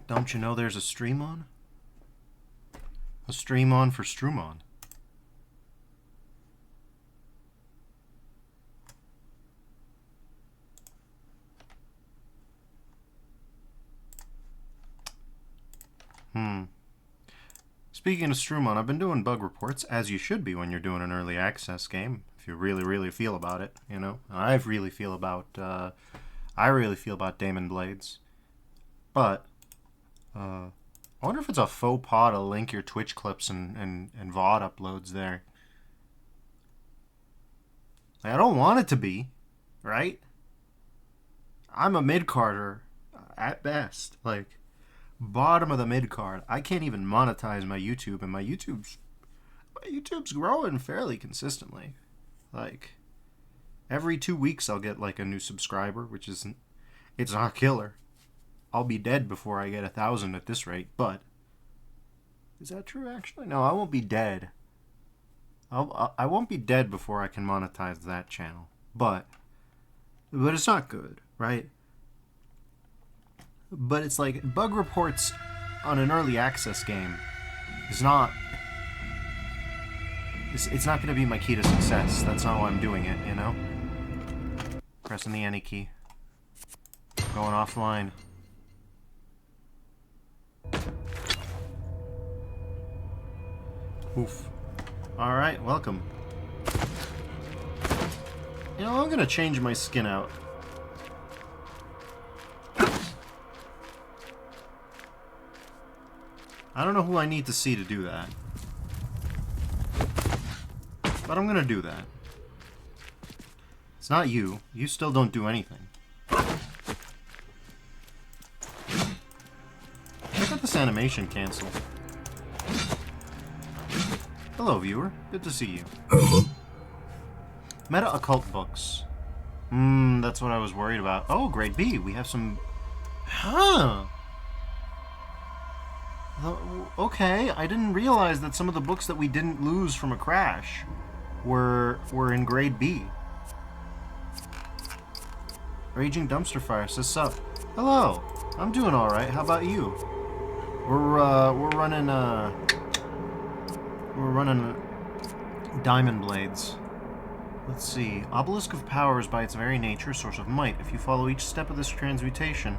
Don't you know there's a stream on? A stream on for Strumon. Speaking of Strumon, I've been doing bug reports, as you should be when you're doing an early access game, if you really, really feel about it, you know? I really feel about Daimon Blades. But, I wonder if it's a faux pas to link your Twitch clips and VOD uploads there. Like, I don't want it to be, right? I'm a mid-carder at best. Like, bottom of the mid-card. I can't even monetize my YouTube, and my YouTube's growing fairly consistently. Like, every 2 weeks I'll get, like, a new subscriber, which isn't... It's not killer. I'll be dead before I get 1,000 at this rate, but... Is that true, actually? No, I won't be dead. I won't be dead before I can monetize that channel. But it's not good, right? But it's like, bug reports on an early access game is not... It's not going to be my key to success. That's not why I'm doing it, you know? Pressing the any key. Going offline. Oof. Alright, welcome. You know, I'm going to change my skin out. I don't know who I need to see to do that. But I'm gonna do that. It's not you. You still don't do anything. I got this animation canceled. Hello, viewer. Good to see you. Meta occult books. That's what I was worried about. Oh, grade B. We have some... Huh. Okay, I didn't realize that some of the books that we didn't lose from a crash were in grade B. Raging Dumpster Fire says sup. Hello, I'm doing all right. How about you? We're running Diamond Blades. Let's see. Obelisk of Power is by its very nature a source of might. If you follow each step of this transmutation,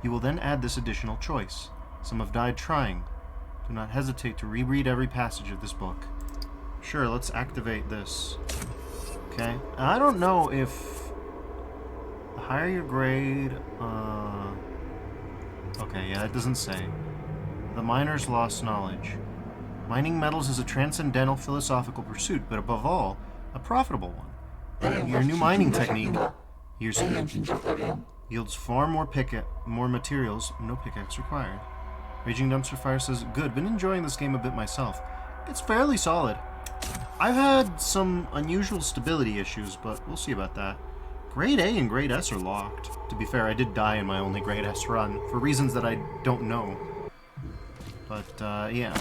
you will then add this additional choice. Some have died trying. Do not hesitate to reread every passage of this book. Sure, let's activate this. Okay. I don't know if the higher your grade... Okay, yeah, it doesn't say. The miner's lost knowledge. Mining metals is a transcendental philosophical pursuit, but above all, a profitable one. Your new mining technique yields far more materials, no pickaxe required. Raging Dumpster Fire says, good, been enjoying this game a bit myself. It's fairly solid. I've had some unusual stability issues, but we'll see about that. Grade A and Grade S are locked. To be fair, I did die in my only Grade S run, for reasons that I don't know. But, yeah.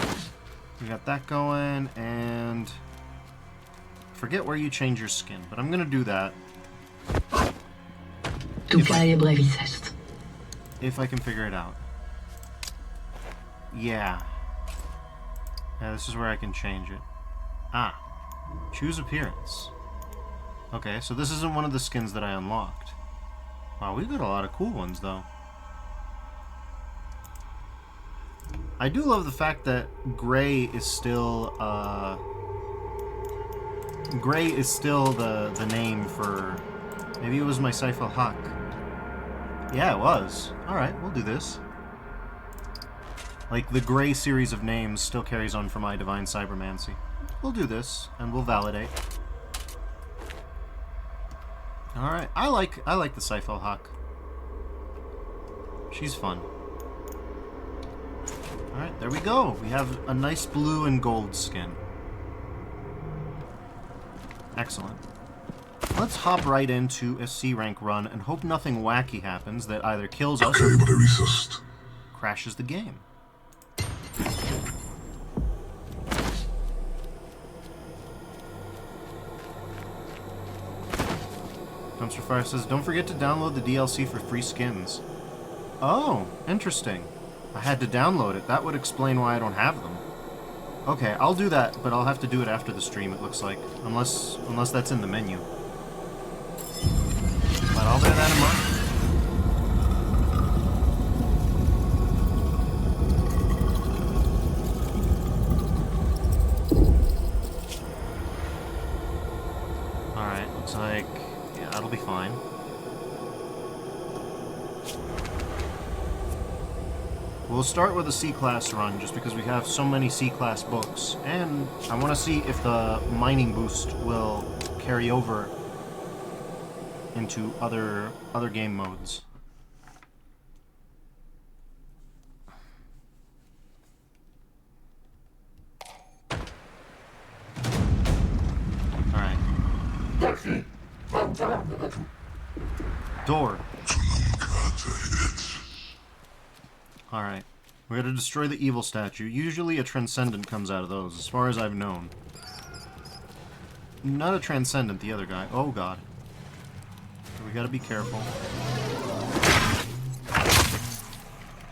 We got that going, and... Forget where you change your skin, but I'm gonna do that. If I can figure it out. Yeah. Yeah, this is where I can change it. Ah. Choose appearance. Okay, so this isn't one of the skins that I unlocked. Wow, we've got a lot of cool ones, though. I do love the fact that gray is still, gray is still the name for... Maybe it was my Seifel Hawk. Yeah, it was. Alright, we'll do this. Like, the gray series of names still carries on for my Divine Cybermancy. We'll do this, and we'll validate. Alright, I like the Seifel Hawk. She's fun. Alright, there we go. We have a nice blue and gold skin. Excellent. Let's hop right into a C rank run and hope nothing wacky happens that either kills us or crashes the game. Dumpster Fire says, don't forget to download the DLC for free skins. Oh, interesting. I had to download it. That would explain why I don't have them. Okay, I'll do that, but I'll have to do it after the stream, it looks like. Unless that's in the menu. But I'll bear that in mind. Alright, looks like... yeah, that'll be fine. We'll start with a C-class run, just because we have so many C-class books. And I want to see if the mining boost will carry over into other game modes. Alright. Door. Alright. We're gonna destroy the evil statue. Usually a transcendent comes out of those, as far as I've known. Not a transcendent, the other guy. Oh god. We gotta be careful.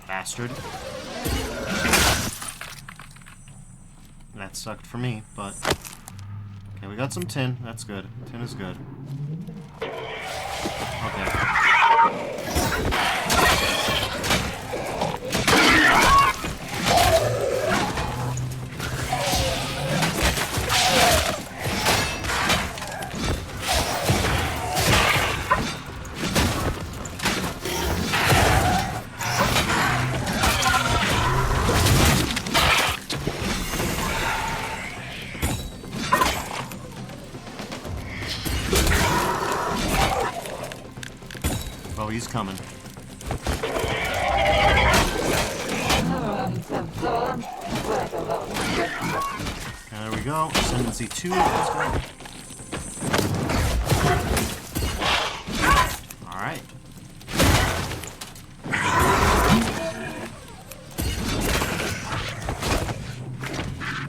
Bastard. That sucked for me, but... okay, we got some tin. That's good. Tin is good. Okay. Oh, he's coming. There we go. Ascendancy 2. Let's go. Alright.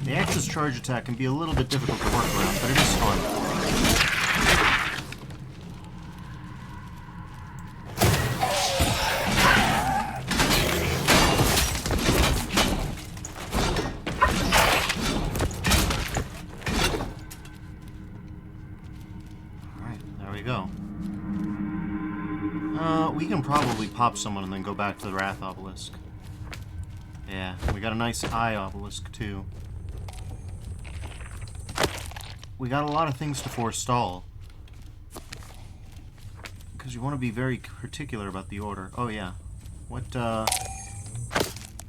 The Axis charge attack can be a little bit difficult to work around, but it is fun. We can probably pop someone and then go back to the Wrath Obelisk. Yeah, we got a nice Eye Obelisk, too. We got a lot of things to forestall. Because you want to be very particular about the order. Oh, yeah. What,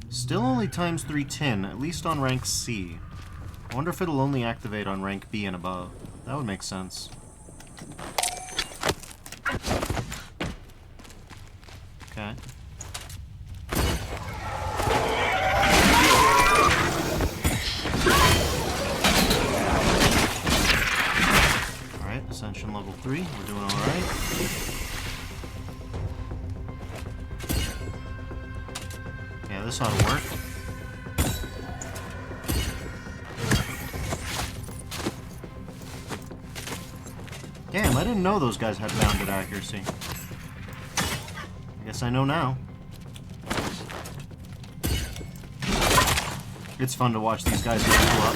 still only times 3 tin, at least on rank C. I wonder if it'll only activate on rank B and above. That would make sense. Okay. Alright, Ascension level 3. We're doing alright. Yeah, this ought to work. Damn, I didn't know those guys had bounded accuracy. Guess I know now. It's fun to watch these guys level up.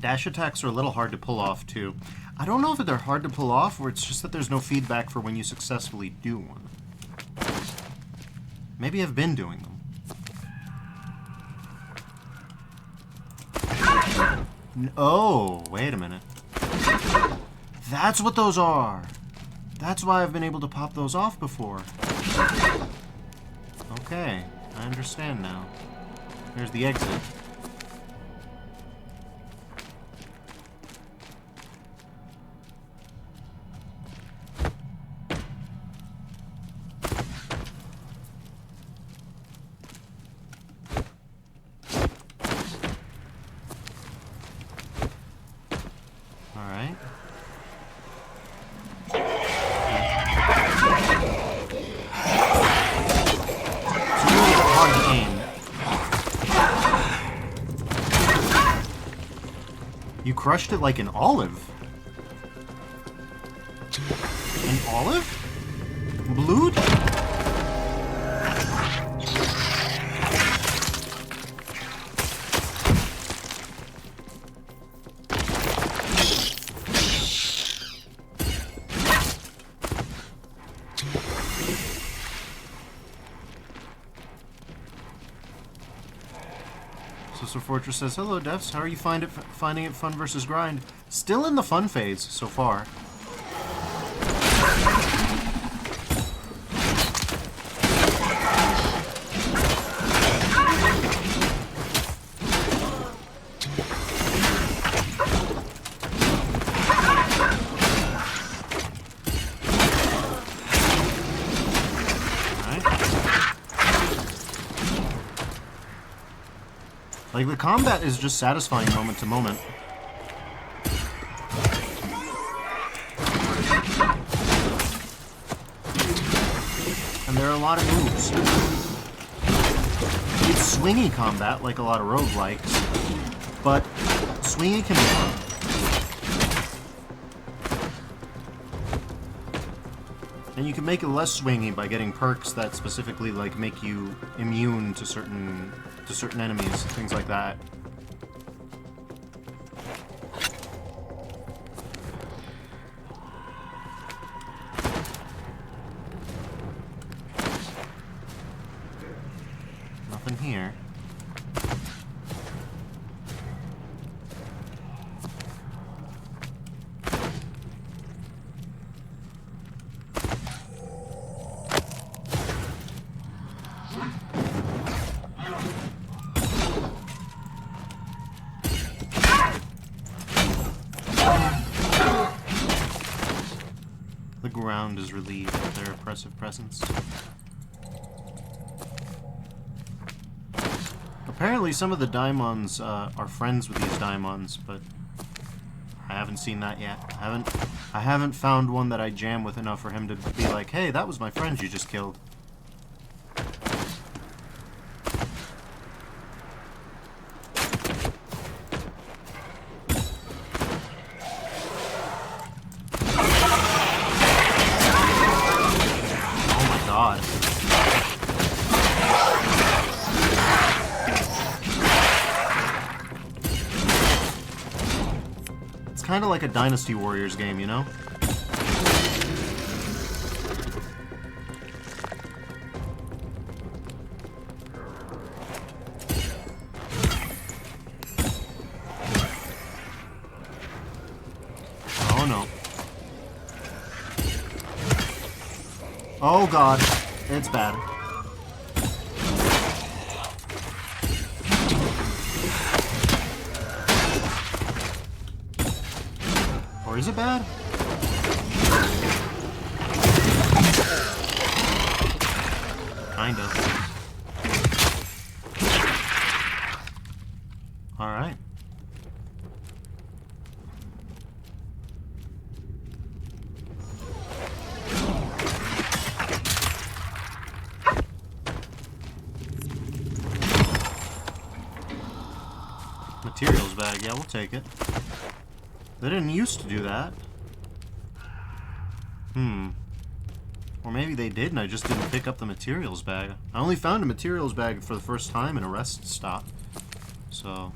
Dash attacks are a little hard to pull off, too. I don't know if they're hard to pull off, or it's just that there's no feedback for when you successfully do one. Maybe I've been doing them. Oh, wait a minute. That's what those are! That's why I've been able to pop those off before. Okay, I understand now. There's the exit. You crushed it like an olive. An olive? Blood? So Fortress says, hello, Devs. How are you finding it fun versus grind? Still in the fun phase so far. Like, the combat is just satisfying moment to moment. And there are a lot of moves. It's swingy combat, like a lot of roguelikes, but swingy can be fun. And you can make it less swingy by getting perks that specifically, like, make you immune to certain enemies, things like that. Nothing here. The ground is relieved of their oppressive presence. Apparently some of the Daimons are friends with these Daimons, but I haven't seen that yet. I haven't found one that I jam with enough for him to be like, hey, that was my friend you just killed. Kind of like a Dynasty Warriors game, you know? Oh no. Oh god, it's bad. Or is it bad? Kind of. Alright. Materials bag, yeah, we'll take it. They didn't used to do that. Or maybe they did and I just didn't pick up the materials bag. I only found a materials bag for the first time in a rest stop. So,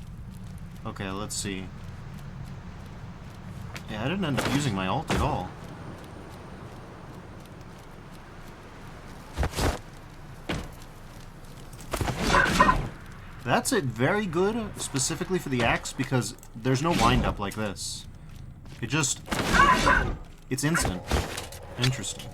okay, let's see. Yeah, I didn't end up using my ult at all. That's it, very good, specifically for the axe, because there's no wind-up like this. It just... it's instant. Interesting.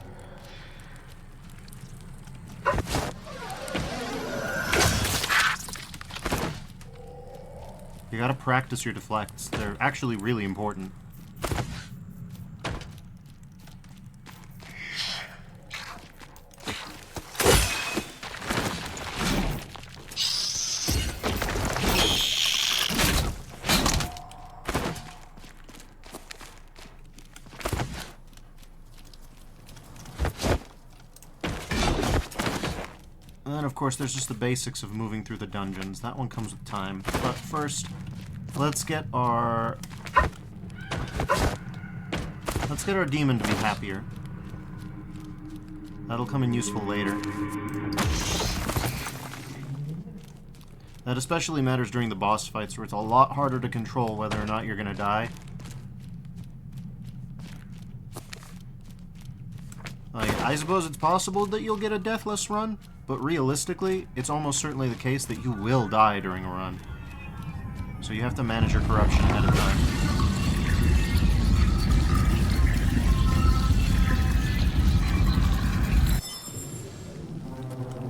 You gotta practice your deflects. They're actually really important. And then, of course, there's just the basics of moving through the dungeons. That one comes with time. But first, Let's get our demon to be happier. That'll come in useful later. That especially matters during the boss fights, where it's a lot harder to control whether or not you're gonna die. Like, I suppose it's possible that you'll get a deathless run, but realistically, it's almost certainly the case that you will die during a run. So you have to manage your corruption ahead of time.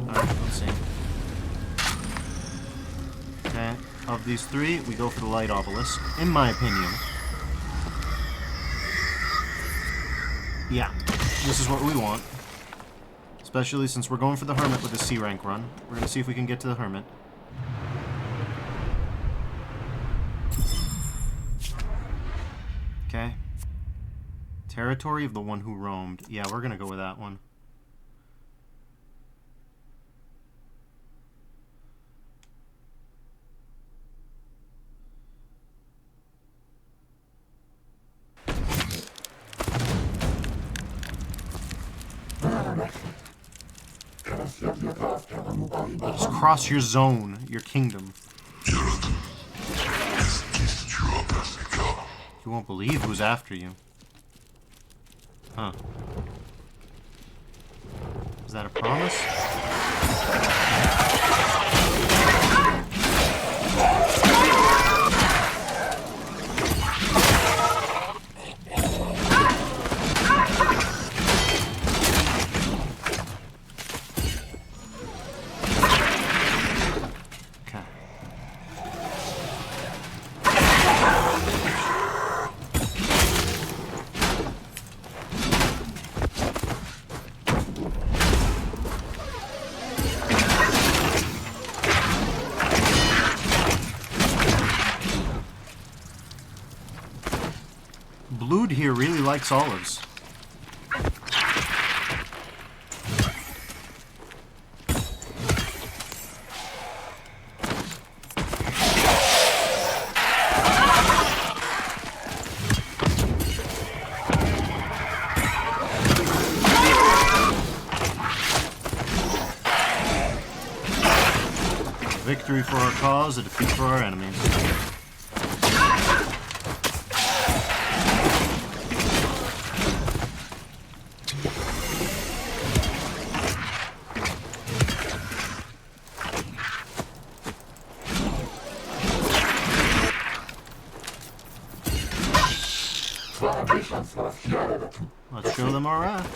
Alright, let's see. Okay, of these three, we go for the light obelisk, in my opinion. Yeah, this is what we want. Especially since we're going for the Hermit with a C rank run. We're gonna see if we can get to the Hermit. Okay. Territory of the One Who Roamed. Yeah, we're gonna go with that one. Just cross your zone, your kingdom. You won't believe who's after you. Huh. Is that a promise? Blood here really likes olives. Victory for our cause, a defeat for our enemies. Let's show them our wrath.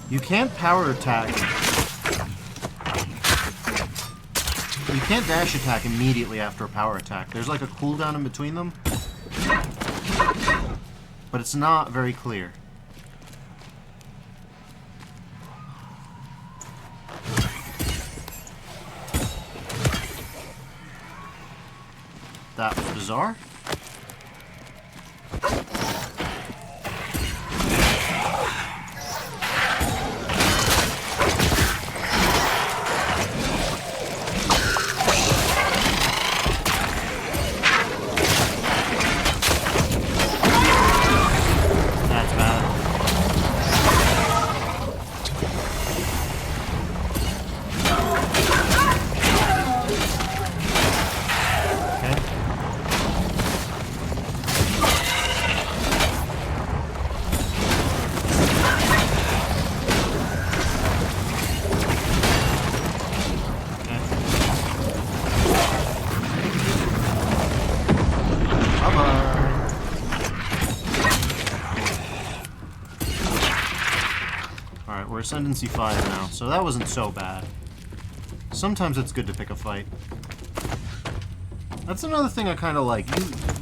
You can't power attack. You can't dash attack immediately after a power attack. There's like a cooldown in between them. But it's not very clear. That was bizarre. We're Ascendancy 5 now, so that wasn't so bad. Sometimes it's good to pick a fight. That's another thing I kind of like.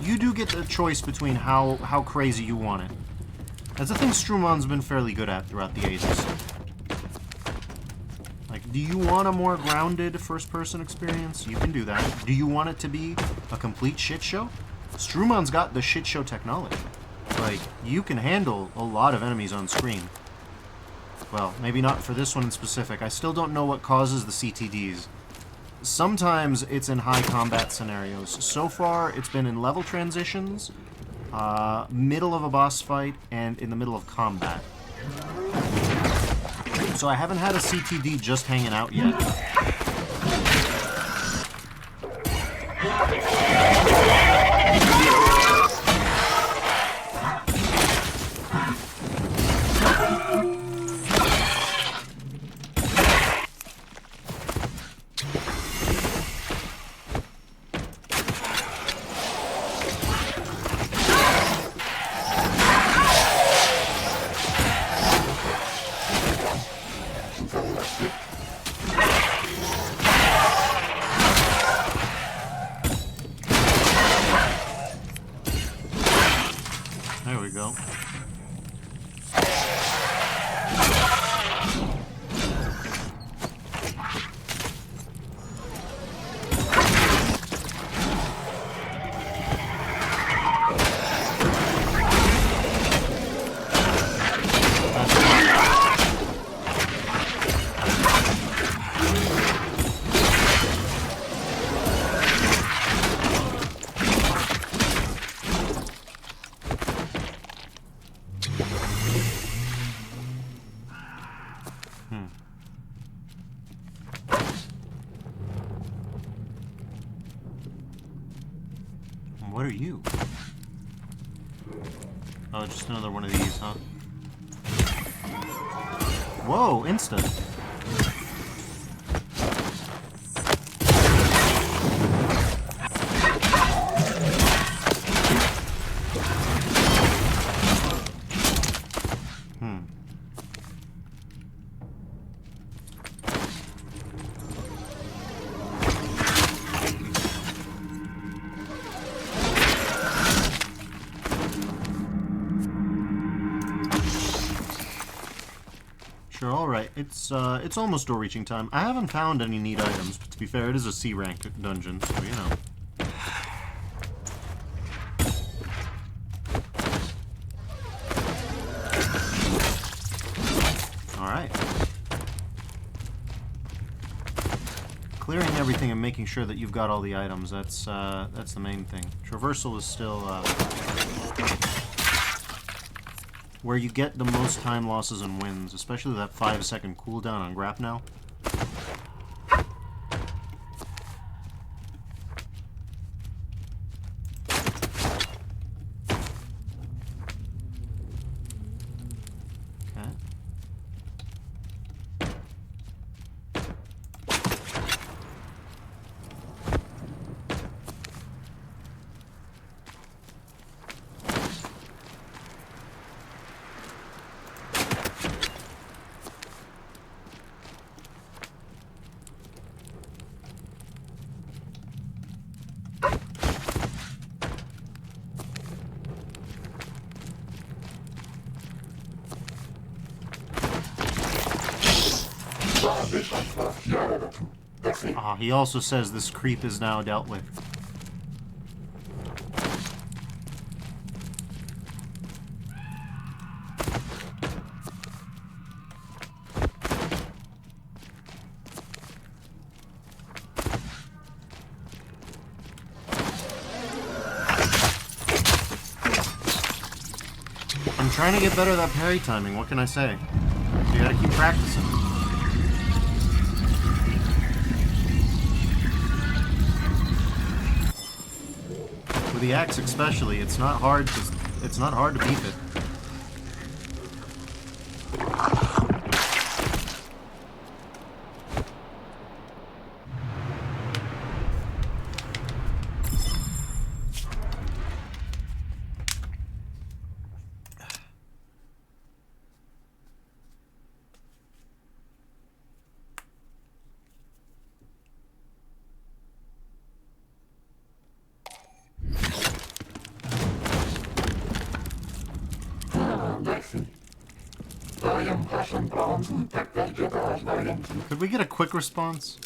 You do get the choice between how crazy you want it. That's a thing Strumon's been fairly good at throughout the ages. Like, do you want a more grounded first-person experience? You can do that. Do you want it to be a complete shit show? Strumon's got the shit show technology. Like, you can handle a lot of enemies on screen. Well, maybe not for this one in specific. I still don't know what causes the CTDs. Sometimes it's in high combat scenarios. So far, it's been in level transitions, middle of a boss fight, and in the middle of combat. So I haven't had a CTD just hanging out yet. There we go. What are you? Oh, just another one of these, huh? Whoa, instant. Alright, it's almost door reaching time. I haven't found any neat items, but to be fair, it is a C rank dungeon, so you know. Alright. Clearing everything and making sure that you've got all the items, that's the main thing. Traversal is still where you get the most time losses and wins, especially that 5-second cooldown on Grap now. Okay. He also says this creep is now dealt with. I'm trying to get better at that parry timing, what can I say? You gotta keep practicing. With the axe especially, it's not hard to beat it. Could we get a quick response?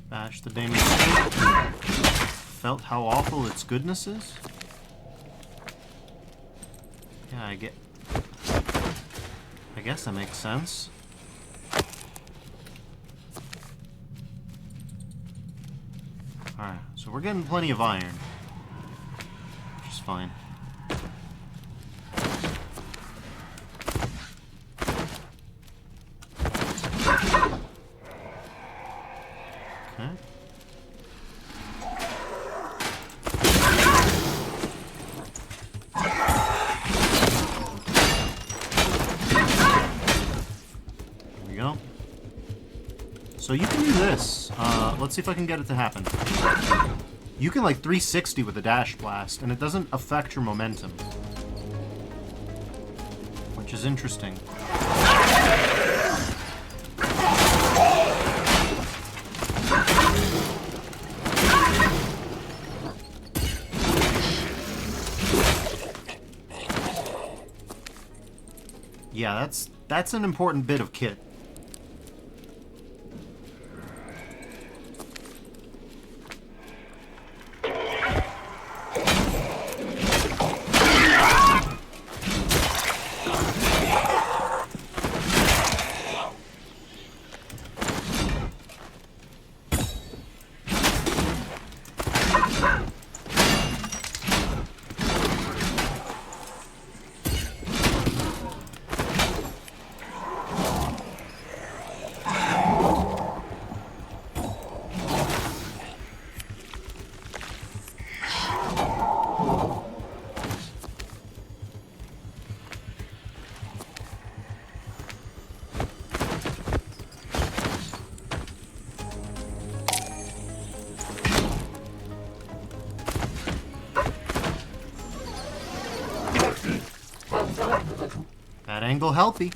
Bash the Daimon. Felt how awful its goodness is? Yeah, I guess that makes sense. Alright, so we're getting plenty of iron. Which is fine. Okay. There we go. So you can do this. Let's see if I can get it to happen. You can like 360 with a dash blast, and it doesn't affect your momentum. Which is interesting. Yeah, that's an important bit of kit. That angle healthy.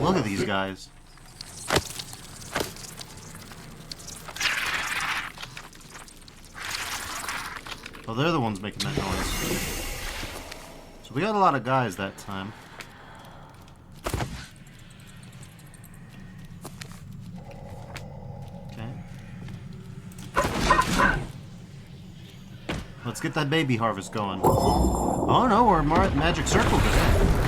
Look at these guys. Oh, they're the ones making that noise. So we got a lot of guys that time. Okay. Let's get that baby harvest going. Oh no, we're magic circle this.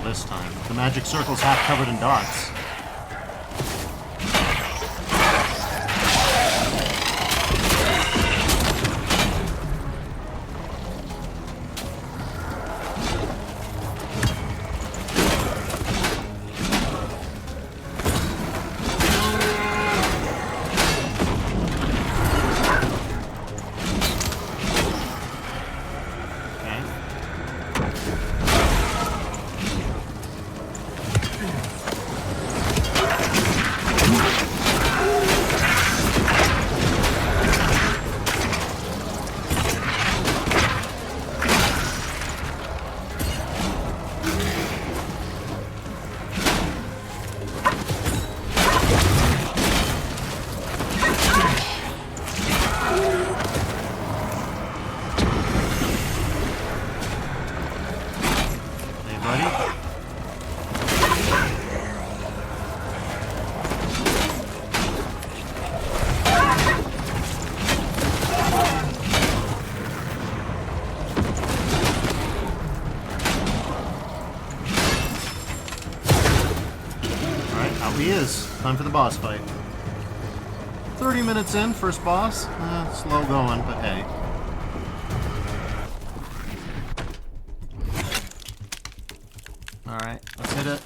This time. The magic circle's half covered in dots. Out he is. Time for the boss fight. 30 minutes in, first boss. Slow going, but hey. Alright, let's hit it.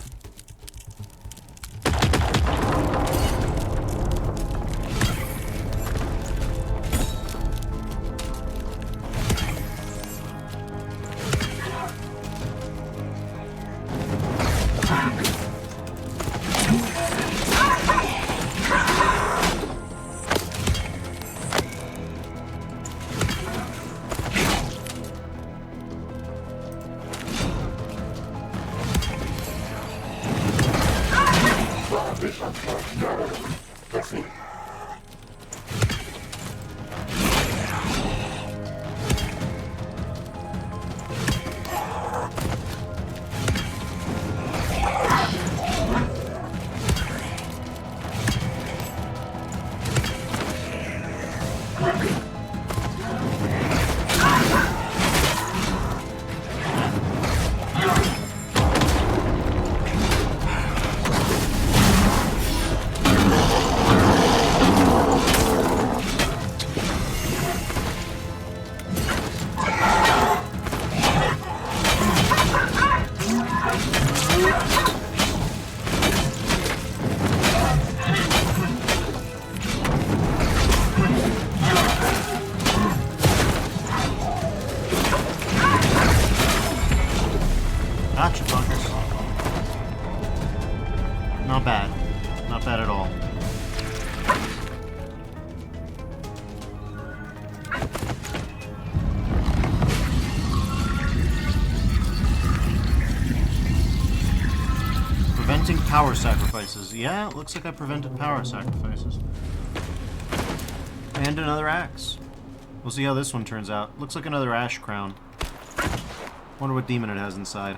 Gotcha, fuckers. Not bad. Not bad at all. Preventing power sacrifices. Yeah, it looks like I prevented power sacrifices. And another axe. We'll see how this one turns out. Looks like another ash crown. Wonder what demon it has inside.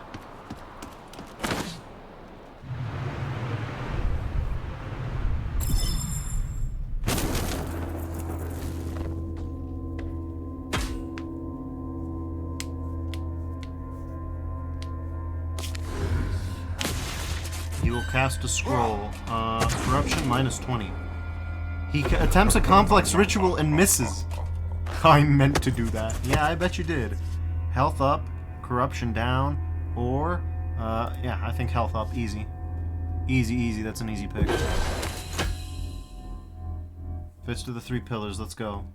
He will cast a scroll. Corruption -20. He attempts a complex ritual and misses. I meant to do that. Yeah, I bet you did. Health up, corruption down, or, yeah, I think health up. Easy. Easy, easy. That's an easy pick. Fits to the 3 pillars. Let's go.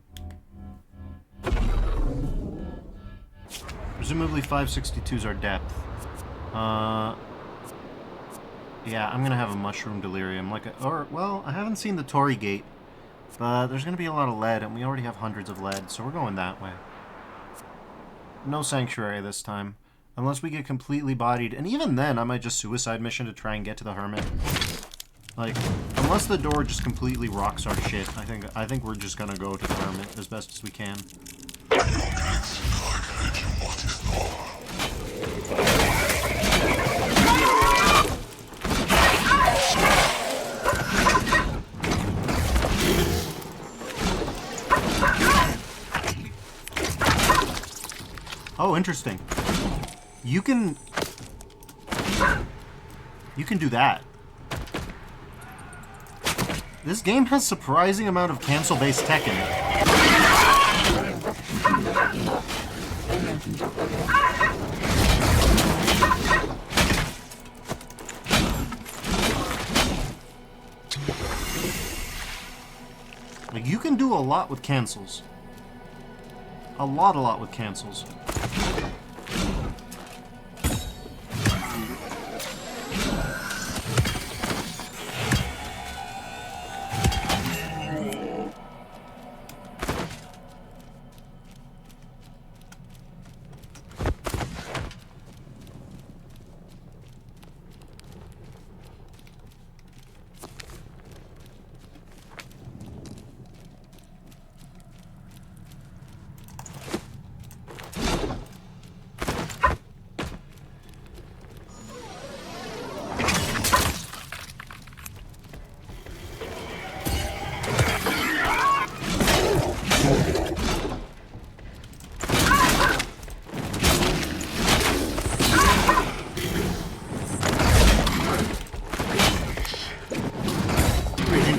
Presumably 562 is our depth. Yeah, I'm gonna have a mushroom delirium, well, I haven't seen the Torii Gate, but there's gonna be a lot of lead, and we already have hundreds of lead, so we're going that way. No sanctuary this time, unless we get completely bodied, and even then, I might just suicide mission to try and get to the Hermit. Like, unless the door just completely rocks our shit, I think we're just gonna go to the Hermit as best as we can. Oh, interesting. You can do that. This game has surprising amount of cancel-based tech in it. Like, you can do a lot with cancels. A lot with cancels.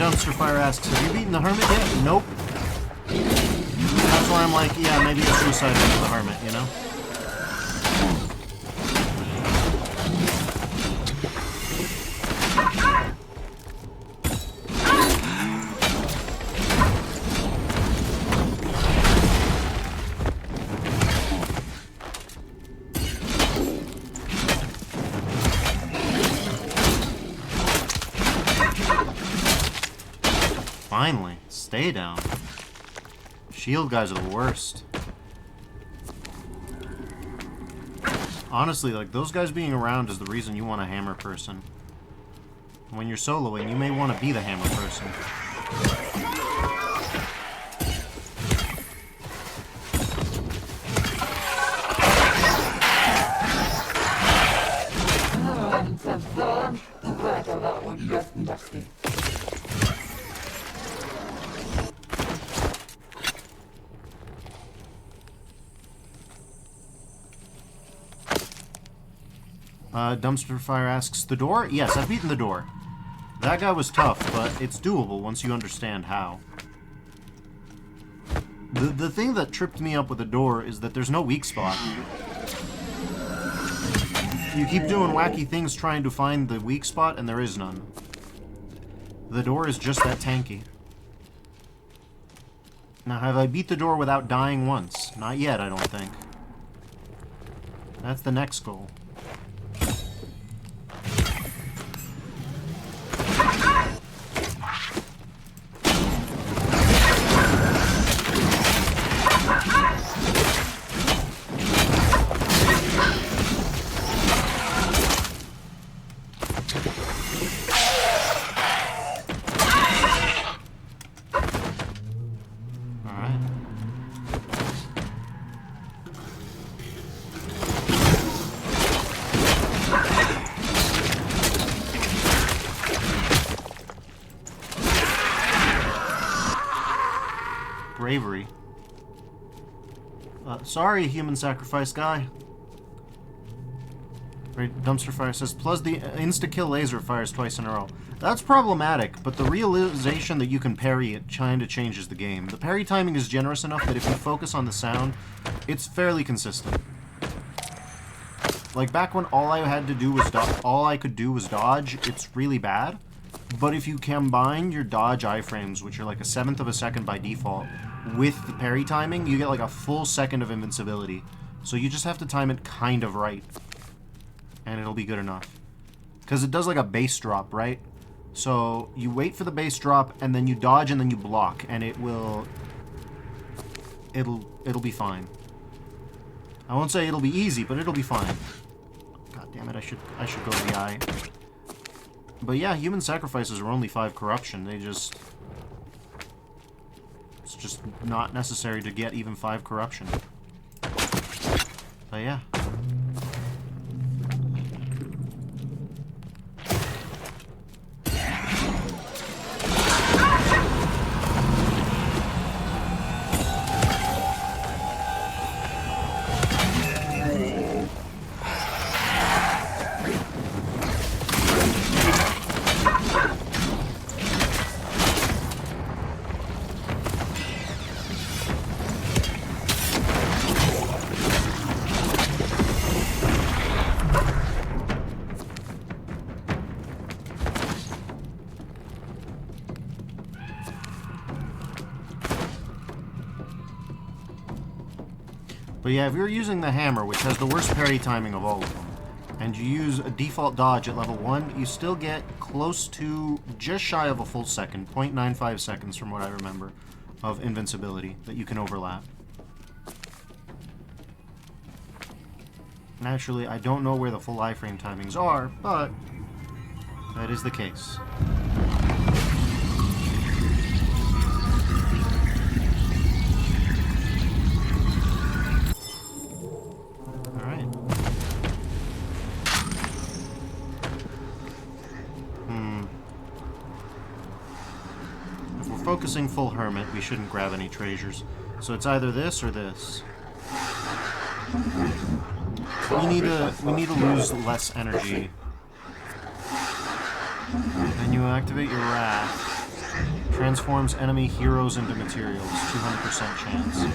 Dumpster Fire asks, have you beaten the Hermit yet? Nope. That's why I'm like, yeah, maybe a suicide with the Hermit, you know? Finally, stay down. Shield guys are the worst. Honestly, like, those guys being around is the reason you want a hammer person. When you're soloing, you may want to be the hammer person. Dumpster Fire asks, the door? Yes, I've beaten the door. That guy was tough, but it's doable once you understand how. The thing that tripped me up with the door is that there's no weak spot. You keep doing wacky things trying to find the weak spot, and there is none. The door is just that tanky. Now, have I beat the door without dying once? Not yet, I don't think. That's the next goal. Bravery. Sorry, human sacrifice guy. Dumpster Fire says, plus the insta-kill laser fires twice in a row. That's problematic, but the realization that you can parry it kinda changes the game. The parry timing is generous enough that if you focus on the sound, it's fairly consistent. Like, back when all I could do was dodge, it's really bad. But if you combine your dodge iframes, which are like a 1/7 of a second by default, with the parry timing, you get like a full second of invincibility. So you just have to time it kind of right. And it'll be good enough. Because it does like a base drop, right? So you wait for the base drop, and then you dodge, and then you block, and it'll be fine. I won't say it'll be easy, but it'll be fine. God damn it, I should go to the eye. But yeah, human sacrifices are only 5 corruption. It's just not necessary to get even 5 corruption. But yeah. But yeah, if you're using the hammer, which has the worst parry timing of all of them, and you use a default dodge at level 1, you still get close to just shy of a full second, 0.95 seconds from what I remember, of invincibility that you can overlap. Naturally, I don't know where the full iframe timings are, but that is the case. Focusing full Hermit, we shouldn't grab any treasures. So it's either this or this. We need to lose less energy. Then you activate your Wrath. Transforms enemy heroes into materials. 200% chance.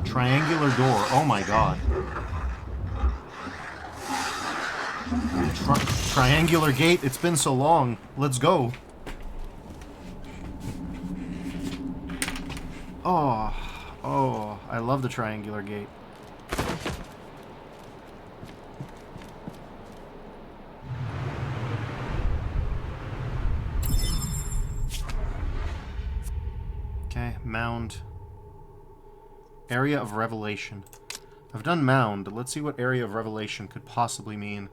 Triangular door. Oh my god. Triangular gate. It's been so long. Let's go. Oh. Oh. I love the triangular gate. Okay, mound. Area of revelation. I've done mound. Let's see what area of revelation could possibly mean.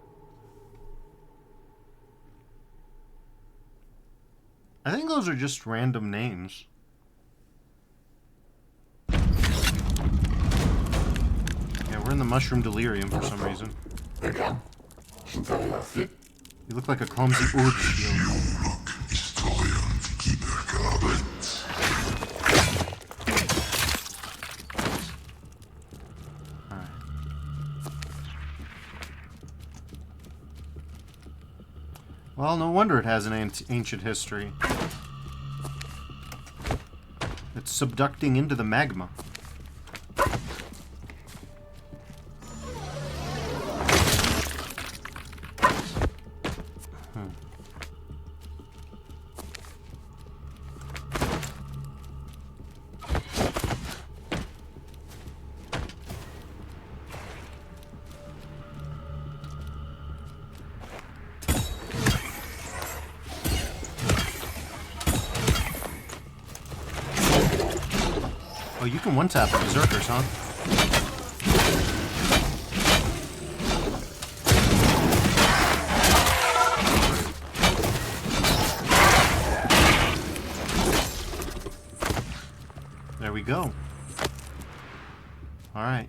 I think those are just random names. Yeah, we're in the mushroom delirium for some reason. You look like a clumsy urge shield. Well, no wonder it has an ancient history. It's subducting into the magma. Oh, you can one-tap the berserkers, huh? There we go. Alright.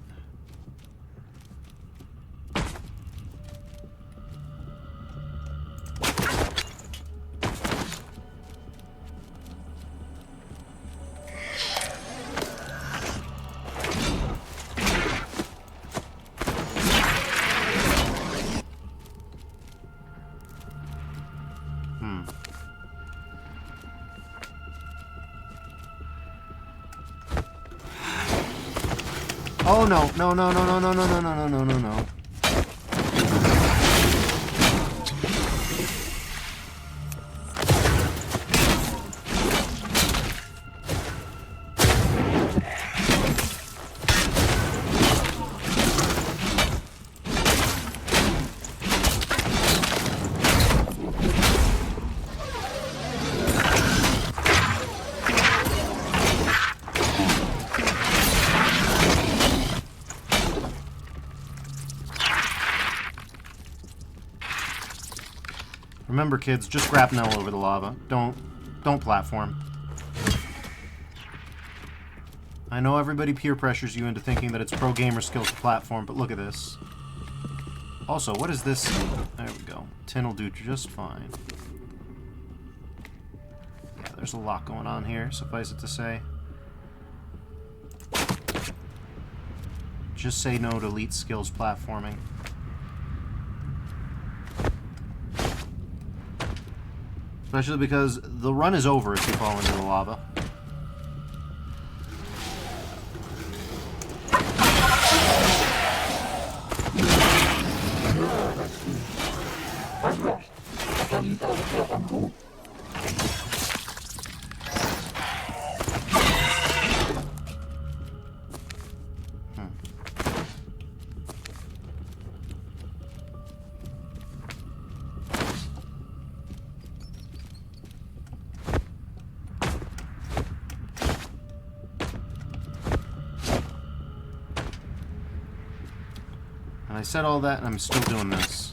Oh no, no, no, no, no, no, no, no, no, no, no, no. Remember, kids, just grapnel over the lava. Don't platform. I know everybody peer pressures you into thinking that it's pro gamer skills to platform, but look at this. Also, what is this? There we go. Tin will do just fine. Yeah, there's a lot going on here, suffice it to say. Just say no to elite skills platforming. Especially because the run is over if you fall into the lava. I said all that, and I'm still doing this.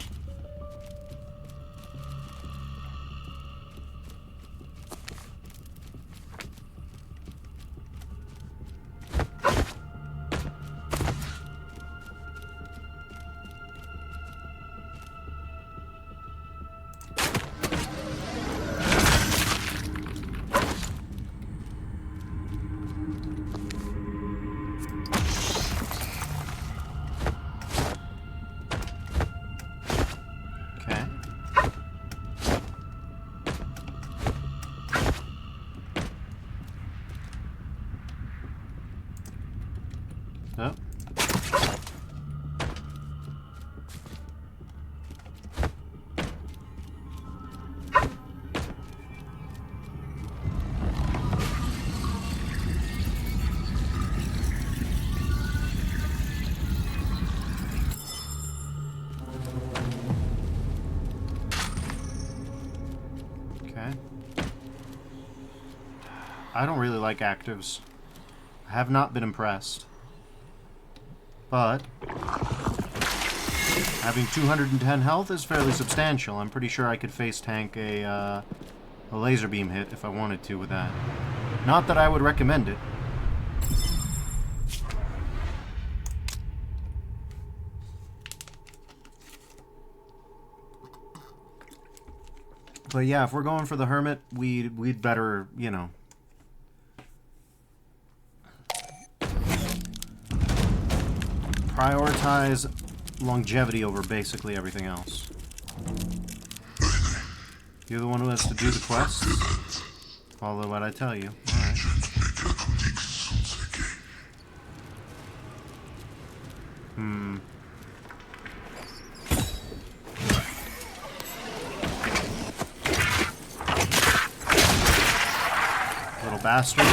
I don't really like actives. I have not been impressed. But having 210 health is fairly substantial. I'm pretty sure I could face tank a laser beam hit if I wanted to with that. Not that I would recommend it. But yeah, if we're going for the Hermit, we'd better, you know, prioritize longevity over basically everything else. You're the one who has to do the quests? Follow what I tell you. Alright. Little bastard.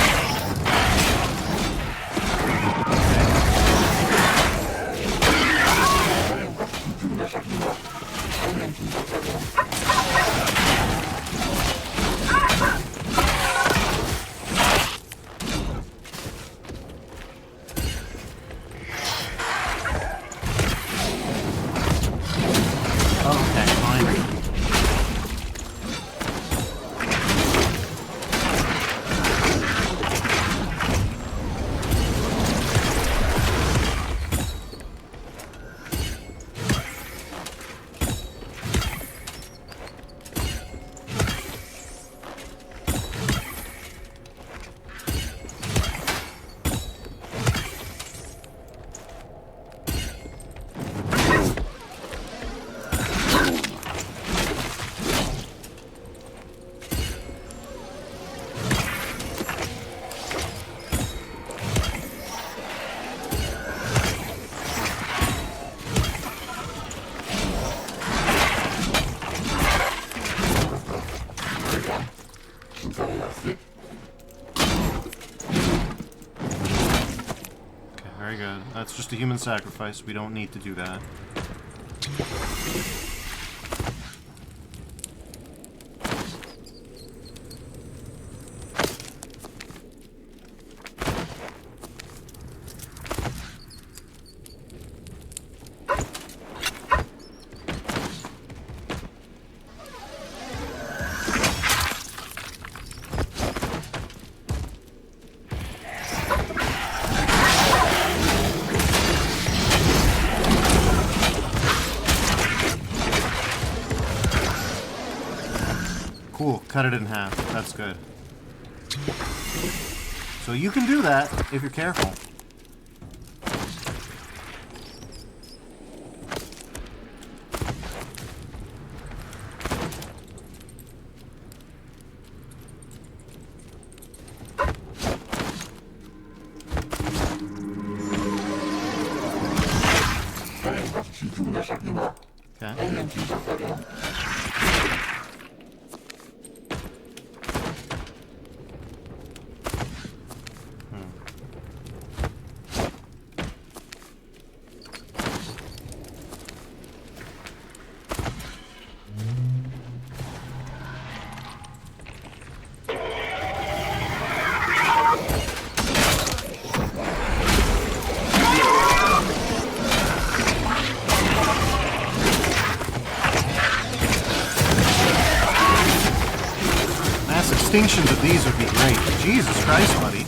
Very good. That's just a human sacrifice. We don't need to do that. Cool, cut it in half. That's good. So you can do that if you're careful. Okay. Extinctions of these would be great. Jesus Christ, buddy.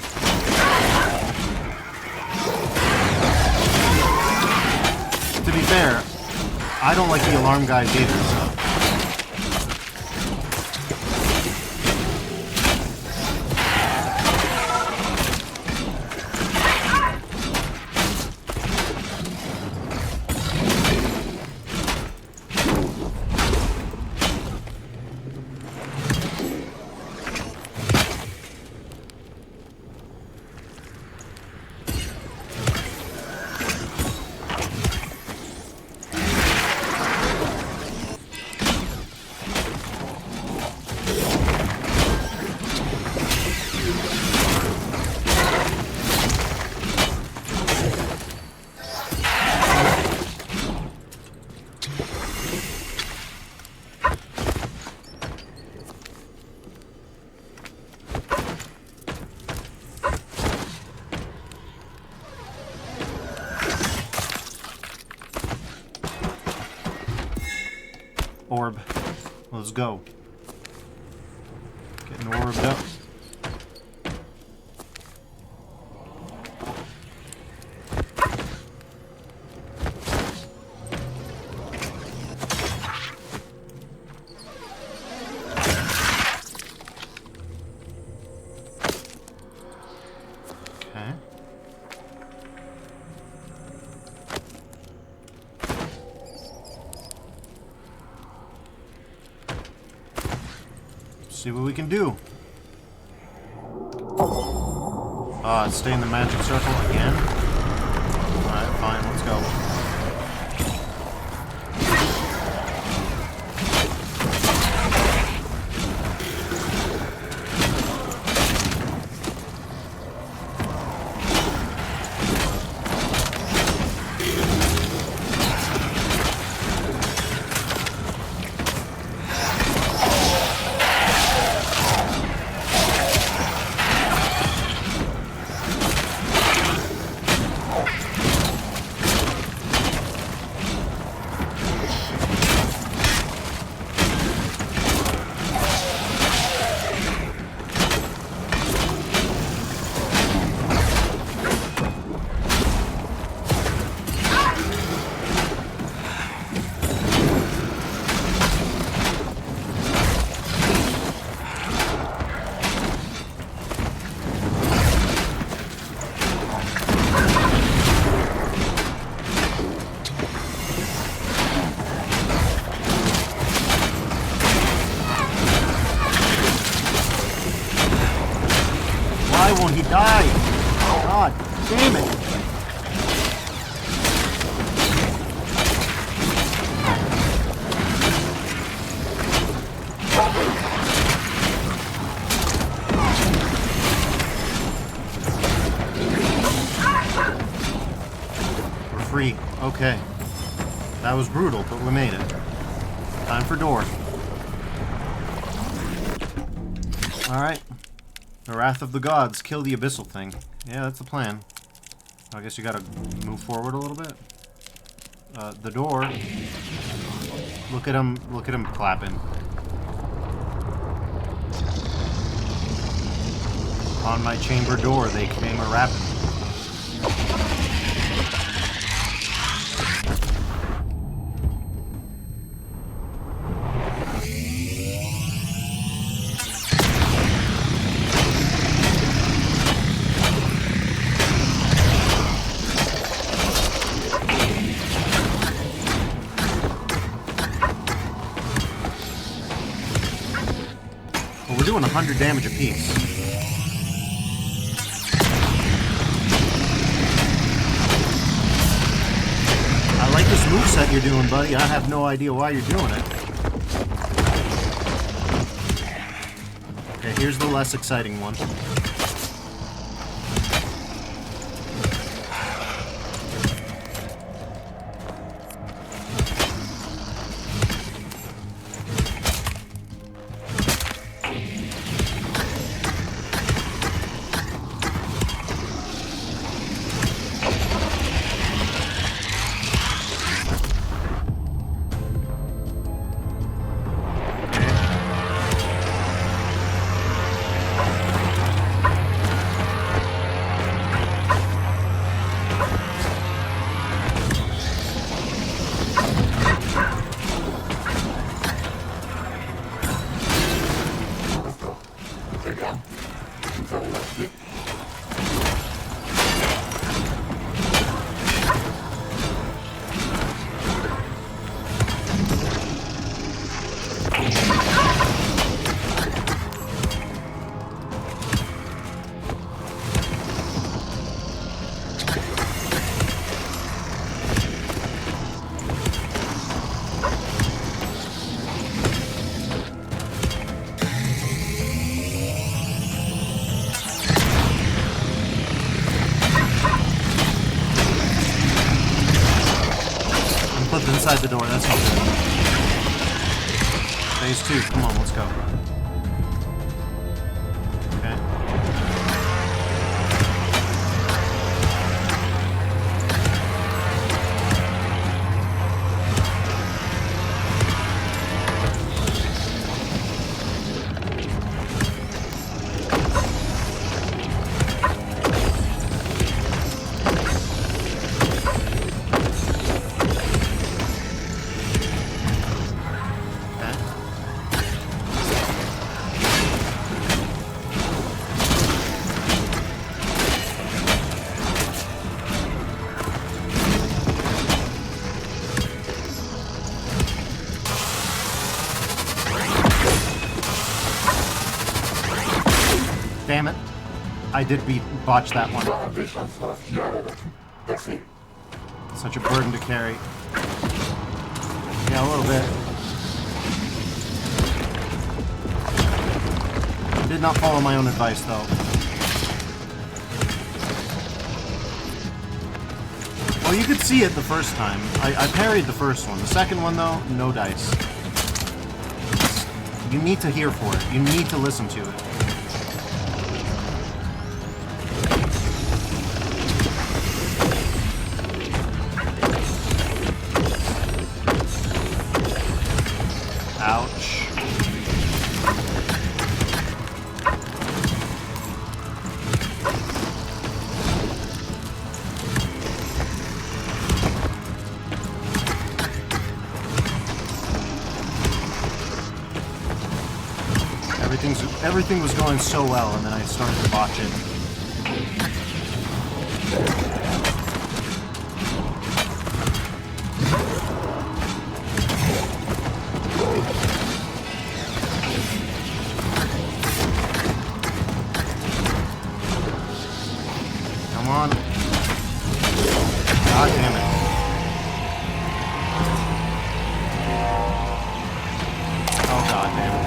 To be fair, I don't like the alarm guys either, so... orb. Let's go. Getting orbed up. See what we can do. Stay in the magic circle again. Alright, fine, let's go. Why won't he die? God damn it. We're free. Okay. That was brutal, but we made it. Time for door. Alright. The Wrath of the Gods. Kill the abyssal thing. Yeah, that's the plan. I guess you gotta move forward a little bit. The door. Look at him clapping. On my chamber door, they came a-rapping. We're doing 100 damage apiece. I like this moveset you're doing, buddy. I have no idea why you're doing it. Okay, here's the less exciting one. Inside the door, that's not good. Phase 2, come on, let's go. Okay. Damn it. I did botch that one. Such a burden to carry. Yeah, a little bit. I did not follow my own advice, though. Well, you could see it the first time. I parried the first one. The second one, though, no dice. You need to hear for it. You need to listen to it. Ouch. Everything was going so well, and then I started to botch it. Come on. God damn it. Oh, God damn it.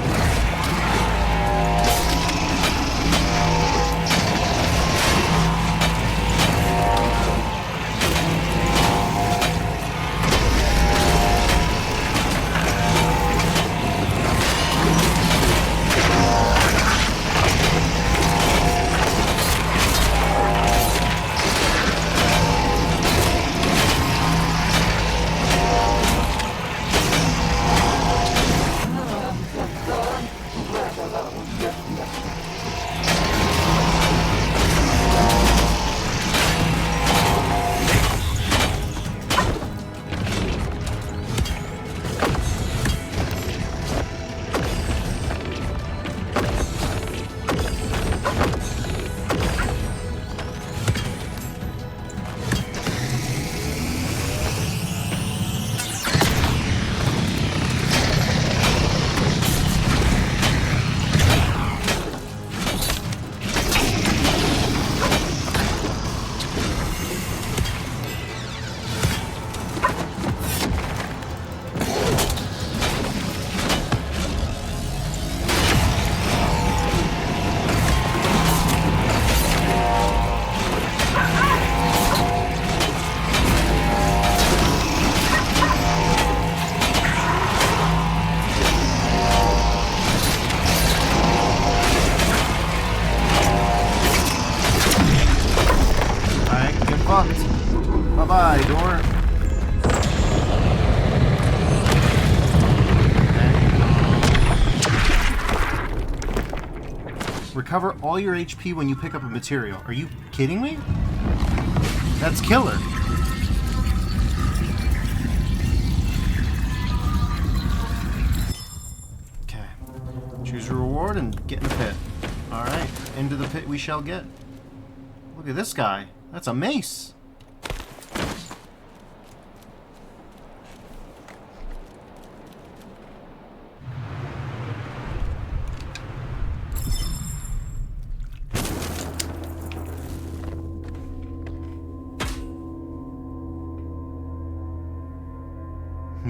Bye-bye, door. Recover all your HP when you pick up a material. Are you kidding me? That's killer. Okay. Choose your reward and get in the pit. Alright, into the pit we shall get. Look at this guy. That's a mace.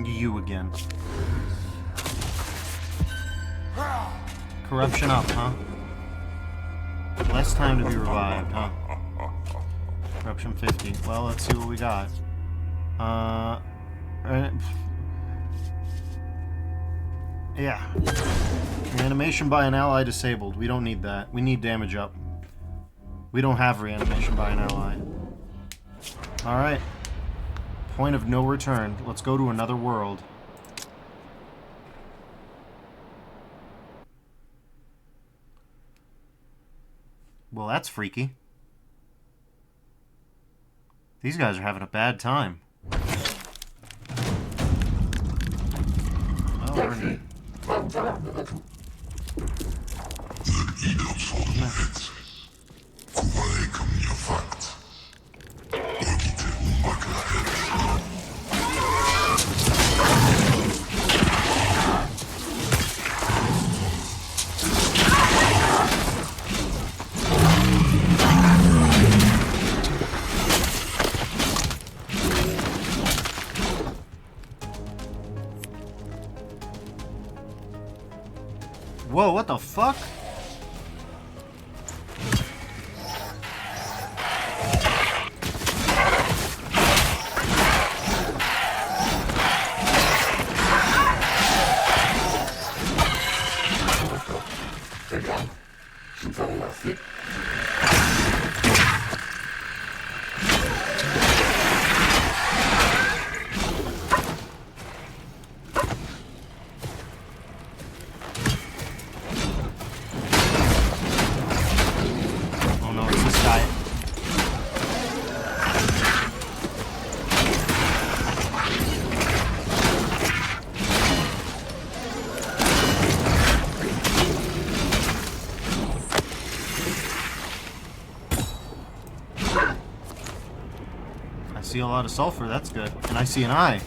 You again. Corruption up, huh? Less time to be revived, huh? Corruption 50. Well, let's see what we got. Yeah. Reanimation by an ally disabled. We don't need that. We need damage up. We don't have reanimation by an ally. Alright. Point of no return. Let's go to another world. Well, that's freaky. These guys are having a bad time. Oh, Hermit. Whoa, what the fuck? Oh no, it's this guy. I see a lot of sulfur, that's good. And I see an eye.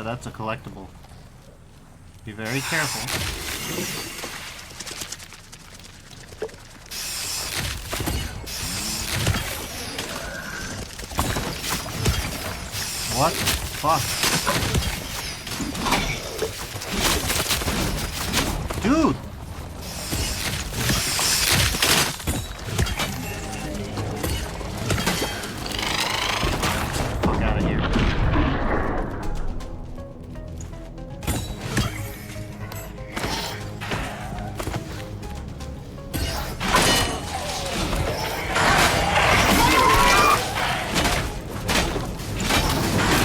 That's a collectible. Be very careful. What? Fuck. Dude! Fuck out of here.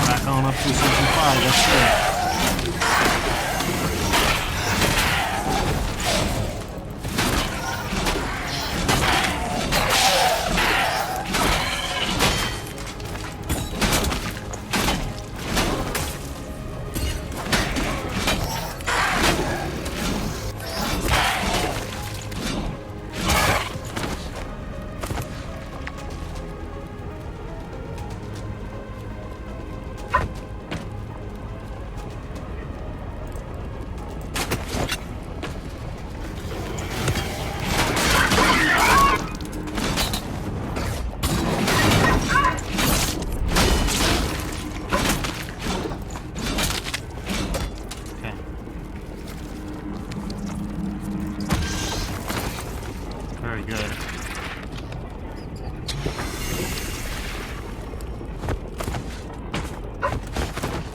Back on up to 75, that's good. Very good.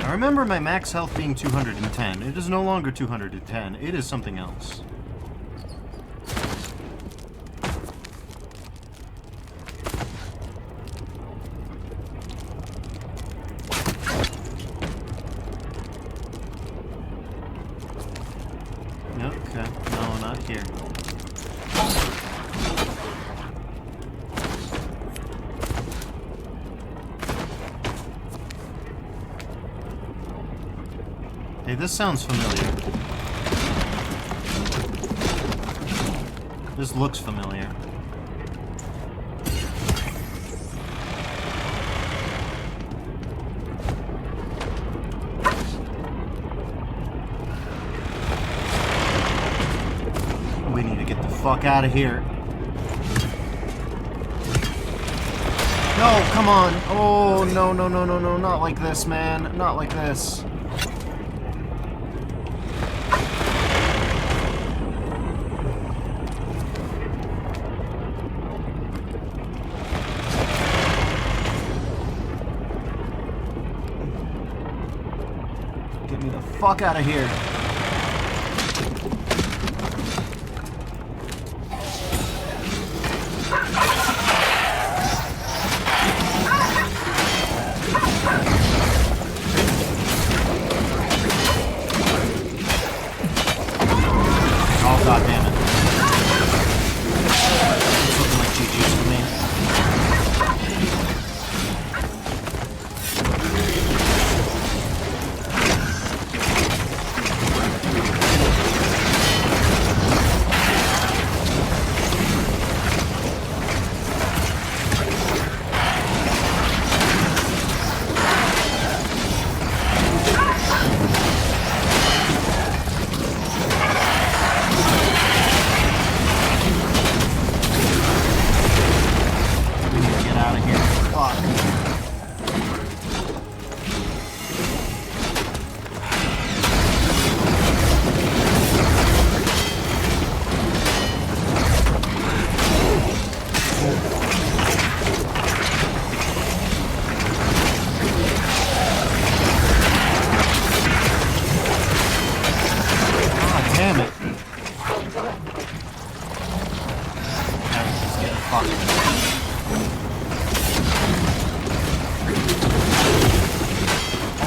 I remember my max health being 210. It is no longer 210. It is something else. Okay. No, not here. Hey, this sounds familiar. This looks familiar. We need to get the fuck out of here. No, come on. Oh, no, no, no, no, no. Not like this, man. Not like this. fuck out of here. Oh, god damn it. It's looking like GG's for me.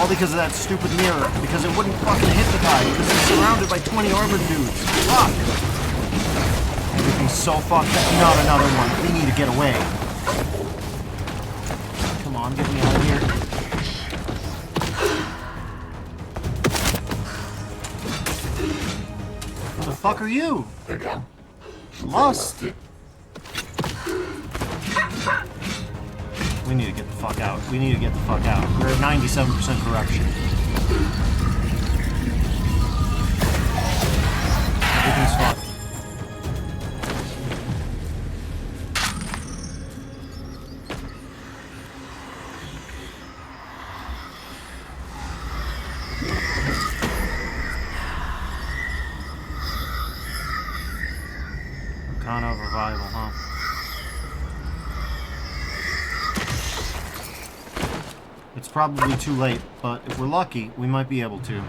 All because of that stupid mirror. Because it wouldn't fucking hit the guy. Because he's surrounded by 20 armored dudes. Fuck! Everything's so fucked up. Not another one. We need to get away. Come on, get me out of here. Who the fuck are you? Lost. We need to get the fuck out. We need to get the fuck out. We're at 97% corruption. Everything's fucked. Kind of revival, huh? It's probably too late, but if we're lucky, we might be able to.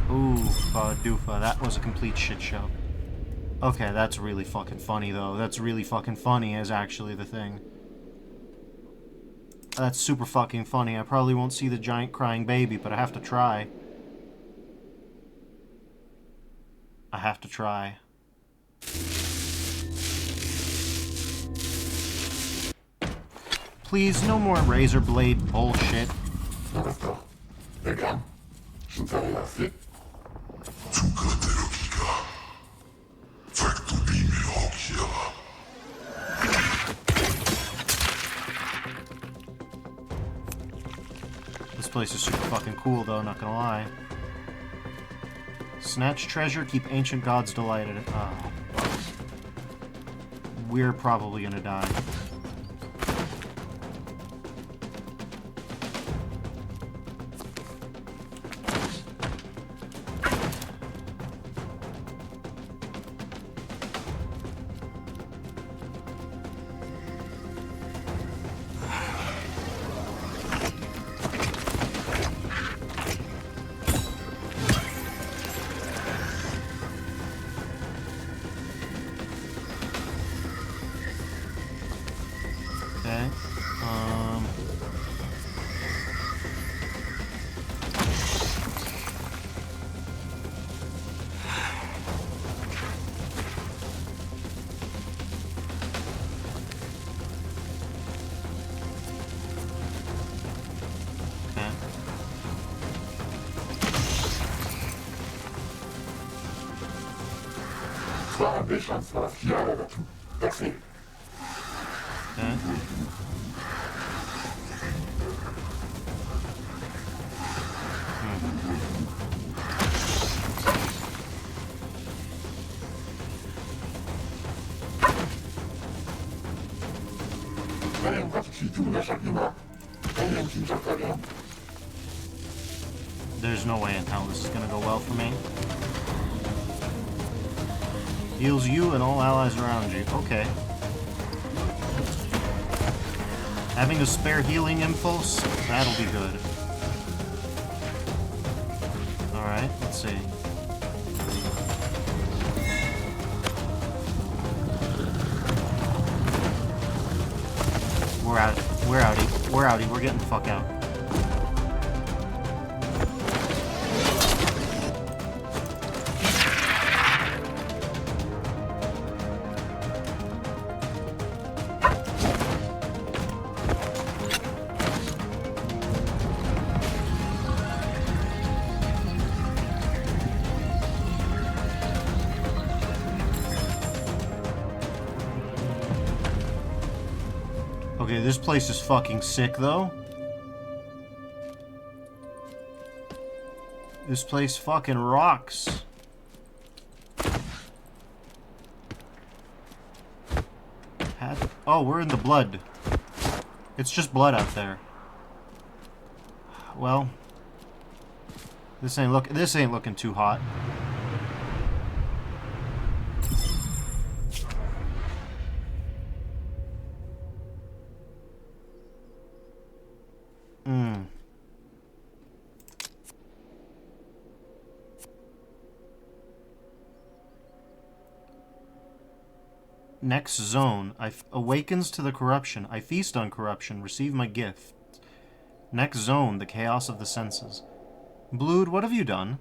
Oofa doofa, that was a complete shit show. Okay, that's really fucking funny, though. That's really fucking funny is actually the thing. That's super fucking funny. I probably won't see the giant crying baby, but I have to try. I have to try. Please, no more razor blade bullshit. This place is super fucking cool, though, not gonna lie. Snatch treasure, keep ancient gods delighted. Oh, we're probably gonna die. Okay. Okay. There's no way in hell this is gonna go well for me. Heals you and all allies around you. Okay. Having a spare healing impulse, that'll be good. Let's see. We're out. We're outie. We're outie. We're getting the fuck out. Okay, this place is fucking sick, though. This place fucking rocks. Oh, we're in the blood. It's just blood out there. Well, this ain't looking too hot. Next zone. Awakens to the corruption. I feast on corruption. Receive my gift. Next zone. The chaos of the senses. Blood, what have you done?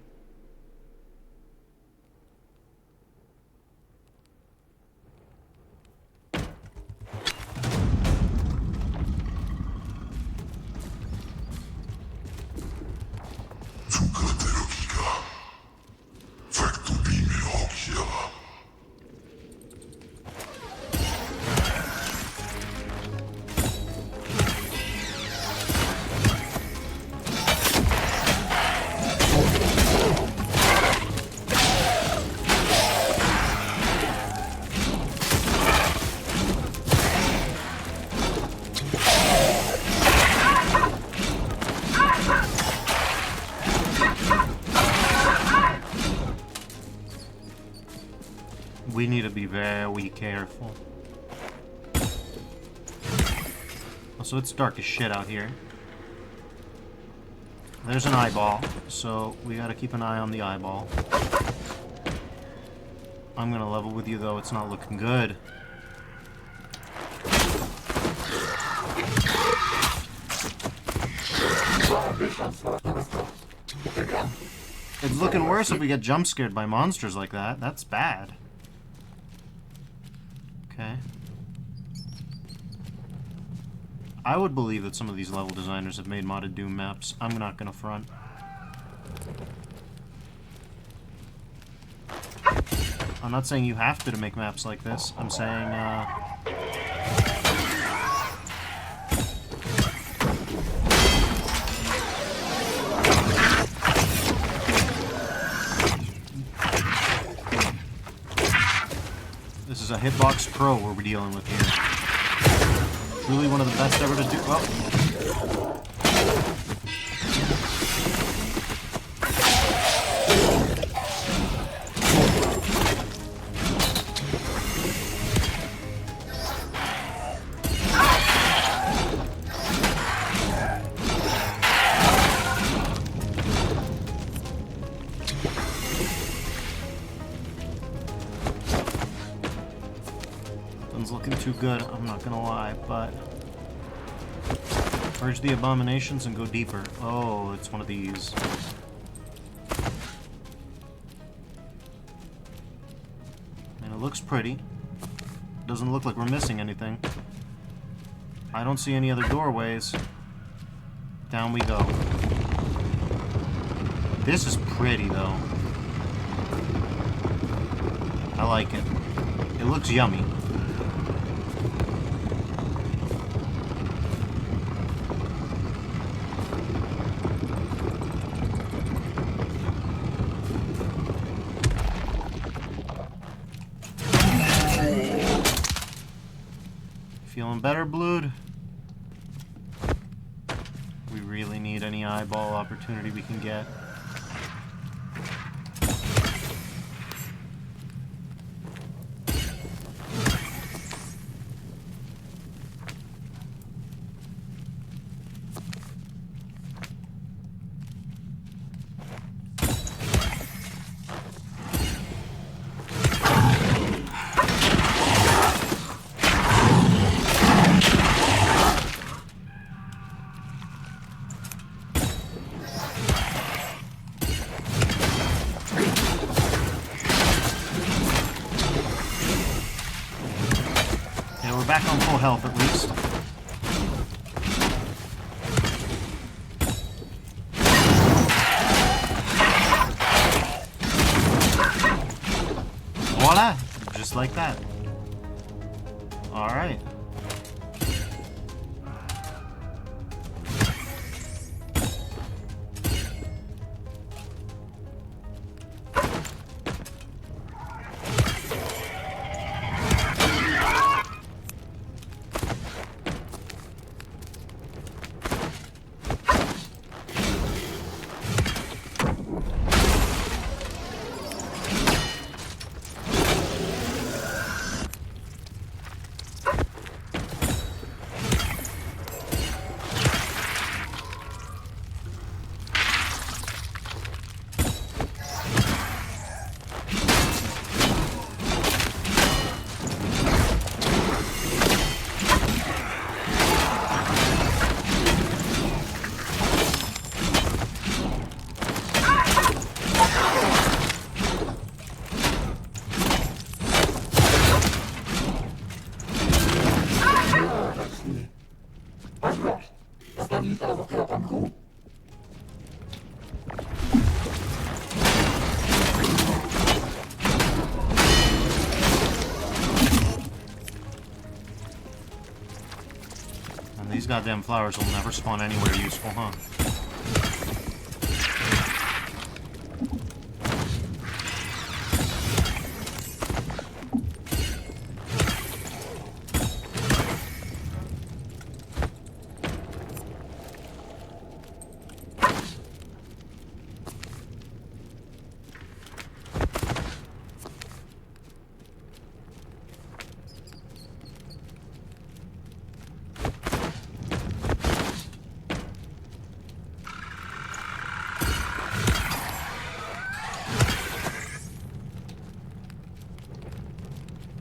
We need to be very careful. Also, it's dark as shit out here. There's an eyeball, so we gotta keep an eye on the eyeball. I'm gonna level with you, though. It's not looking good. It's looking worse if we get jump scared by monsters like that. That's bad. Okay. I would believe that some of these level designers have made modded Doom maps. I'm not gonna front. I'm not saying you have to make maps like this. I'm saying, This is a Hitbox Pro we're dealing with here. Truly one of the best ever to do. Well. Looking too good, I'm not gonna lie, but purge the abominations and go deeper. Oh, it's one of these. And it looks pretty. Doesn't look like we're missing anything. I don't see any other doorways. Down we go. This is pretty, though. I like it. It looks yummy. Feeling better, Blood? We really need any eyeball opportunity we can get. We're back on full health at least. Voila! Just like that. Alright. And these goddamn flowers will never spawn anywhere useful, huh?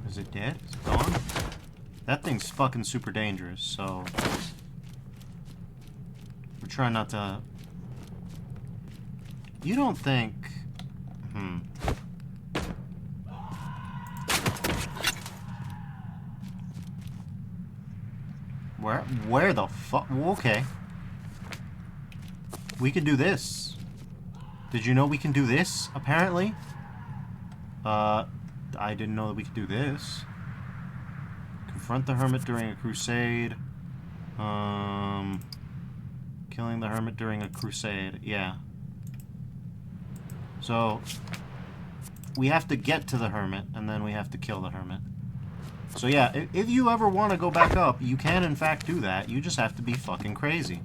Is it dead? Is it gone? That thing's fucking super dangerous, so... we're trying not to... You don't think... Where the fuck? Okay. We can do this. Did you know we can do this, apparently? I didn't know that we could do this. Confront the Hermit during a crusade. Killing the Hermit during a crusade. Yeah. So, we have to get to the Hermit, and then we have to kill the Hermit. So yeah, if you ever want to go back up, you can in fact do that. You just have to be fucking crazy.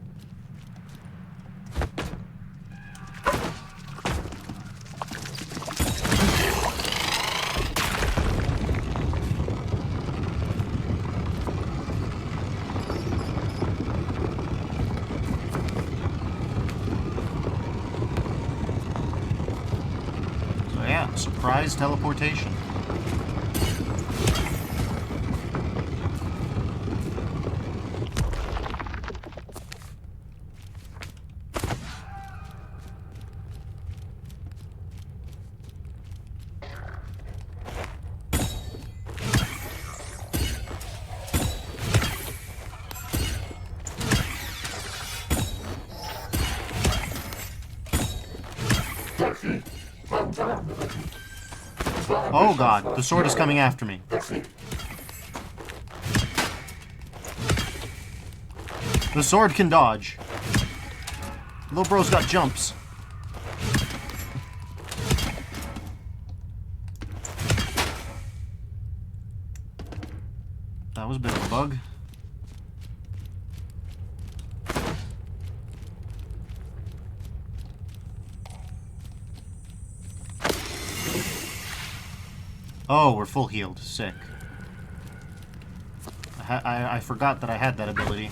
So yeah, surprise teleportation. Oh god, the sword is coming after me. The sword can dodge. Little bro's got jumps. That was a bit of a bug. Oh, we're full healed. Sick. I forgot that I had that ability.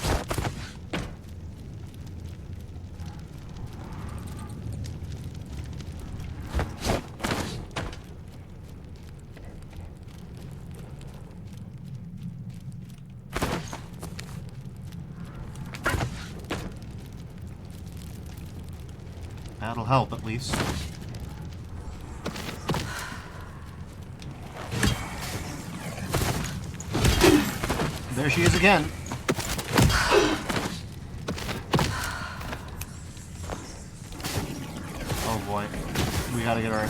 That'll help, at least. There she is again. Oh boy. We gotta get her.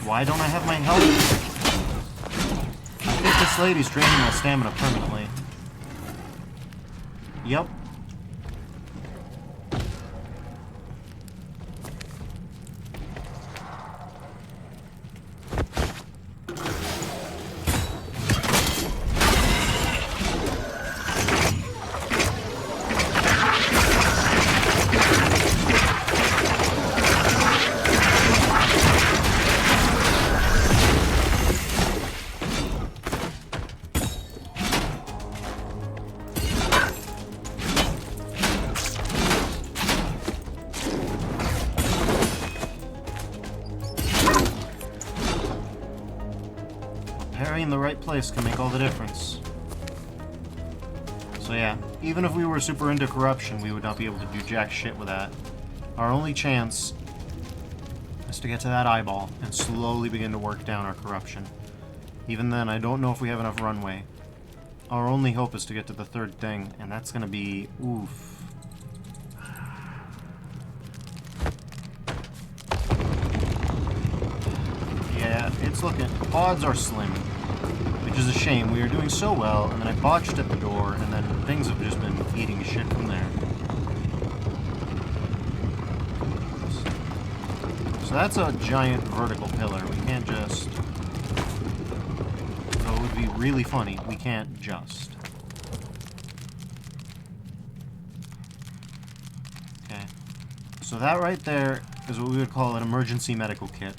Why don't I have my health? I think this lady's draining my stamina permanently. Yep. In the right place can make all the difference. So yeah, even if we were super into corruption, we would not be able to do jack shit with that. Our only chance is to get to that eyeball and slowly begin to work down our corruption. Even then, I don't know if we have enough runway. Our only hope is to get to the third thing, and that's gonna be... oof. Yeah, it's looking... odds are slim. Which is a shame. We were doing so well, and then I botched at the door, and then things have just been eating shit from there. So that's a giant vertical pillar. We can't just... so it would be really funny. We can't just. Okay. So that right there is what we would call an emergency medical kit.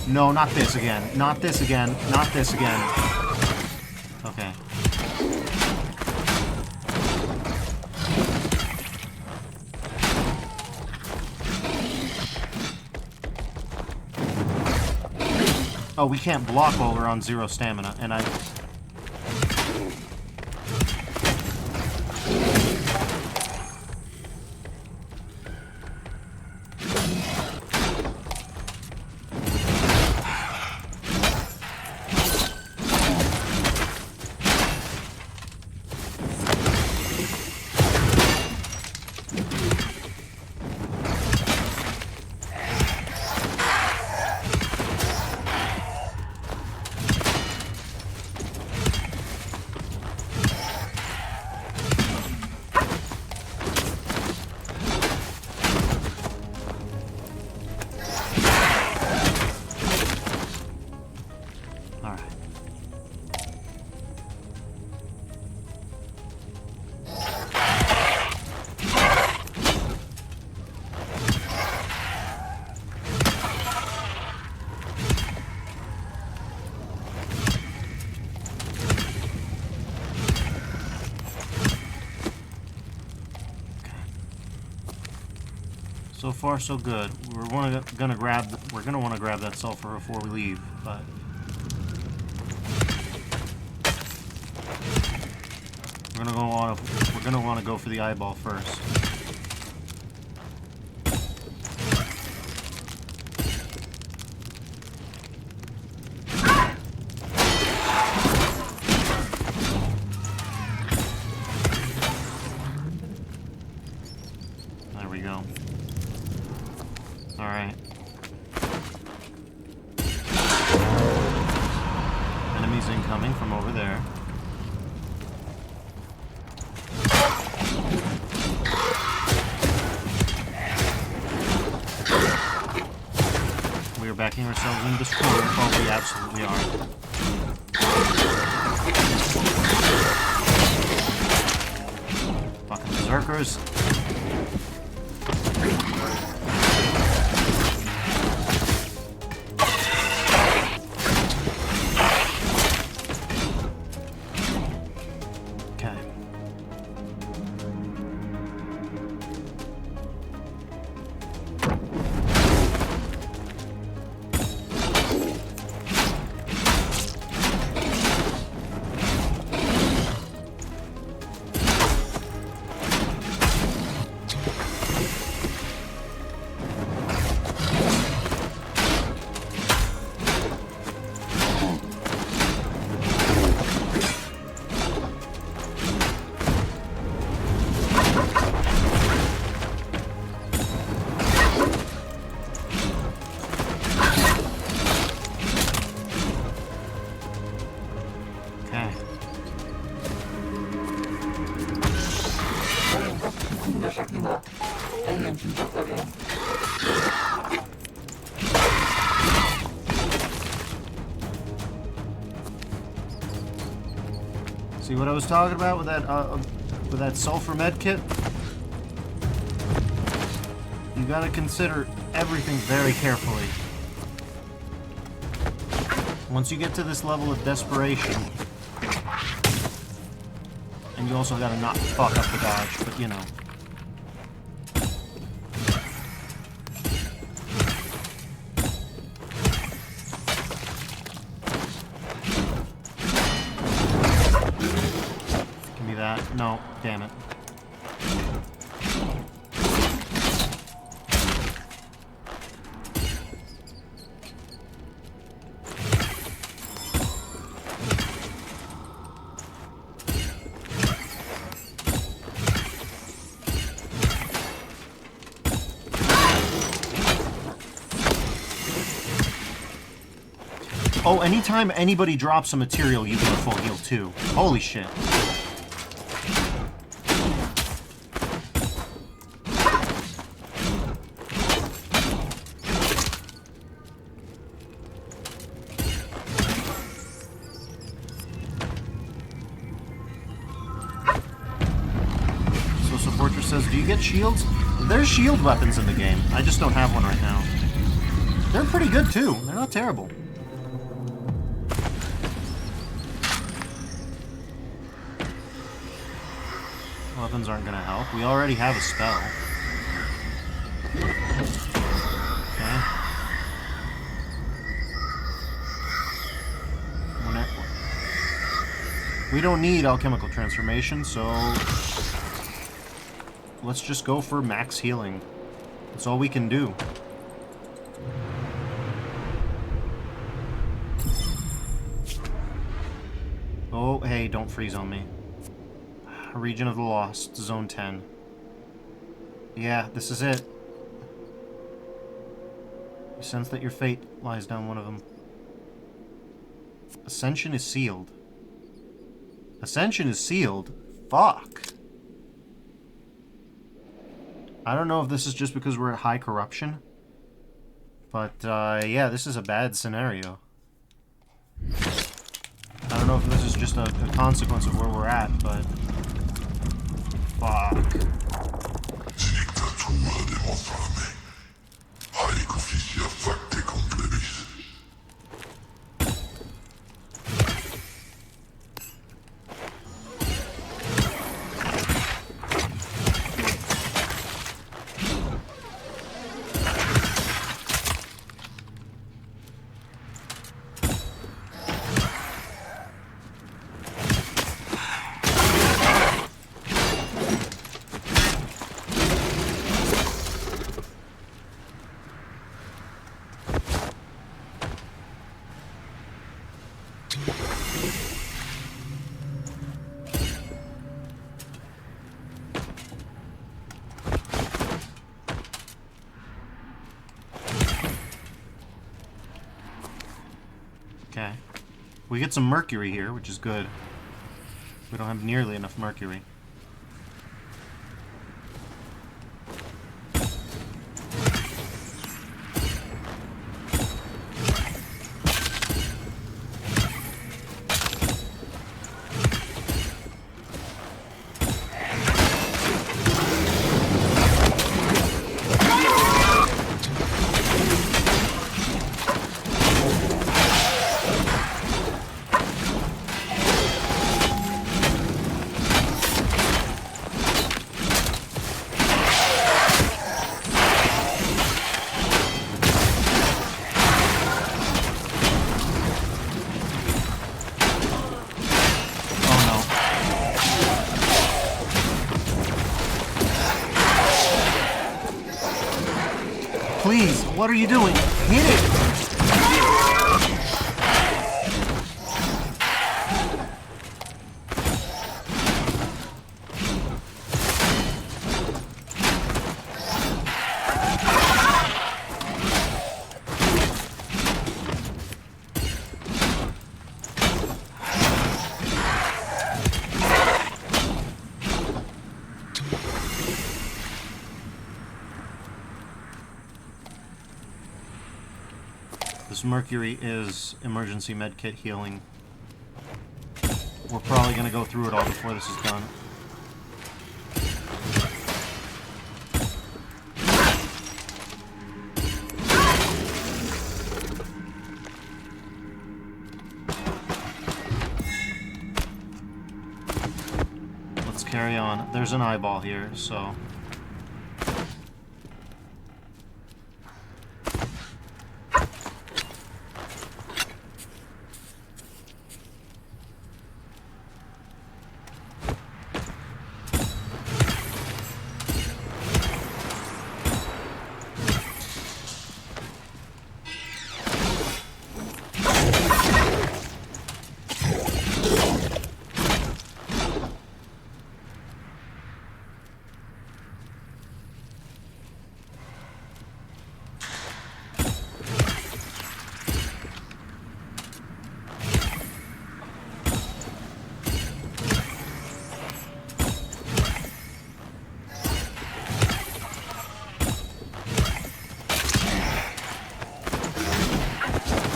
No, not this again. Not this again. Not this again. Okay. Oh, we can't block while we're on 0 stamina, and I... So far, so good. We're gonna want to grab that sulfur before we leave, but we're gonna want to go for the eyeball first. There we go. Alright. Enemies incoming from over there. We are backing ourselves into this corner. Oh, we absolutely are. Fucking berserkers. Okay. See what I was talking about with that sulfur med kit? You gotta consider everything very carefully. Once you get to this level of desperation, and you also gotta not fuck up the dodge, but you know. Give me that. No, damn it. Oh, anytime anybody drops a material, you get a full heal too. Holy shit. So Supporter says, do you get shields? There's shield weapons in the game. I just don't have one right now. They're pretty good too. They're not terrible. Weapons aren't gonna help. We already have a spell. Okay. We don't need alchemical transformation, so let's just go for max healing. That's all we can do. Oh, hey, don't freeze on me. Region of the Lost, Zone 10. Yeah, this is it. You sense that your fate lies down one of them. Ascension is sealed. Ascension is sealed? Fuck. I don't know if this is just because we're at high corruption. But, yeah, this is a bad scenario. I don't know if this is just a consequence of where we're at, but... Fuck. Okay. We get some mercury here, which is good. We don't have nearly enough mercury. Please, what are you doing? Hit it! Since mercury is emergency medkit healing, we're probably going to go through it all before this is done. Let's carry on. There's an eyeball here, so...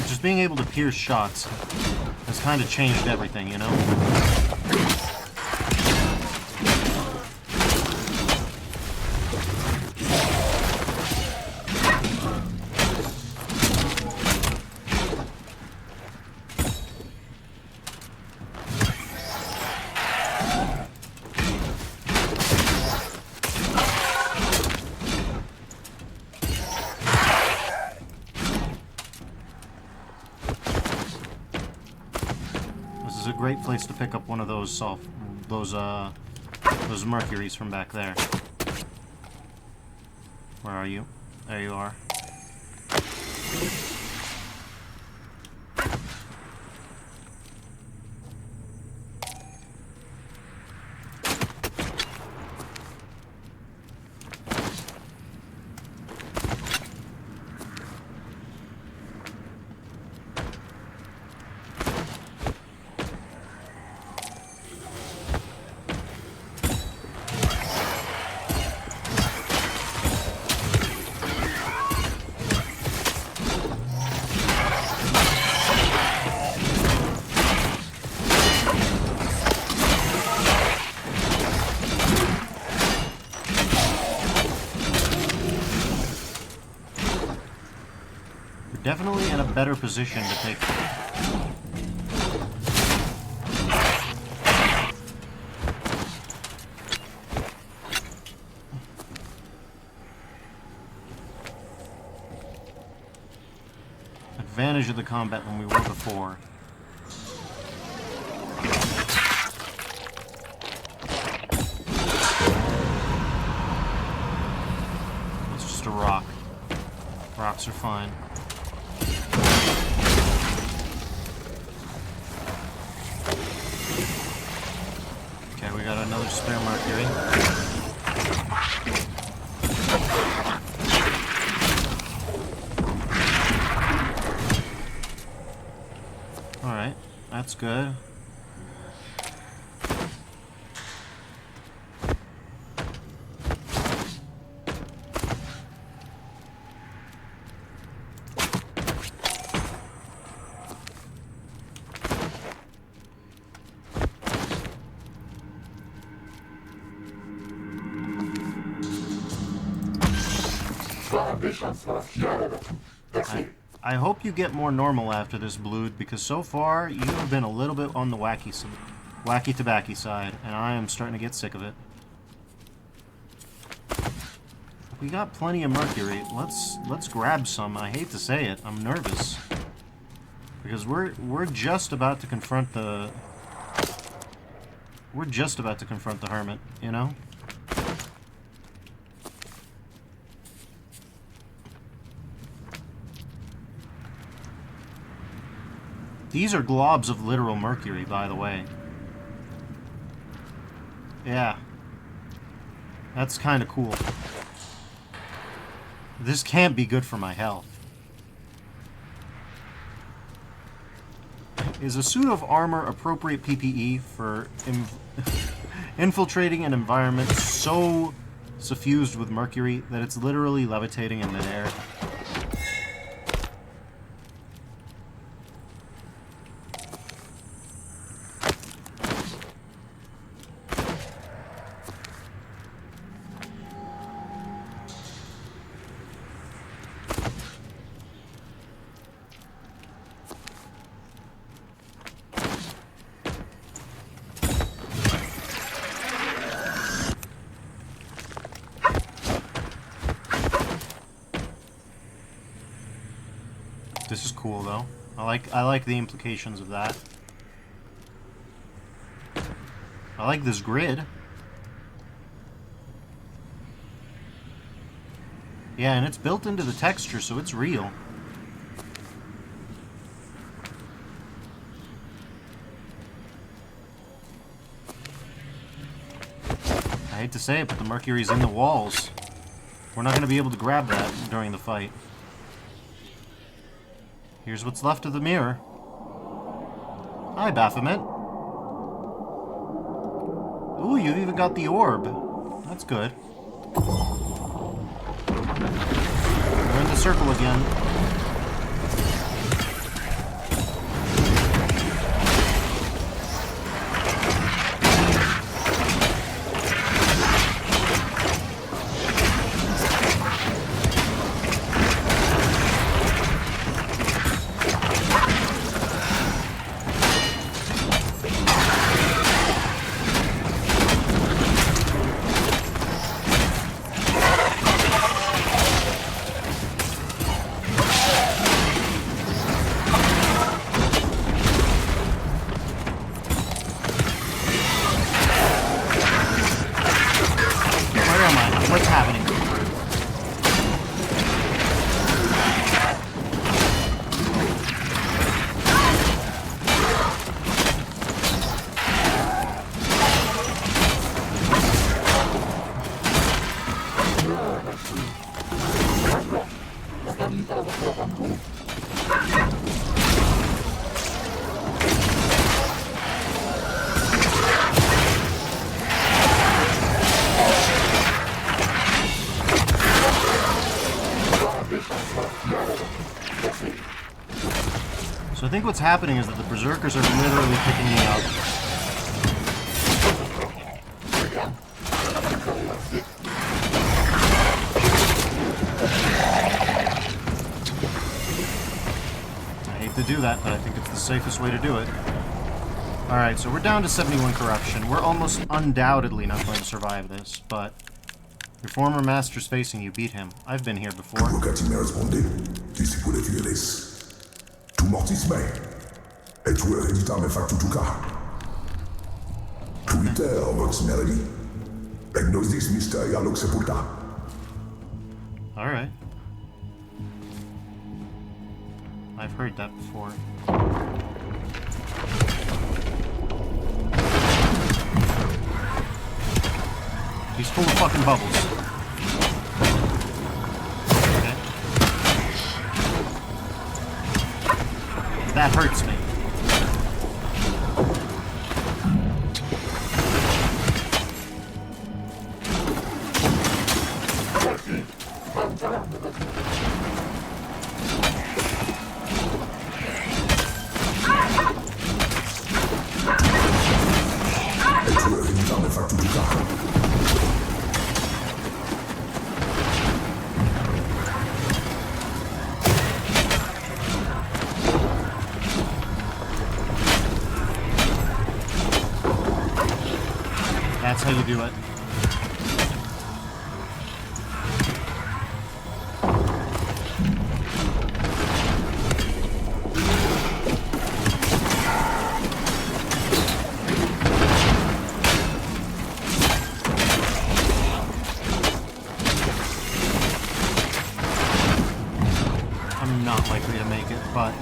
Just being able to pierce shots has kind of changed everything, you know? Great place to pick up one of those those mercuries from back there. Where are you? There you are. Definitely in a better position to take... advantage of the combat than we were before. It's just a rock. Rocks are fine. Okay, we got another spare mercury. Alright, that's good. I hope you get more normal after this, Blood, because so far you have been a little bit on the wacky tobacco side, and I am starting to get sick of it. We got plenty of mercury. Let's grab some. I hate to say it, I'm nervous because we're just about to confront the Hermit, you know. These are globs of literal mercury, by the way. Yeah. That's kind of cool. This can't be good for my health. Is a suit of armor appropriate PPE for infiltrating an environment so suffused with mercury that it's literally levitating in midair? This is cool, though. I like the implications of that. I like this grid. Yeah, and it's built into the texture, so it's real. I hate to say it, but the mercury's in the walls. We're not going to be able to grab that during the fight. Here's what's left of the mirror. Hi, Baphomet. Ooh, you've even got the orb. That's good. We're in the circle again. What's happening? So I think what's happening is that the berserkers are literally picking me up. I hate to do that, but I think it's the safest way to do it. Alright, so we're down to 71 corruption. We're almost undoubtedly not going to survive this, but your former master's facing you. Beat him. I've been here before. Tu mortisme, et tu heredità me factutuca. Tu iter vox melody, egnosis mysteria lux sepulta. Alright. I've heard that before. He's full of fucking bubbles. That hurts me. That's how you do it. I'm not likely to make it, but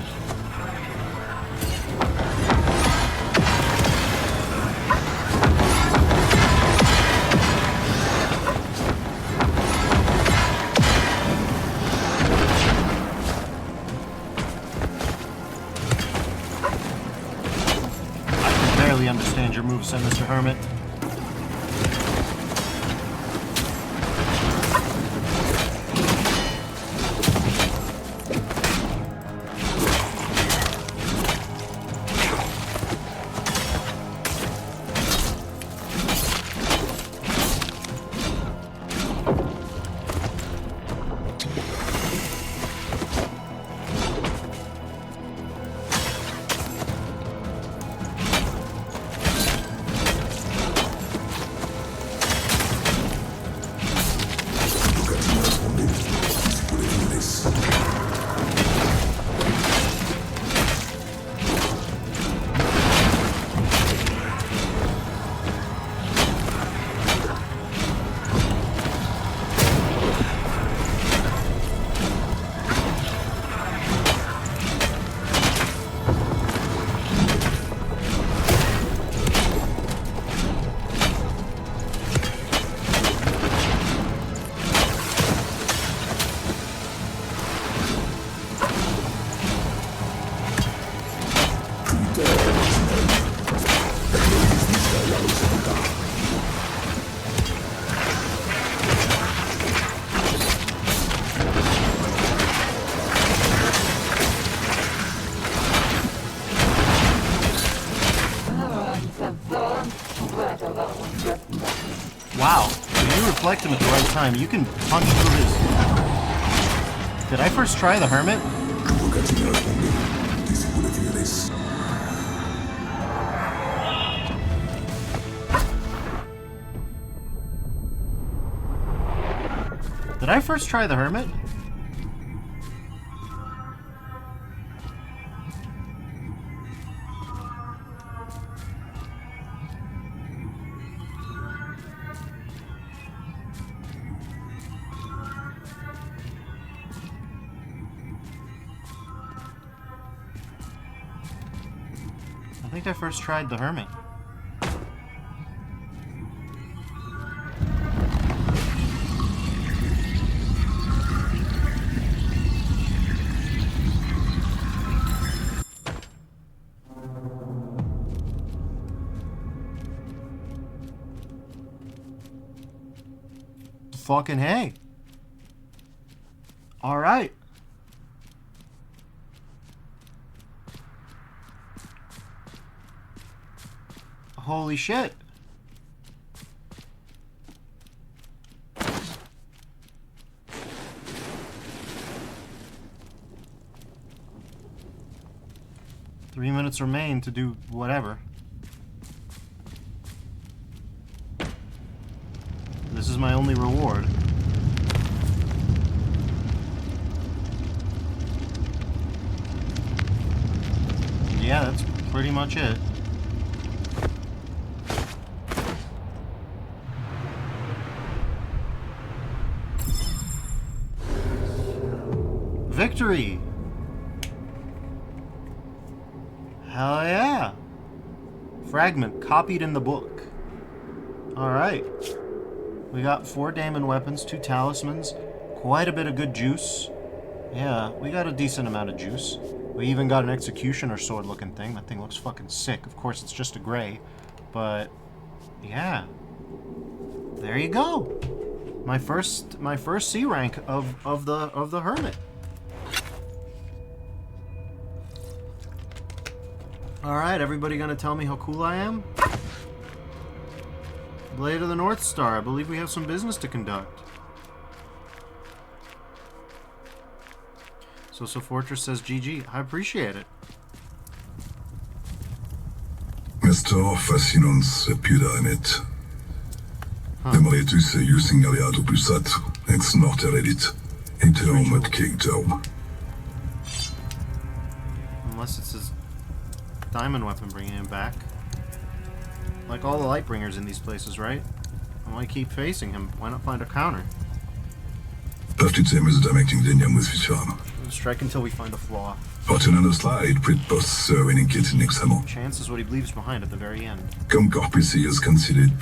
understand your moveset, Mr. Hermit. deflect him at the right time. You can punch through his... Did I first try the Hermit? Did I first try the Hermit? I think I first tried the Hermit. Fucking hey. All right. Holy shit. Three minutes remain to do whatever. This is my only reward. Yeah, that's pretty much it. Victory! Hell yeah! Fragment copied in the book. Alright. We got 4 Daimon weapons, 2 talismans, quite a bit of good juice. Yeah, we got a decent amount of juice. We even got an executioner sword looking thing. That thing looks fucking sick. Of course, it's just a gray. But, yeah. There you go. My first C rank of the Hermit. Alright, everybody gonna tell me how cool I am? Blade of the North Star, I believe we have some business to conduct. So Fortress says GG. I appreciate it. Mr. Fascinons Pyramid. Emeritus using aliado pusat, ex norte reddit, interim at Kingdom. Unless it's his diamond weapon bringing him back. Like all the Lightbringers in these places, right? Why keep facing him? Why not find a counter? Pawtycem is directing linia muswiczana. Strike until we find a flaw. Fortunano slide, prit boss winning kit next hammer. Chance is what he leaves behind at the very end. Come corpisi is considered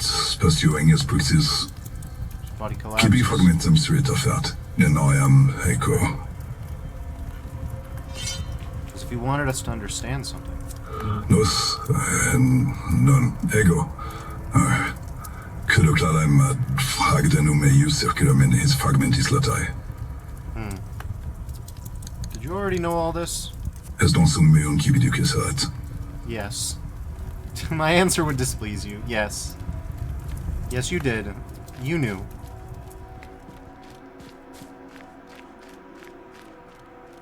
pursuing his praxis. His body collapses. Kibi fragmentum straight of that. And I am Echo. As if he wanted us to understand something. Nos, non, ego. Kunnen klarar med fragden om EU cirkular men his fragment is latai. Did you already know all this? Es don som me un kibiduke saat. Yes. My answer would displease you. Yes. Yes, you did. You knew.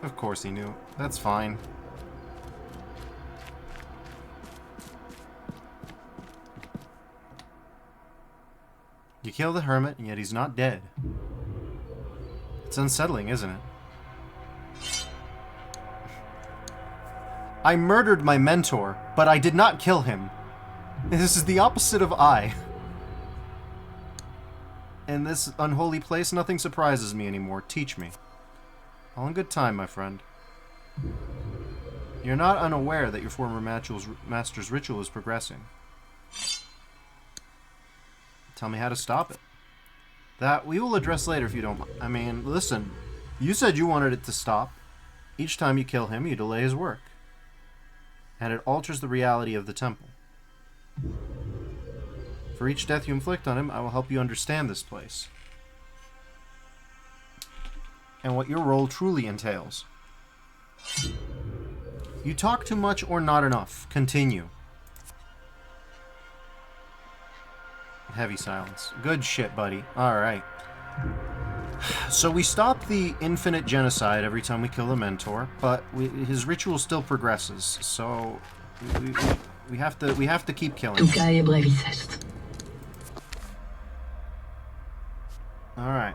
Of course he knew. That's fine. You kill the Hermit, and yet he's not dead. It's unsettling, isn't it? I murdered my mentor, but I did not kill him. This is the opposite of I. In this unholy place, nothing surprises me anymore. Teach me. All in good time, my friend. You're not unaware that your former master's ritual is progressing. Tell me how to stop it. That we will address later if you don't mind. I mean, listen. You said you wanted it to stop. Each time you kill him, you delay his work. And it alters the reality of the temple. For each death you inflict on him, I will help you understand this place. And what your role truly entails. You talk too much or not enough. Continue. Heavy silence. Good shit, buddy. Alright. So we stop the infinite genocide every time we kill the mentor, but his ritual still progresses, so we have to keep killing him. Alright.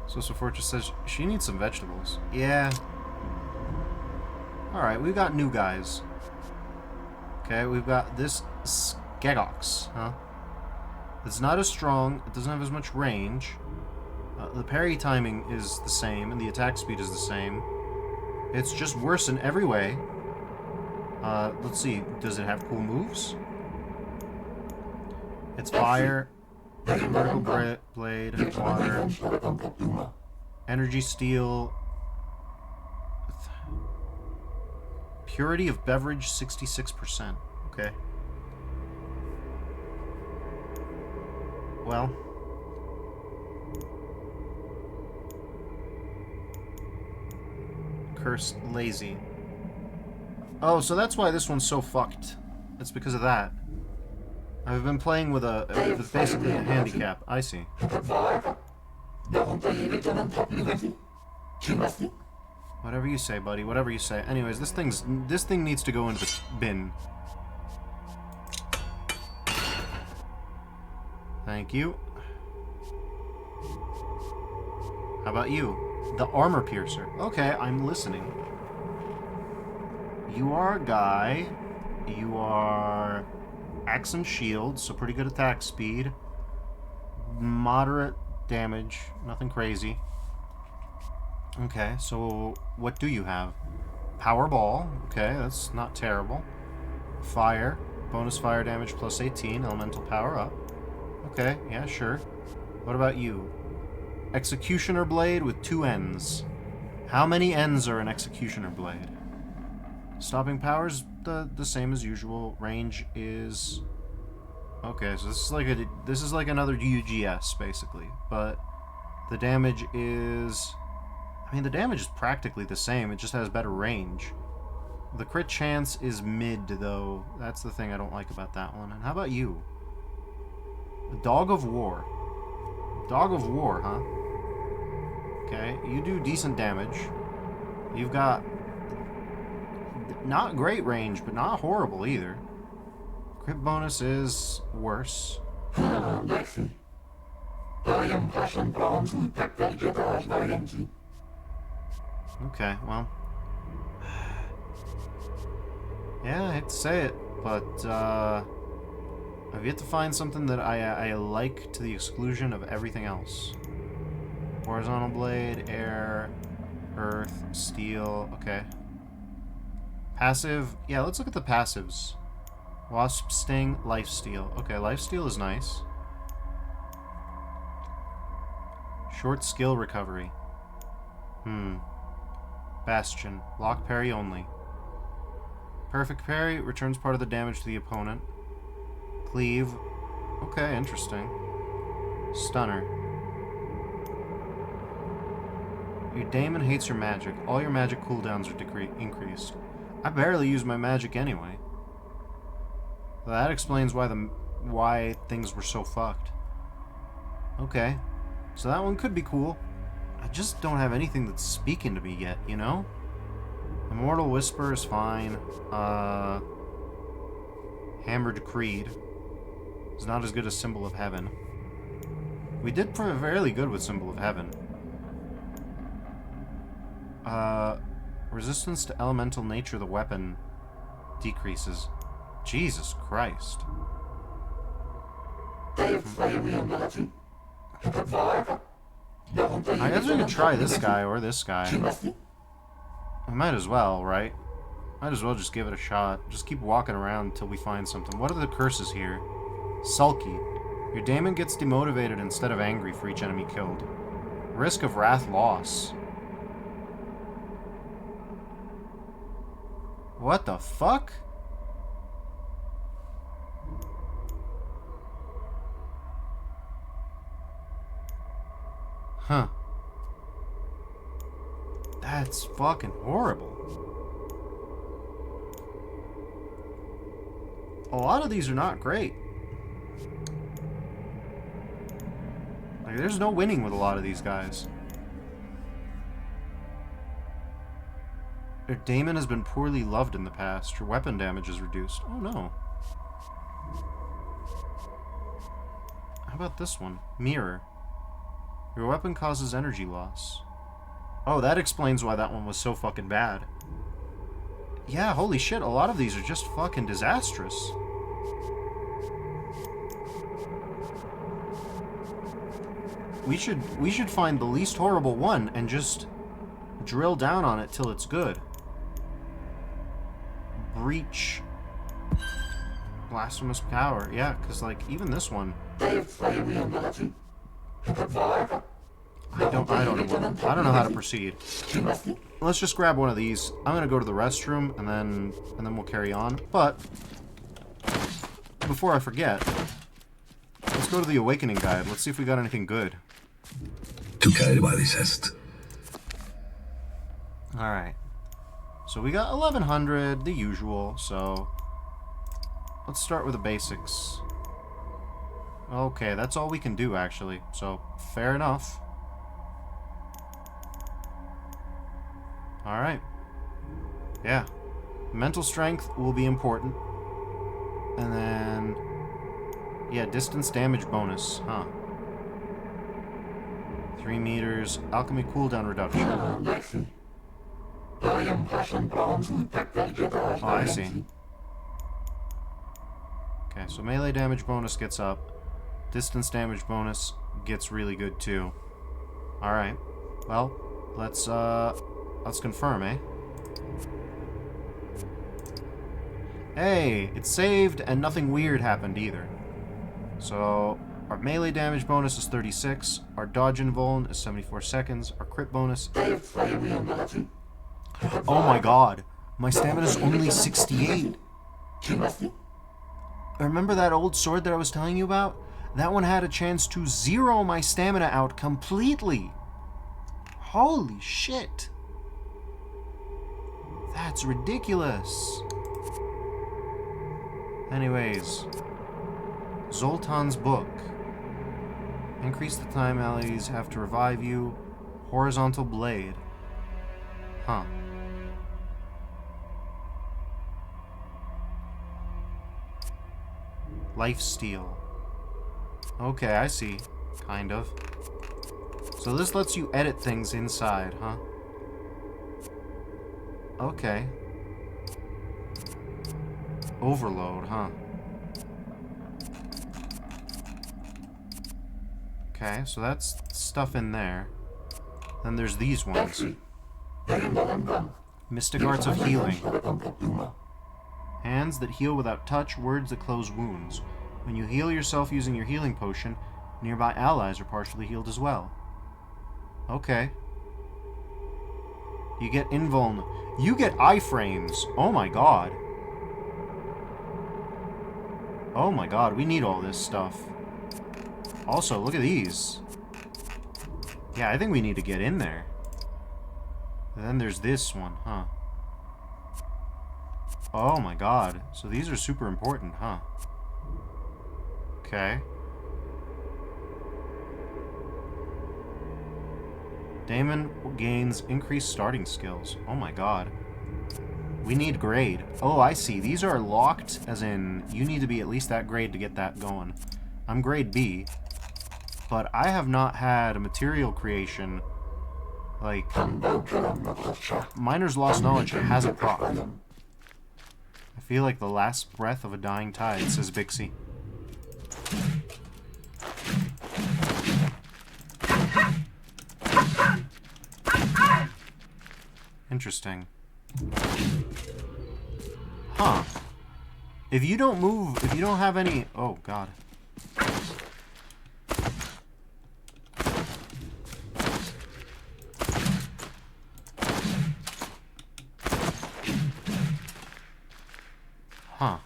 So Fortress says she needs some vegetables. Yeah. Alright, we've got new guys. Okay, we've got this Skegox, huh? It's not as strong, it doesn't have as much range. The parry timing is the same, and the attack speed is the same. It's just worse in every way. Let's see, does it have cool moves? It's fire, vertical blade, water, energy steel, purity of beverage 66%. Okay. Well. Cursed lazy. Oh, so that's why this one's so fucked. It's because of that. I've been playing with with basically a handicap. I see. Whatever you say, buddy. Whatever you say. Anyways, this thing needs to go into the bin. Thank you. How about you? The armor piercer. Okay, I'm listening. You are a guy. You are axe and shield, so pretty good attack speed. Moderate damage, nothing crazy. Okay, so what do you have? Power ball. Okay, that's not terrible. Fire. Bonus fire damage plus 18. Elemental power up. Okay, yeah, sure. What about you? Executioner blade with 2 ends. How many ends are an executioner blade? Stopping power's the same as usual. Range is okay. So this is like another UGS basically, but the damage is. I mean, the damage is practically the same. It just has better range. The crit chance is mid though. That's the thing I don't like about that one. And how about you? Dog of War. Dog of War, huh? Okay, you do decent damage. You've got not great range, but not horrible either. Crit bonus is worse. Okay, well. Yeah, I hate to say it, but I've yet to find something that I like to the exclusion of everything else. Horizontal blade, air, earth, steel, okay. Passive, yeah, let's look at the passives. Wasp sting, lifesteal. Okay, lifesteal is nice. Short skill recovery. Bastion, lock parry only. Perfect parry, returns part of the damage to the opponent. Cleave, okay, interesting. Stunner. Your Daimon hates your magic. All your magic cooldowns are increased. I barely use my magic anyway. Well, that explains why things were so fucked. Okay. So that one could be cool. I just don't have anything that's speaking to me yet, you know? Immortal Whisper is fine. Hammered Creed is not as good as Symbol of Heaven. We did fairly good with Symbol of Heaven. Resistance to elemental nature of the weapon decreases. Jesus Christ. I guess we could try this guy or this guy. We might as well, right? Might as well just give it a shot. Just keep walking around until we find something. What are the curses here? Sulky. Your Daimon gets demotivated instead of angry for each enemy killed. Risk of wrath loss. What the fuck? Huh. That's fucking horrible. A lot of these are not great. Like, there's no winning with a lot of these guys. Daimon has been poorly loved in the past. Your weapon damage is reduced. Oh no. How about this one? Mirror. Your weapon causes energy loss. Oh, that explains why that one was so fucking bad. Yeah, holy shit, a lot of these are just fucking disastrous. We should find the least horrible one and just drill down on it till it's good. Breach. Blasphemous power. Yeah, because, like, even this one... I don't know how to proceed. Let's just grab one of these. I'm gonna go to the restroom, and then we'll carry on. But, before I forget, let's go to the Awakening Guide. Let's see if we got anything good. Alright. So we got 1100, the usual, so... Let's start with the basics. Okay, that's all we can do, actually. So, fair enough. Alright. Yeah. Mental strength will be important. And then... Yeah, distance damage bonus, huh. 3 meters. Alchemy cooldown reduction. Oh, I see. Okay, so melee damage bonus gets up. Distance damage bonus gets really good too. Alright. Well, let's confirm, eh? Hey, it's saved and nothing weird happened either. So, our melee damage bonus is 36, our dodge invuln is 74 seconds, our crit bonus... Oh my god, my stamina is only 68. Remember that old sword that I was telling you about? That one had a chance to zero my stamina out completely. Holy shit. That's ridiculous. Anyways, Zoltan's book. Increase the time allies have to revive you. Horizontal blade. Huh. Lifesteal. Okay, I see. Kind of. So this lets you edit things inside, huh? Okay. Overload, huh? Okay, so that's stuff in there. Then there's these ones. Mystic Arts of Healing. Hands that heal without touch, words that close wounds. When you heal yourself using your healing potion, nearby allies are partially healed as well. Okay. You get invuln. You get iframes. Oh my god. Oh my god, we need all this stuff. Also, look at these. Yeah, I think we need to get in there. And then there's this one, huh? Oh my god. So these are super important, huh? Okay. Daimon gains increased starting skills. Oh my god. We need grade. Oh, I see. These are locked, as in, you need to be at least that grade to get that going. I'm grade B. But I have not had a material creation, like... Miner's Lost Knowledge hasn't proc. I feel like the last breath of a dying tide, says Bixie. Interesting. Huh. If you don't move, if you don't have any... Oh, God. Huh.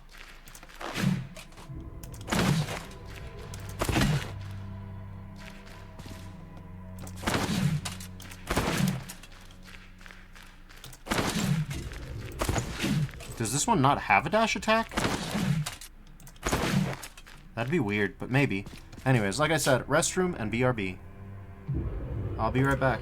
Does this one not have a dash attack? That'd be weird, but maybe. Anyways, like I said, restroom and BRB. I'll be right back.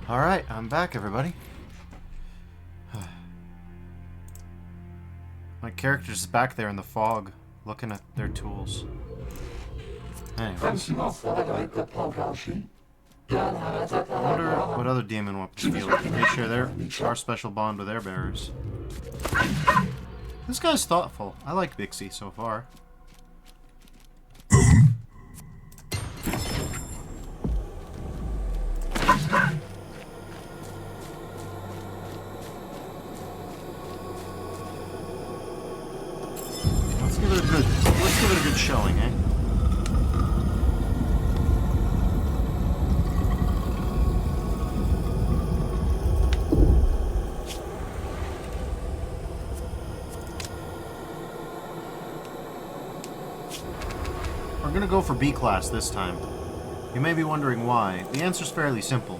Alright, I'm back, everybody. My character's back there in the fog, looking at their tools. Anyways. I wonder what other demon weapons feel. Pretty sure they're our special bond with air bearers. This guy's thoughtful. I like Bixie so far. Let's give it a good showing, eh? We're gonna go for B class this time. You may be wondering why. The answer's fairly simple.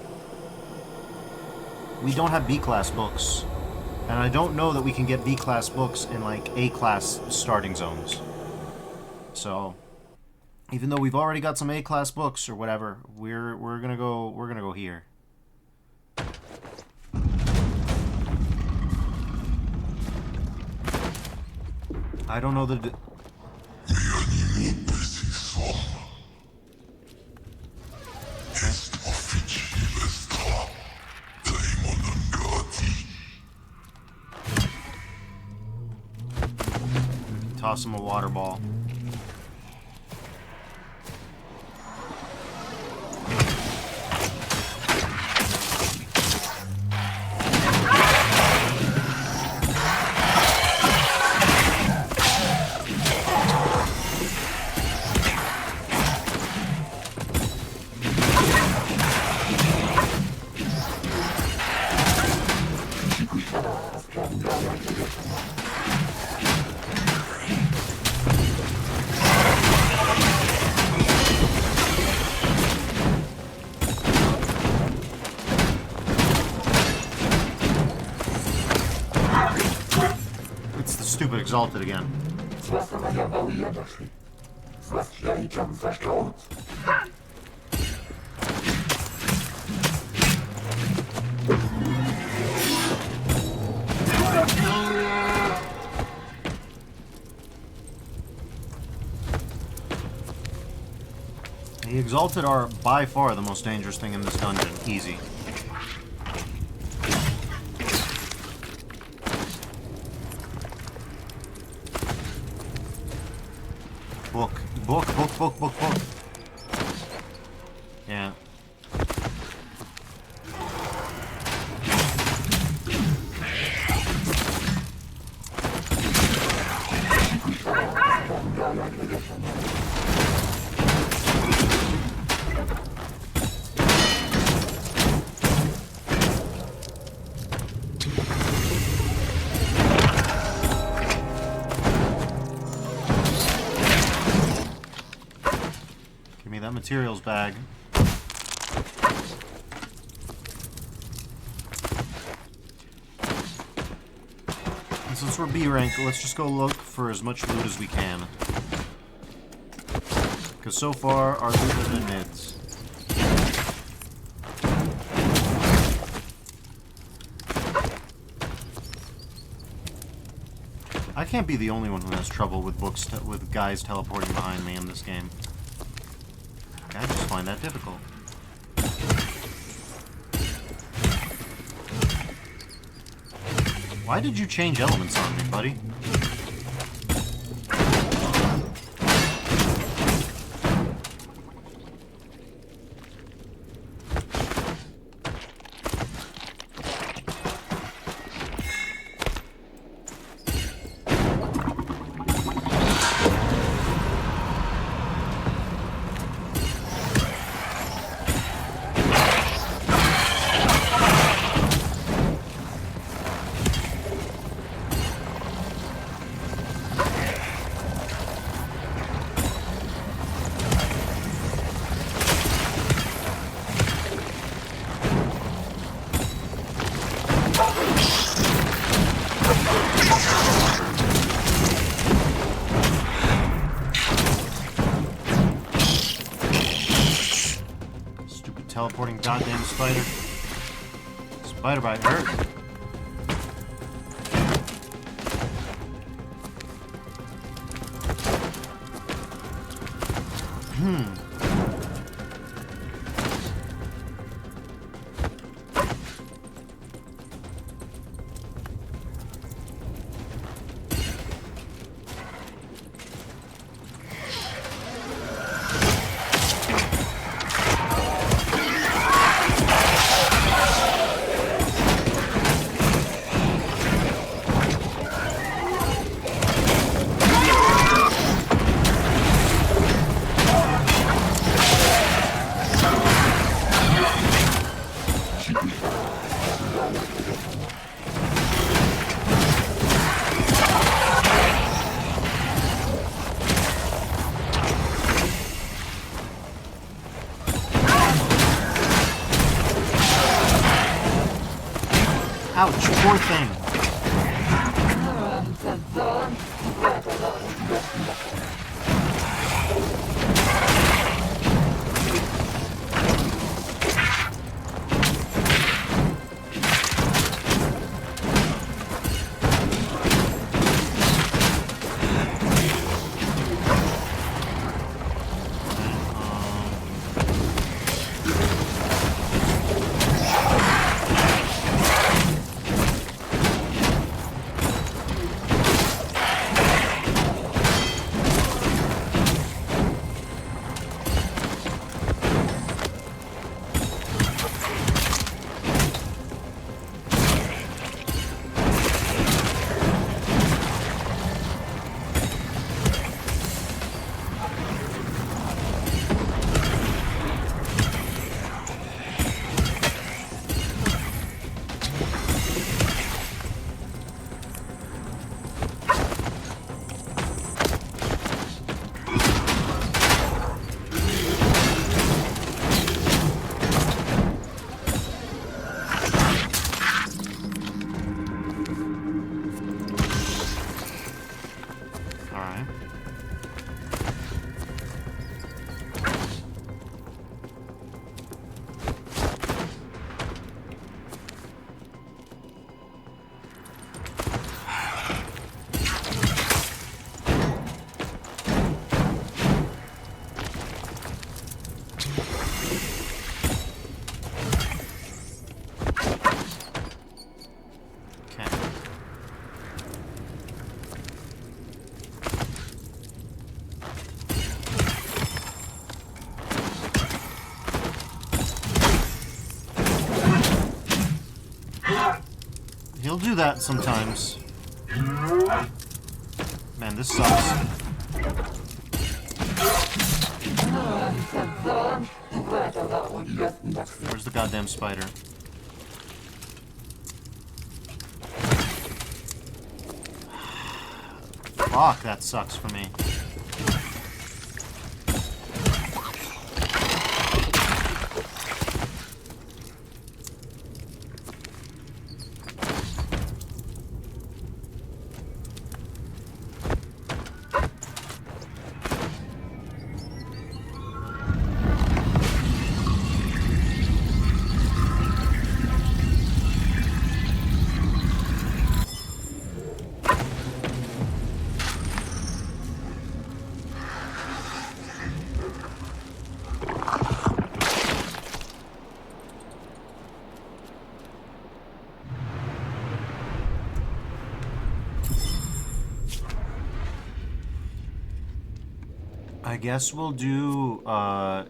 We don't have B class books. And I don't know that we can get B class books in like A class starting zones. So even though we've already got some A class books or whatever, we're gonna go here. I don't know the toss him a water ball. Stupid exalted again. The exalted are by far the most dangerous thing in this dungeon. Easy. Book. Yeah. That materials bag. This Since we're B rank, let's just go look for as much loot as we can. Because so far, our loot has been mids. I can't be the only one who has trouble with with guys teleporting behind me in this game. I just find that difficult. Why did you change elements on me, buddy? Teleporting goddamn spider. Spider bite hurt. Ouch, poor thing. He'll do that sometimes. Man, this sucks. Where's the goddamn spider? Fuck, that sucks for me. I guess we'll do, I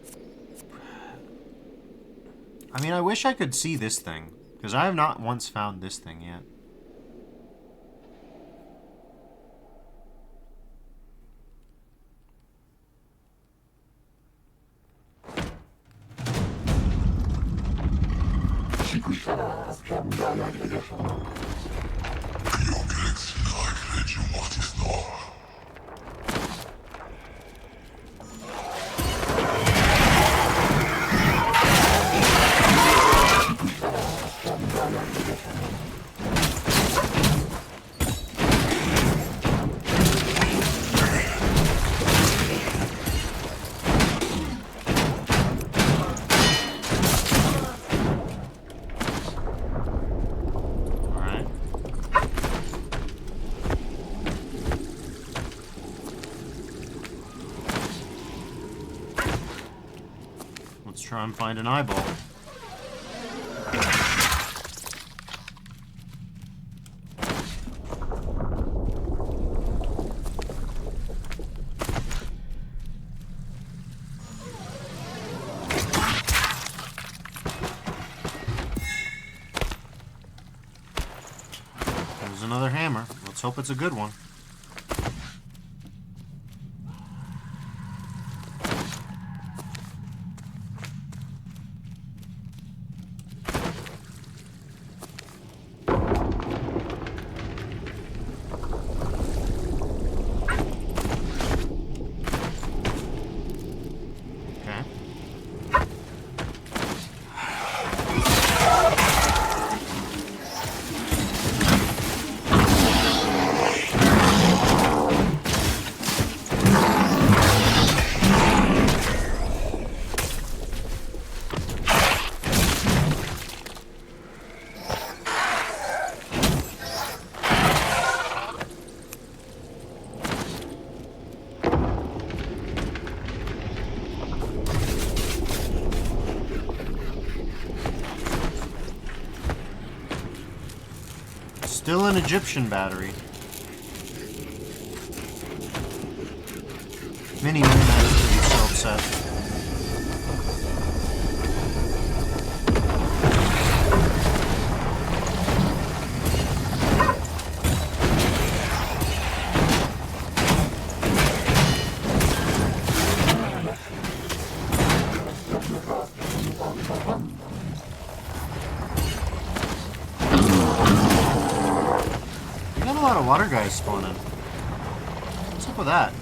mean, I wish I could see this thing, because I have not once found this thing yet. Try and find an eyeball. There's another hammer. Let's hope it's a good one. Still an Egyptian battery. Mini Nomads to be so upset. A lot of water guys spawning. What's up with that?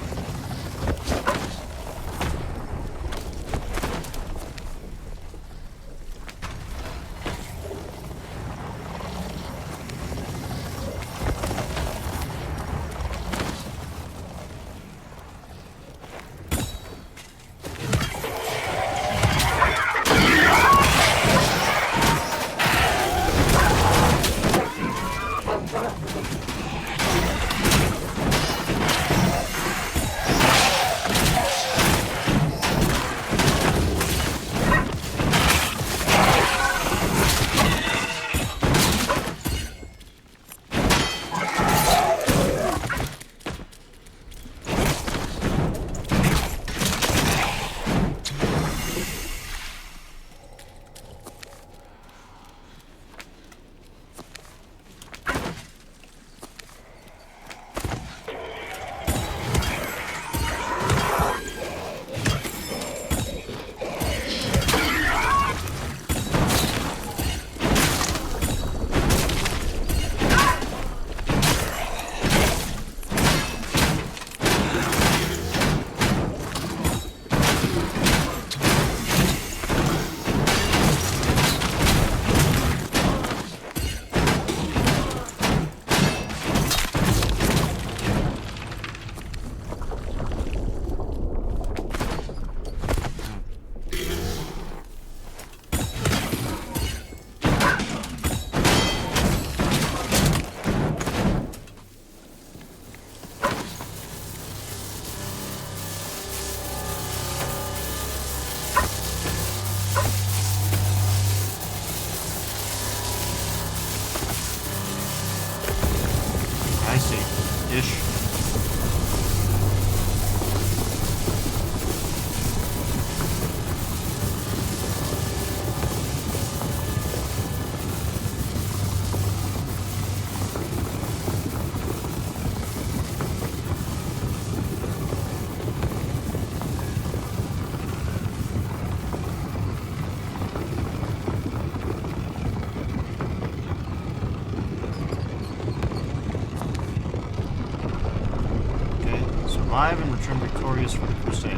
Survive and return victorious for the crusade.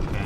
Okay.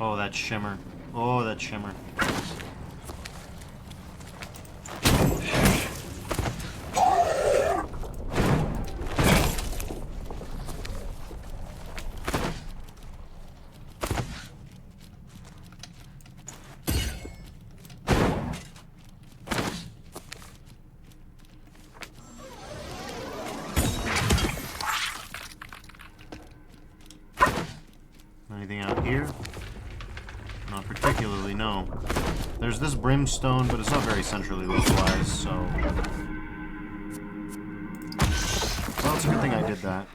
Oh, that shimmer. Oh, that shimmer. Anything out here? Not particularly, no. There's this brimstone, but it's not very centrally localized, so... Well, it's a good thing I did that.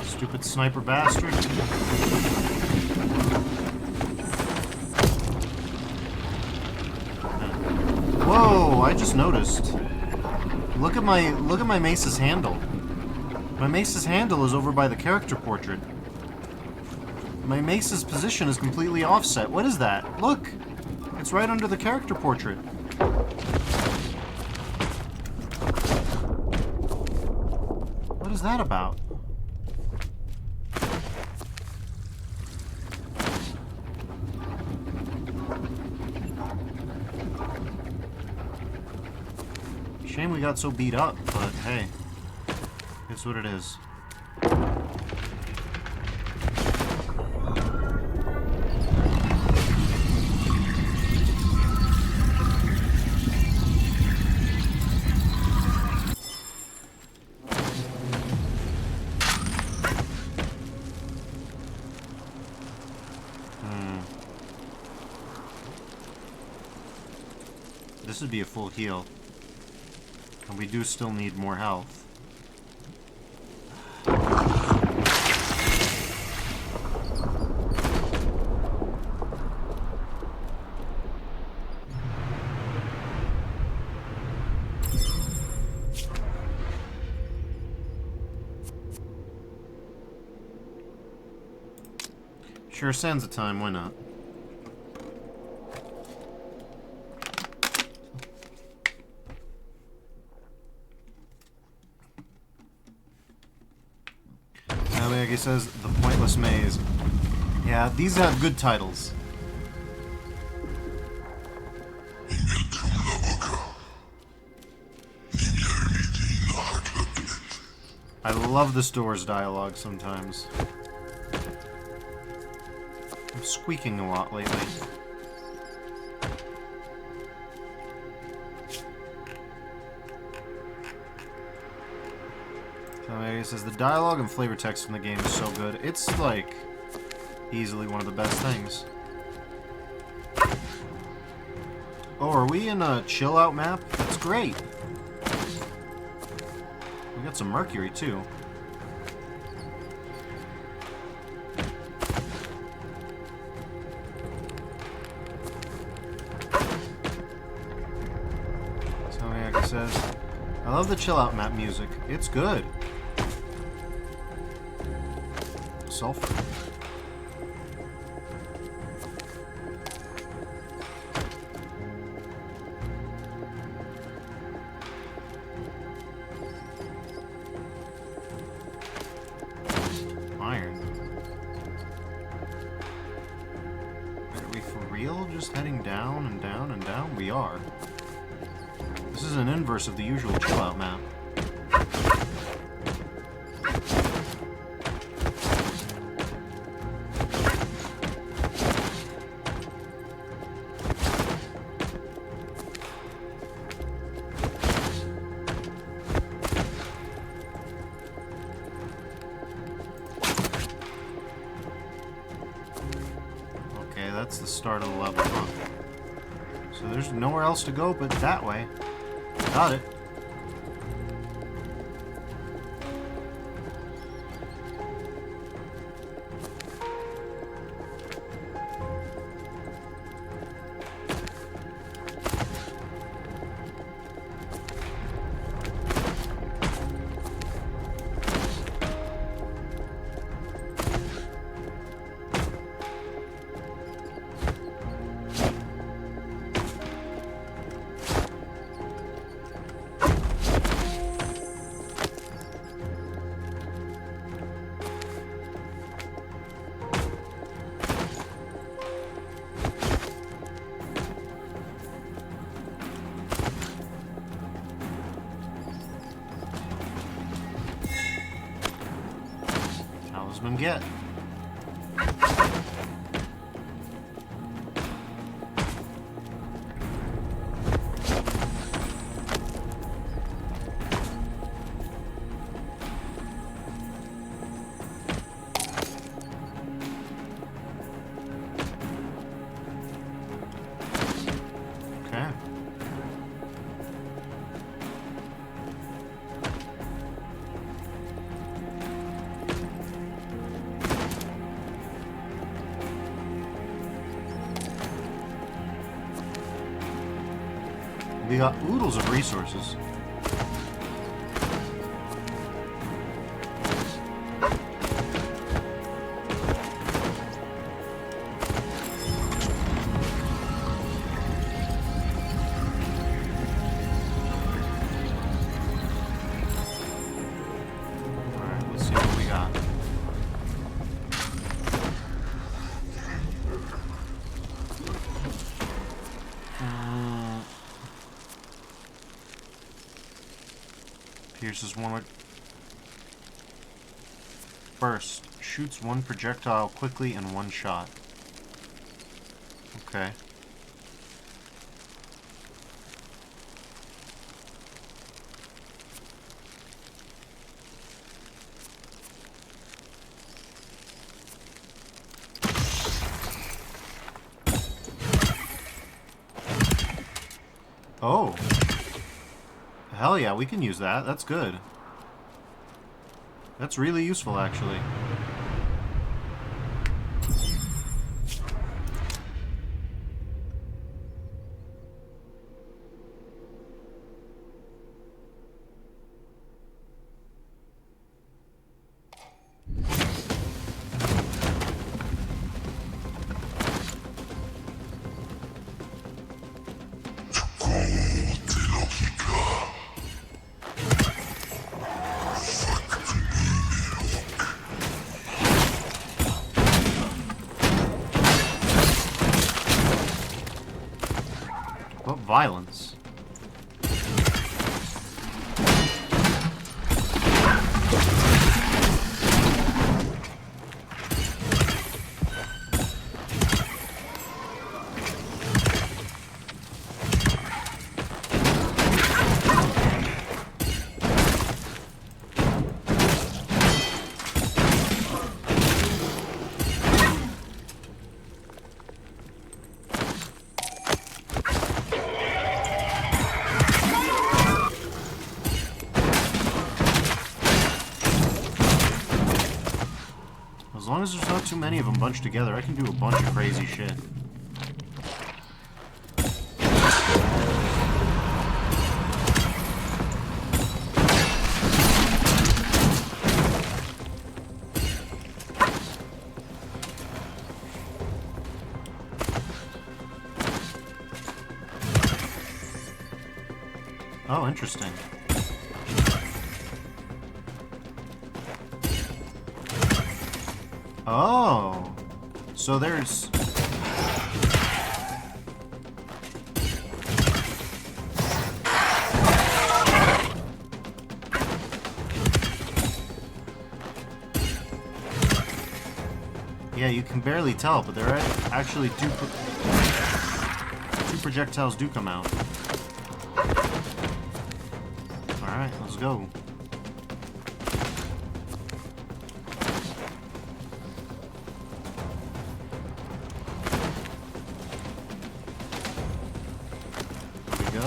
Stupid sniper bastard. Whoa, I just noticed. Look at my mace's handle. My mace's handle is over by the character portrait. My mace's position is completely offset. What is that? Look! It's right under the character portrait. What is that about? Shame we got so beat up, but hey, it's what it is. This would be a full heal. And we do still need more health. Sure, sands of time, why not? He says, The Pointless Maze. Yeah, these have good titles. I love the store's dialogue sometimes. I'm squeaking a lot lately. It says the dialogue and flavor text in the game is so good. It's like easily one of the best things. Oh, are we in a chill out map? That's great. We got some mercury too. So yeah, it says, I love the chill out map music. It's good. Sulfur. Iron. Are we for real just heading down and down and down? We are. This is an inverse of the usual chill out map. That's the start of the level, huh? So there's nowhere else to go but that way. Got it. Get. Okay. We got oodles of resources. Pierces one... Burst. Shoots one projectile quickly in one shot. Okay. Oh. Hell yeah, we can use that. That's good. That's really useful, actually. What violence? As long as there's not too many of them bunched together, I can do a bunch of crazy shit. Oh, interesting. Oh, so there's... Yeah, you can barely tell, but there actually two projectiles do come out. Alright, let's go. Go.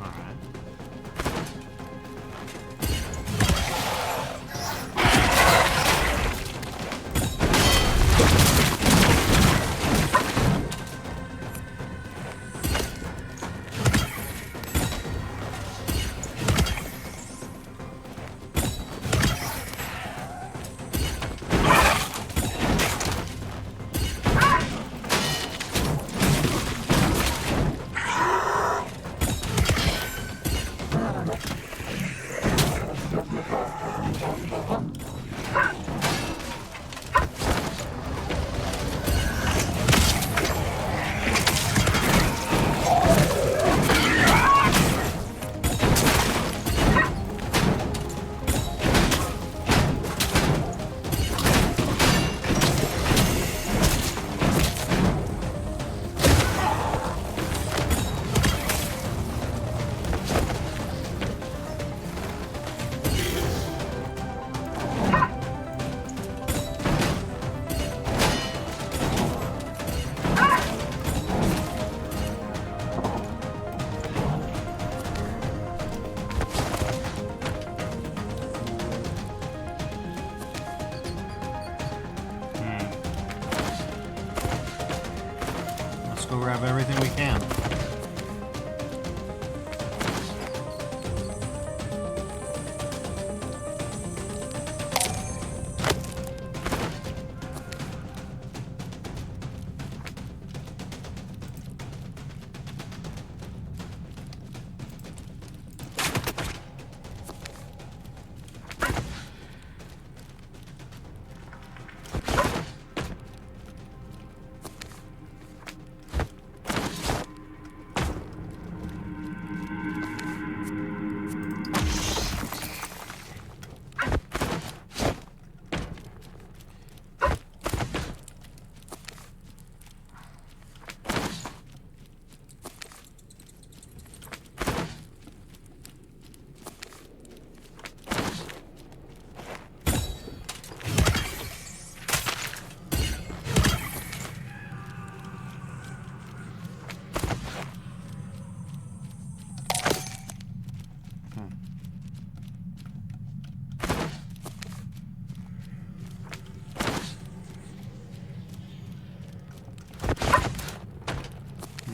Alright. Let's go grab everything we can.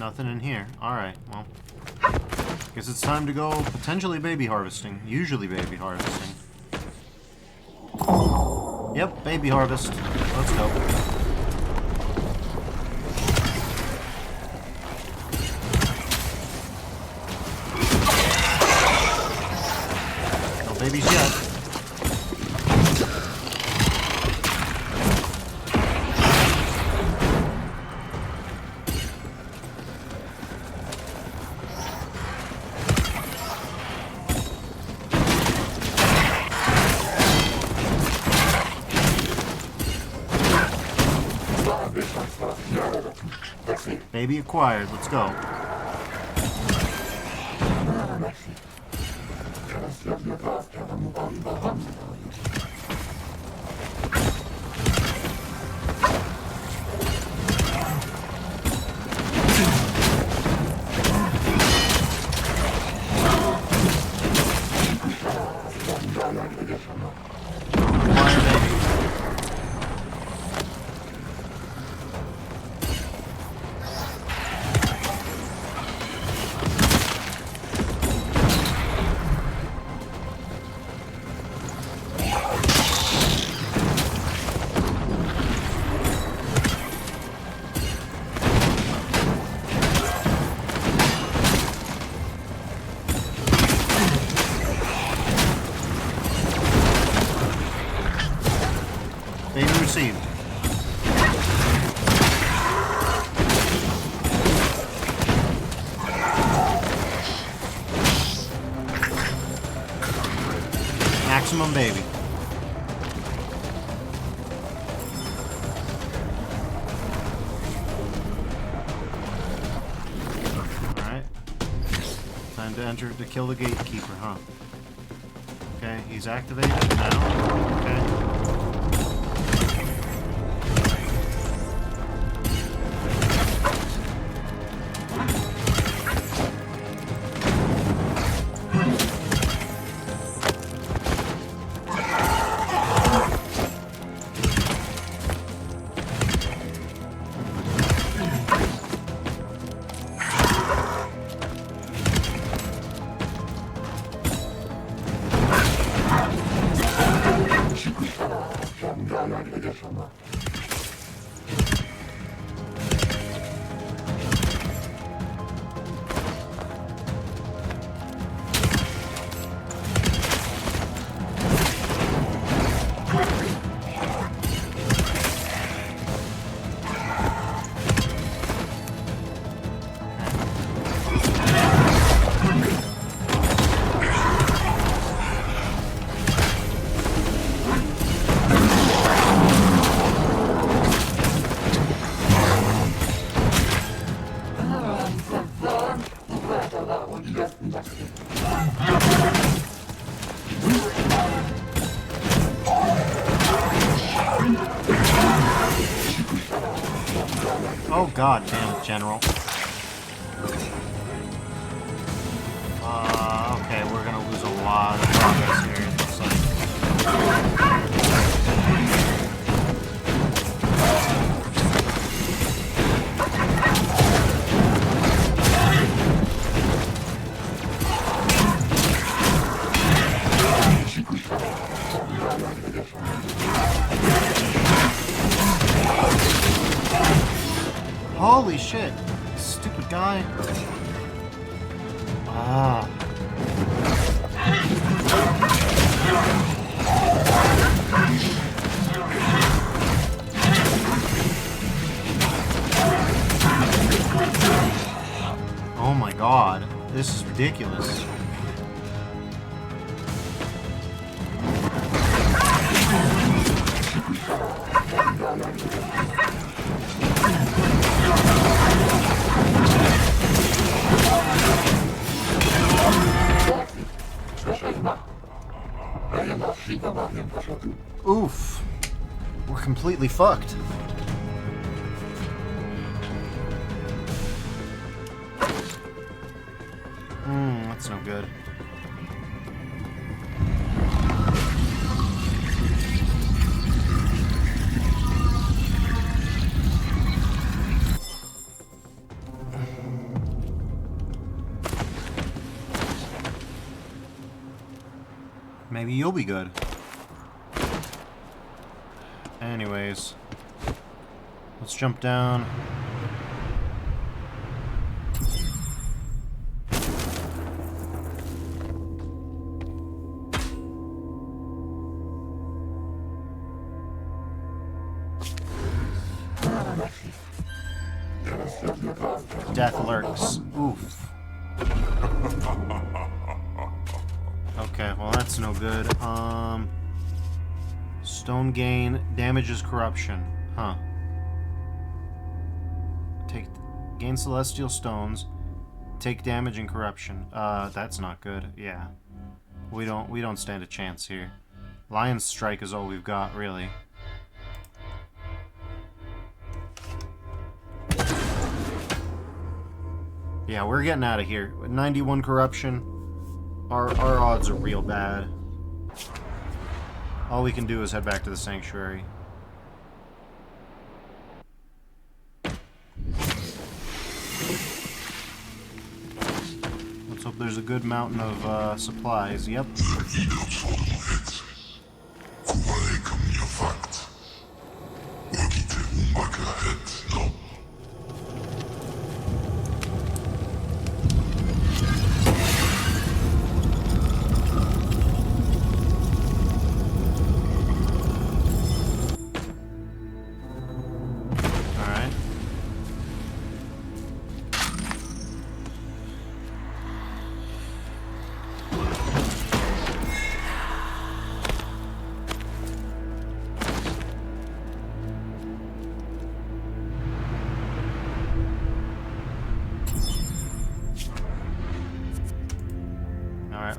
Nothing in here. Alright, well. Guess it's time to go potentially baby harvesting. Usually baby harvesting. Yep, baby harvest. Let's go. No babies yet. Baby acquired. Let's go. Baby received. Maximum baby. Alright. Time to enter to kill the gatekeeper, huh? Okay, he's activated now. Okay. Oh god damn it, General. Okay, we're gonna lose a lot of progress here, it looks like. Holy shit! Stupid guy. Ah. Oh my god. This is ridiculous. Oof. We're completely fucked. That's no good. Maybe you'll be good. Anyways. Let's jump down. Death lurks. Oof. Okay, well that's no good. Stone gain damages corruption. Huh. Gain celestial stones. Take damage and corruption. That's not good. Yeah. We don't stand a chance here. Lion's Strike is all we've got, really. Yeah, we're getting out of here. 91 corruption. Our odds are real bad. All we can do is head back to the sanctuary. Let's hope there's a good mountain of supplies. Yep.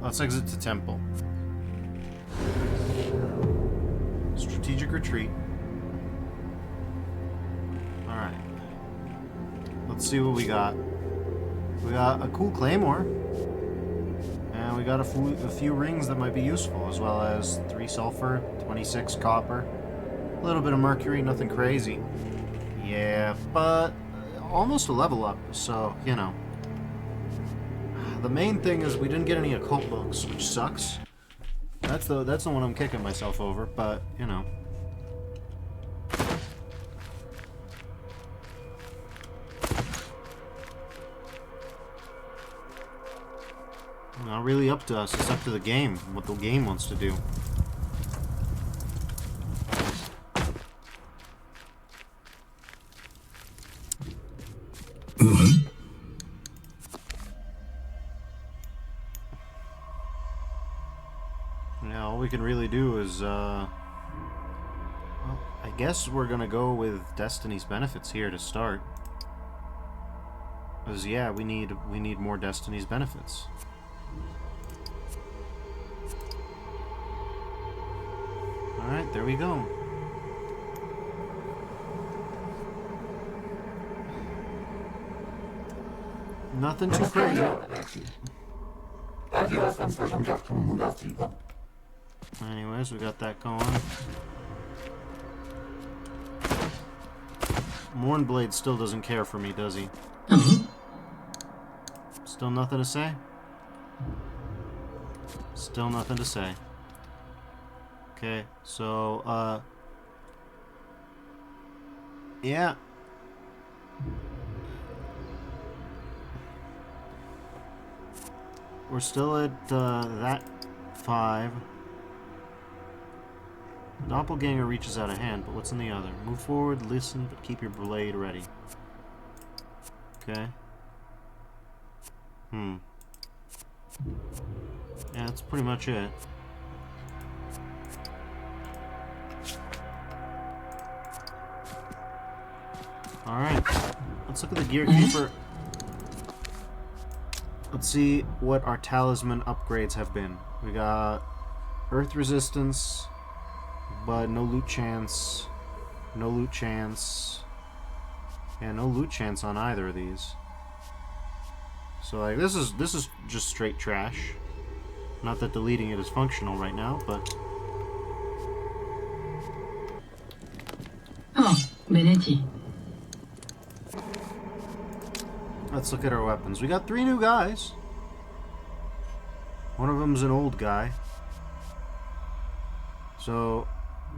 Let's exit to temple. Strategic retreat. Alright. Let's see what we got. We got a cool claymore. And we got a few rings that might be useful, as well as 3 sulfur, 26 copper, a little bit of mercury, nothing crazy. Yeah, but almost a level up, so, you know. The main thing is we didn't get any occult books, which sucks. That's the one I'm kicking myself over, but, you know. Not really up to us, it's up to the game, what the game wants to do. Now, all we can really do is, well, I guess we're gonna go with Destiny's benefits here to start. Because, yeah, we need more Destiny's benefits. Alright, there we go. Nothing too crazy. Anyways, we got that going. Mournblade still doesn't care for me, does he? Still nothing to say? Still nothing to say. Okay, so, yeah. We're still at, that 5. Doppelganger reaches out a hand, but what's in the other? Move forward, listen, but keep your blade ready. Okay. Yeah, that's pretty much it. Alright, let's look at the Gear Keeper. Let's see what our talisman upgrades have been. We got Earth Resistance, but no loot chance. No loot chance. Yeah, no loot chance on either of these. So like this is just straight trash. Not that deleting it is functional right now, but oh, Benetti. Let's look at our weapons. We got 3 new guys. One of them's an old guy. So,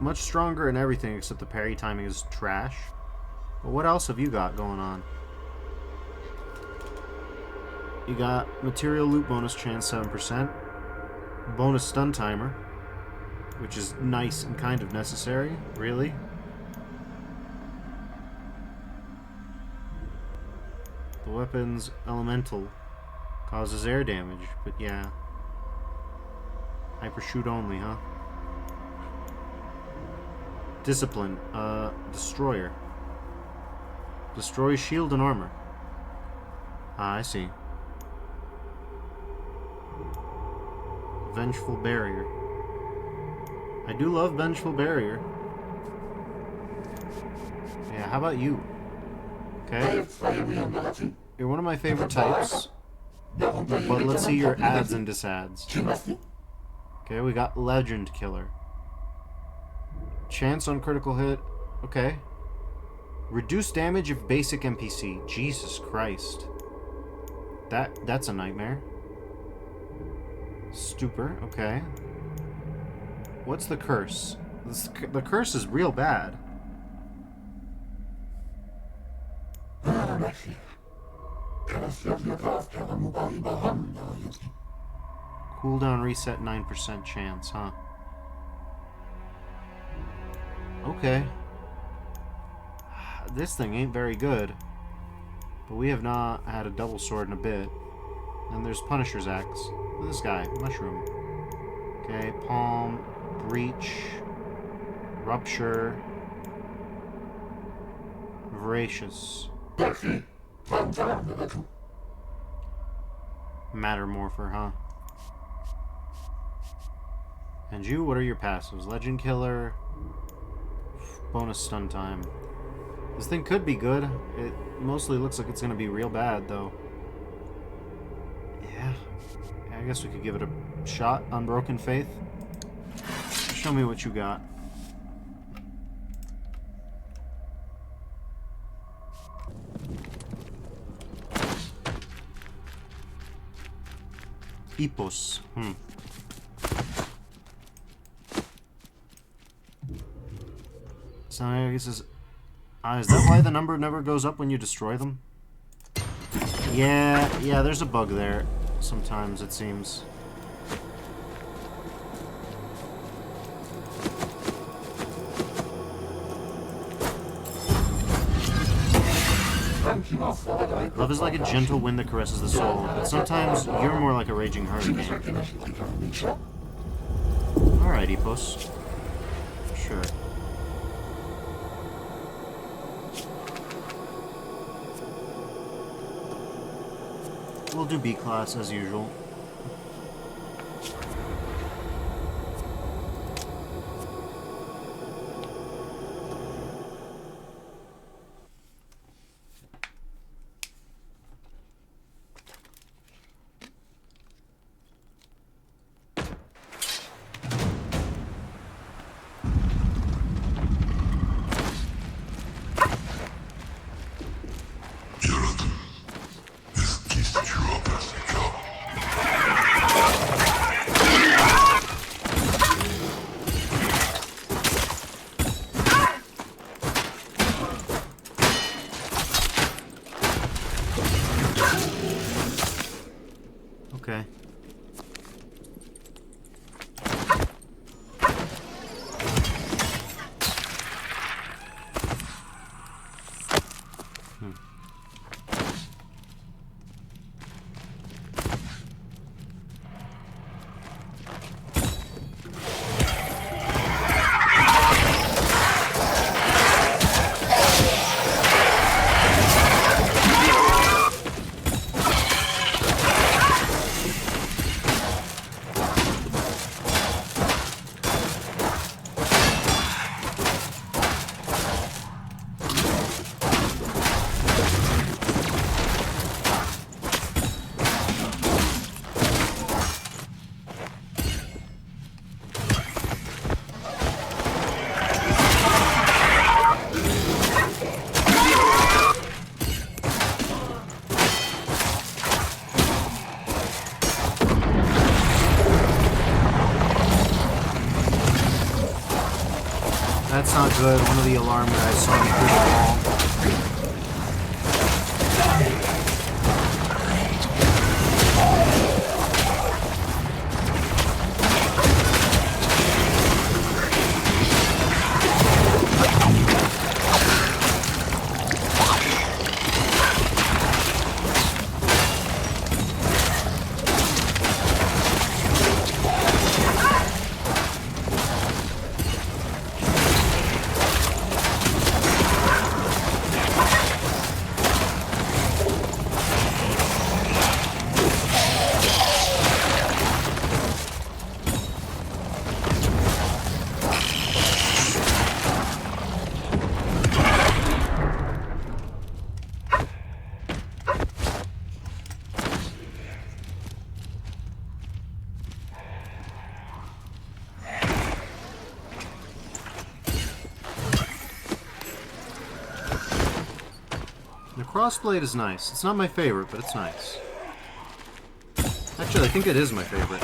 much stronger in everything except the parry timing is trash. But what else have you got going on? You got material loot bonus chance 7%, bonus stun timer, which is nice and kind of necessary, really. The weapon's elemental causes air damage, but yeah. Hyper shoot only, huh? Discipline, destroyer. Destroy shield and armor. Ah, I see. Vengeful barrier. I do love vengeful barrier. Yeah, how about you? Okay. You're one of my favorite types. But let's see your adds and disadds. Okay, we got Legend Killer. Chance on critical hit. Okay. Reduce damage of basic NPC. Jesus Christ. That's a nightmare. Stupor. Okay. What's the curse? The curse is real bad. Cooldown reset 9% chance, huh? Okay. This thing ain't very good. But we have not had a double sword in a bit. And there's Punisher's Axe. Look at this guy. Mushroom. Okay, Palm. Breach. Rupture. Voracious. Matter Morpher, huh? And you, what are your passives? Legend Killer. Bonus stun time. This thing could be good. It mostly looks like it's going to be real bad, though. Yeah. I guess we could give it a shot. Unbroken Faith. Show me what you got. Ipos. So I guess is that why the number never goes up when you destroy them? Yeah, there's a bug there. Sometimes, it seems. Love is like a gentle wind that caresses the soul, but sometimes you're more like a raging hurricane. Alright, Epos. Sure. We'll do B class as usual. Okay. good. One of the alarm guys saw me through the wall. The crossblade is nice. It's not my favorite, but it's nice. Actually, I think it is my favorite.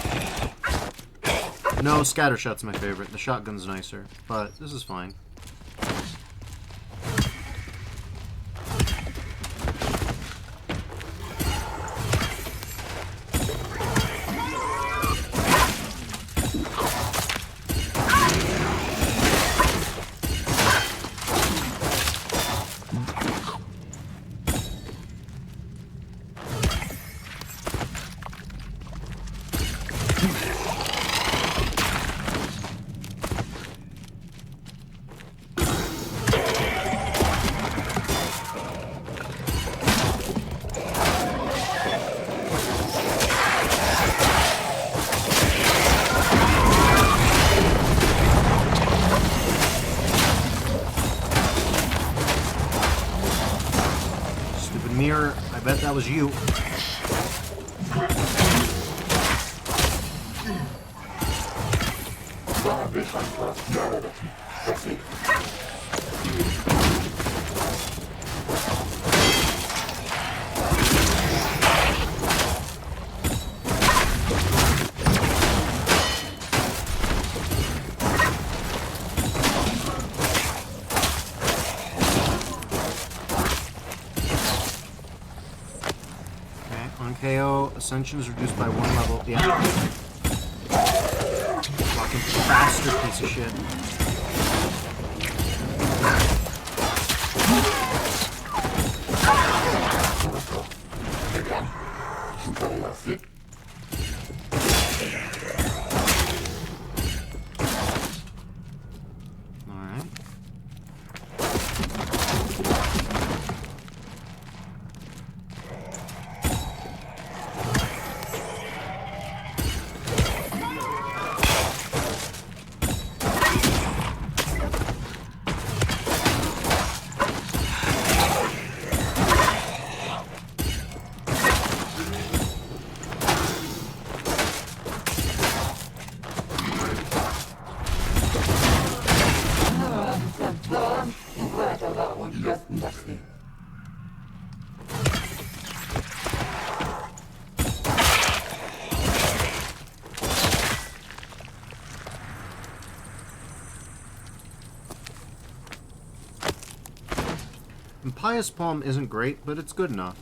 No, Scattershot's my favorite. The shotgun's nicer, but this is fine. Mirror, I bet that was you. KO, Ascension is reduced by 1 level. Yeah. Fucking bastard piece of shit. Alright. And Pious Palm isn't great, but it's good enough.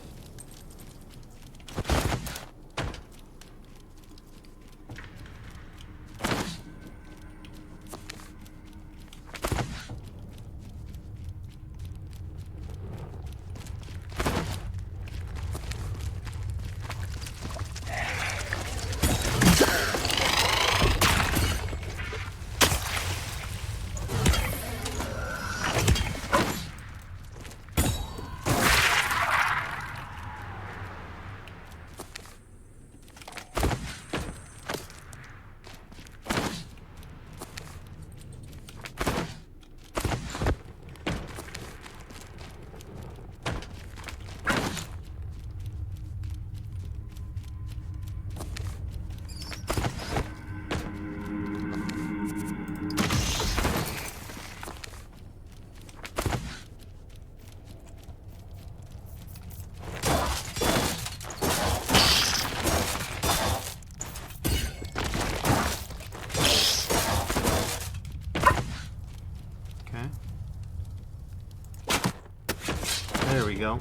There we go.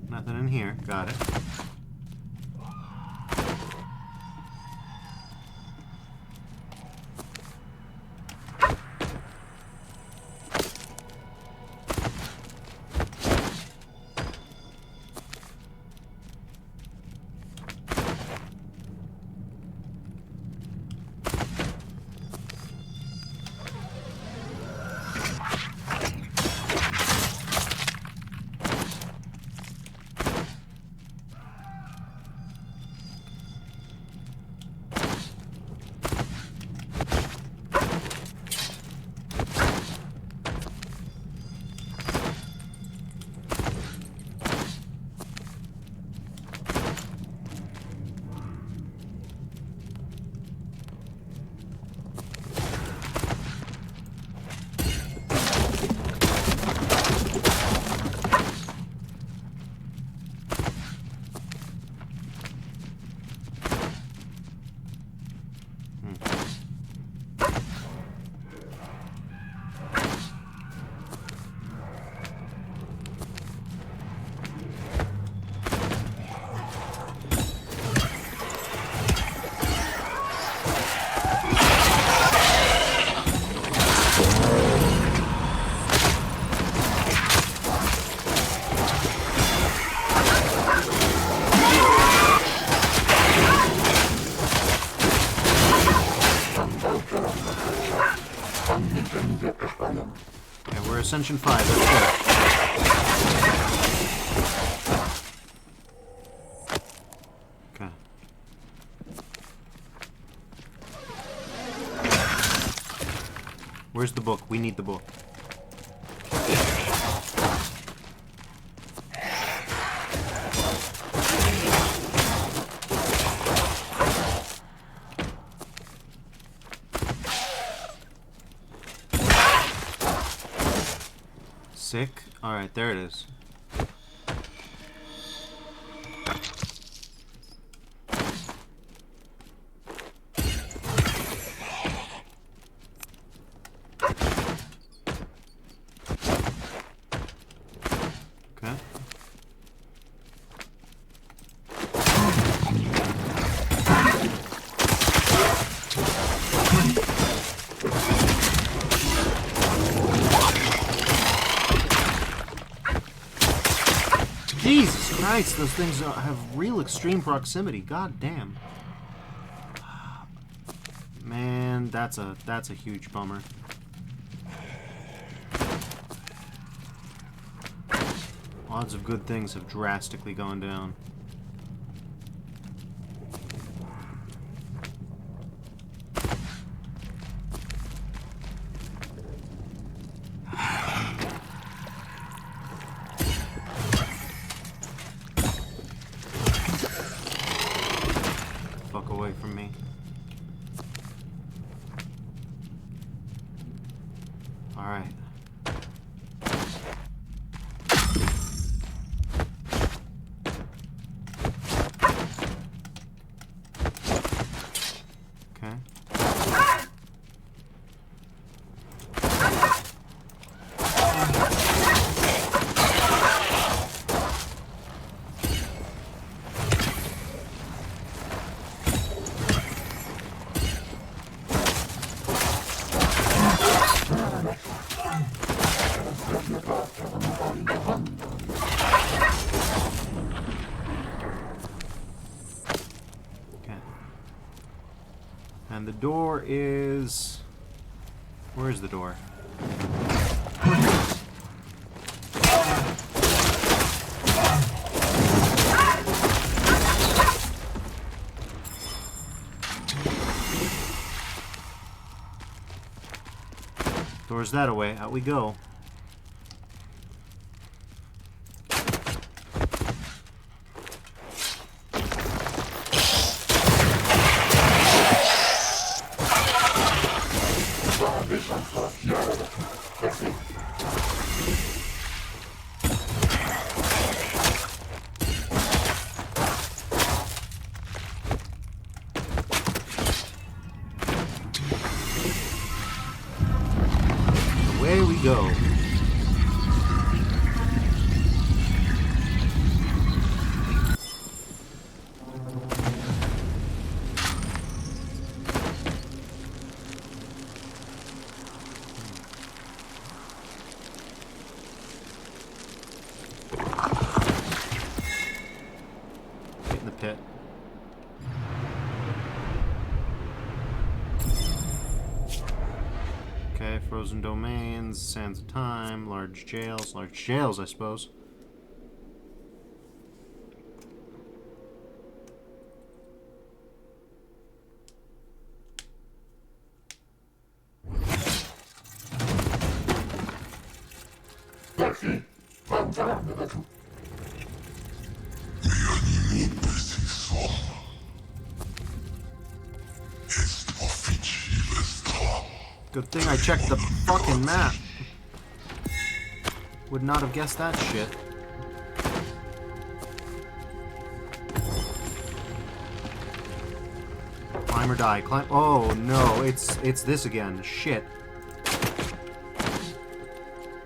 Nothing in here. Got it. Okay, we're Ascension 5. Let's go. Okay. Where's the book? We need the book. Sick. Alright, there it is. Okay. Jesus Christ, those things have real extreme proximity. God damn. Man, that's a huge bummer. Odds of good things have drastically gone down. Fuck away from me. Alright. Okay. And the door is... Where's the door? Stores that away. Out we go. Away we go. Get in the pit. Okay, frozen domains, sands of time, large jails, I suppose. Good thing I checked the fucking map. Would not have guessed that shit. Climb or die. Climb. Oh no, it's this again. Shit.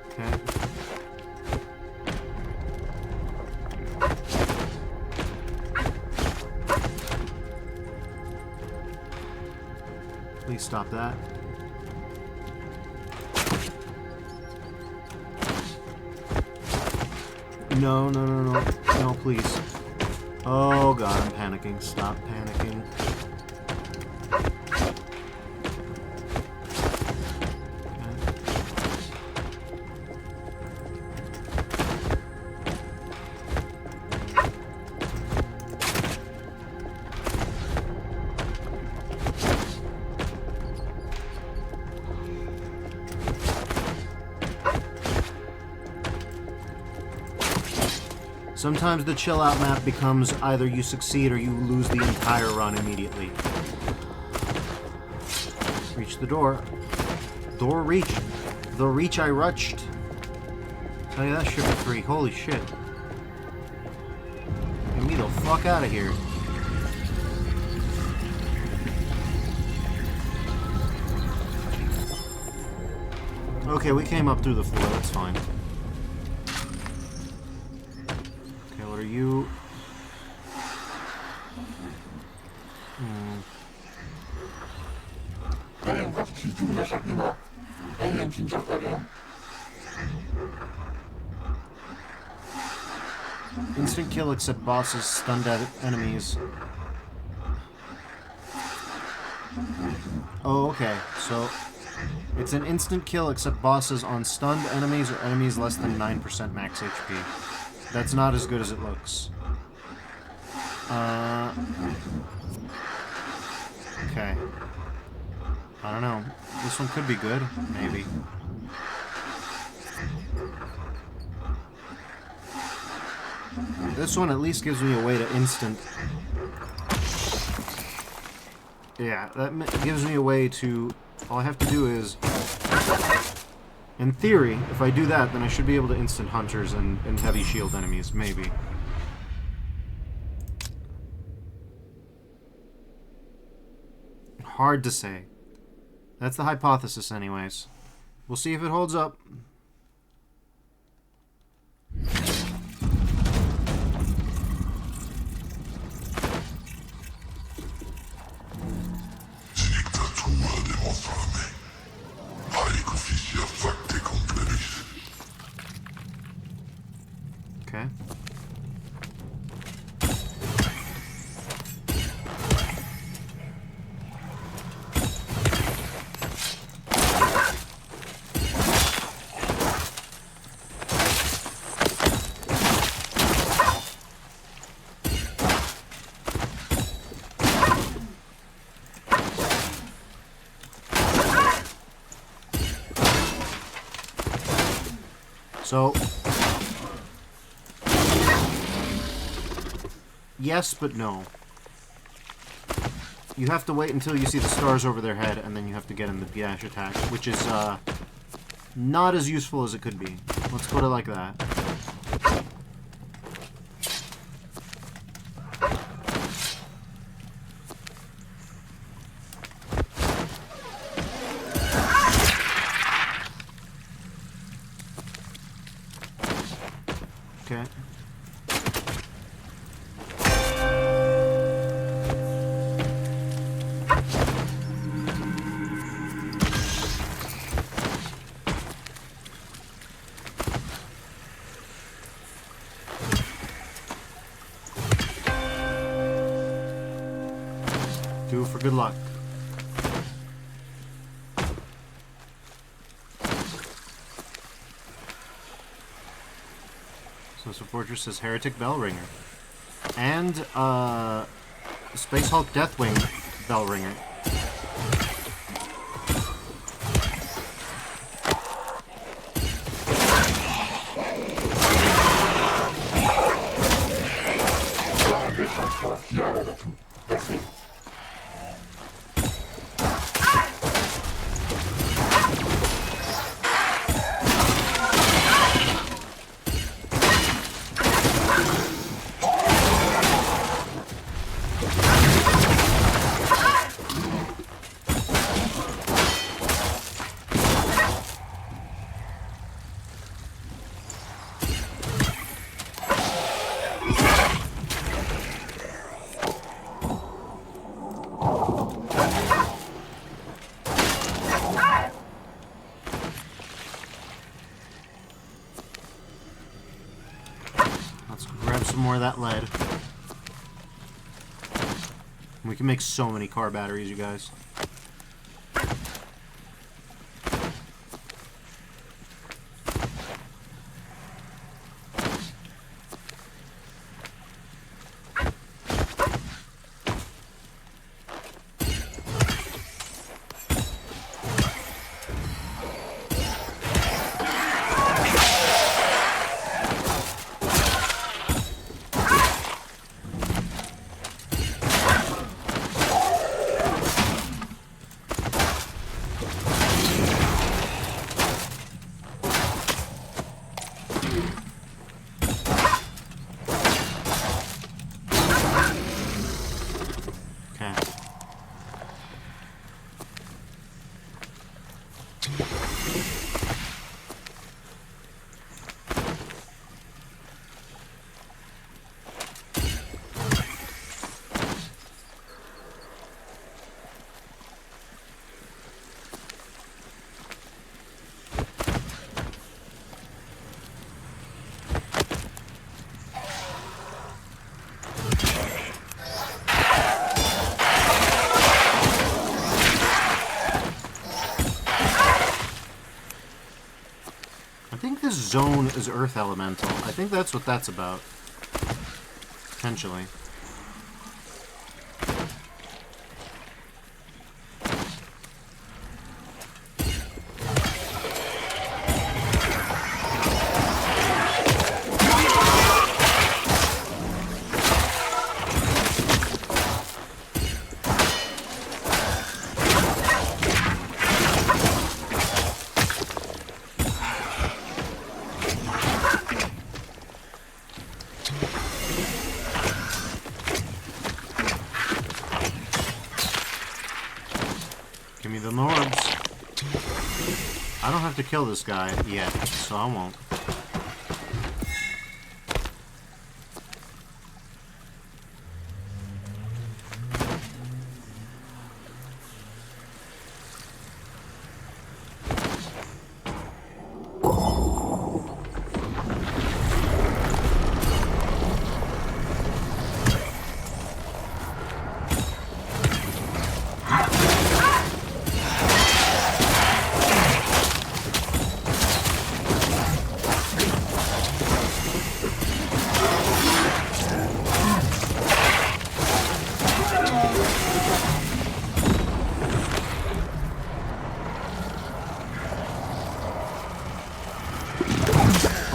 Okay. Please stop that. No, no, no, no. No, please. Oh god, I'm panicking. Stop panicking. Sometimes the chill out map becomes either you succeed or you lose the entire run immediately. Reach the door. Door reached. The reach I rushed. Tell you that shit for free. Holy shit. Get me the fuck out of here. Okay, we came up through the floor. That's fine. What are you? Instant kill except bosses, stunned enemies. Oh, okay. So it's an instant kill except bosses on stunned enemies or enemies less than 9% max HP. That's not as good as it looks. Okay. I don't know. This one could be good. Maybe. This one at least gives me a way to instant... Yeah, that gives me a way to... All I have to do is... In theory, if I do that, then I should be able to instant hunters and heavy shield enemies, maybe. Hard to say. That's the hypothesis anyways. We'll see if it holds up. Okay. So, yes, but no. You have to wait until you see the stars over their head, and then you have to get in the dash attack, which is not as useful as it could be. Let's go to like that. Okay. Do it for good luck. So Fortress says Heretic Bellringer. And, Space Hulk Deathwing Bellringer. More of that lead. We can make so many car batteries, you guys. Zone is Earth Elemental. I think that's what that's about. Potentially. Give me the orbs. I don't have to kill this guy yet, so I won't.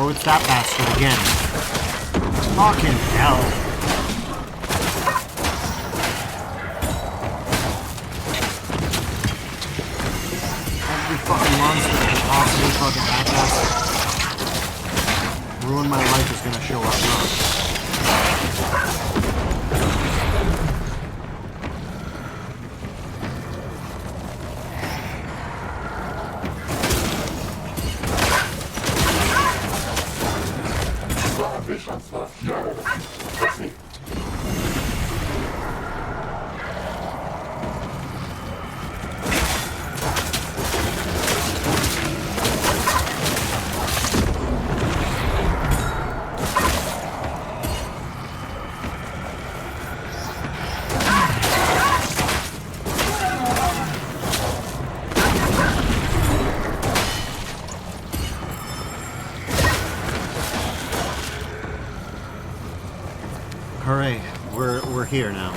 Oh, it's that bastard again. Fucking hell. Every fucking monster that could possibly fucking half-ass ruin my life is gonna show up now. Hooray, we're here now.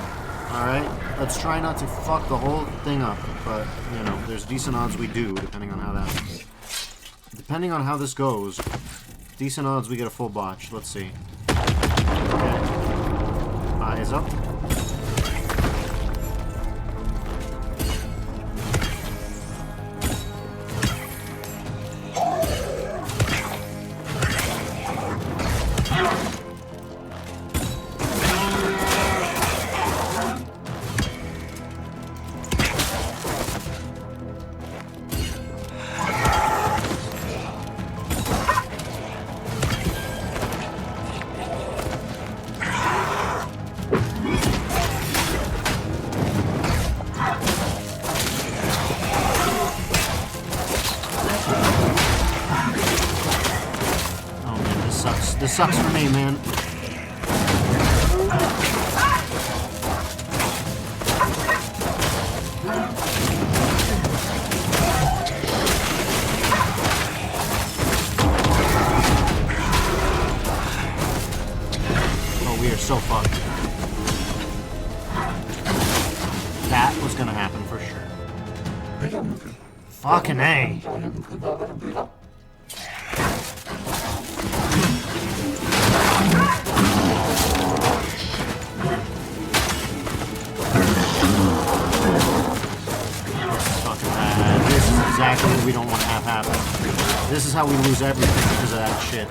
Alright, let's try not to fuck the whole thing up, but, you know, there's decent odds we do, depending on how that... Depending on how this goes, decent odds we get a full botch. Let's see. Okay. Eyes up. This sucks for me, man. Oh, we are so fucked. That was gonna happen for sure. Fucking A. Exactly what we don't want to have happen. This is how we lose everything because of that shit.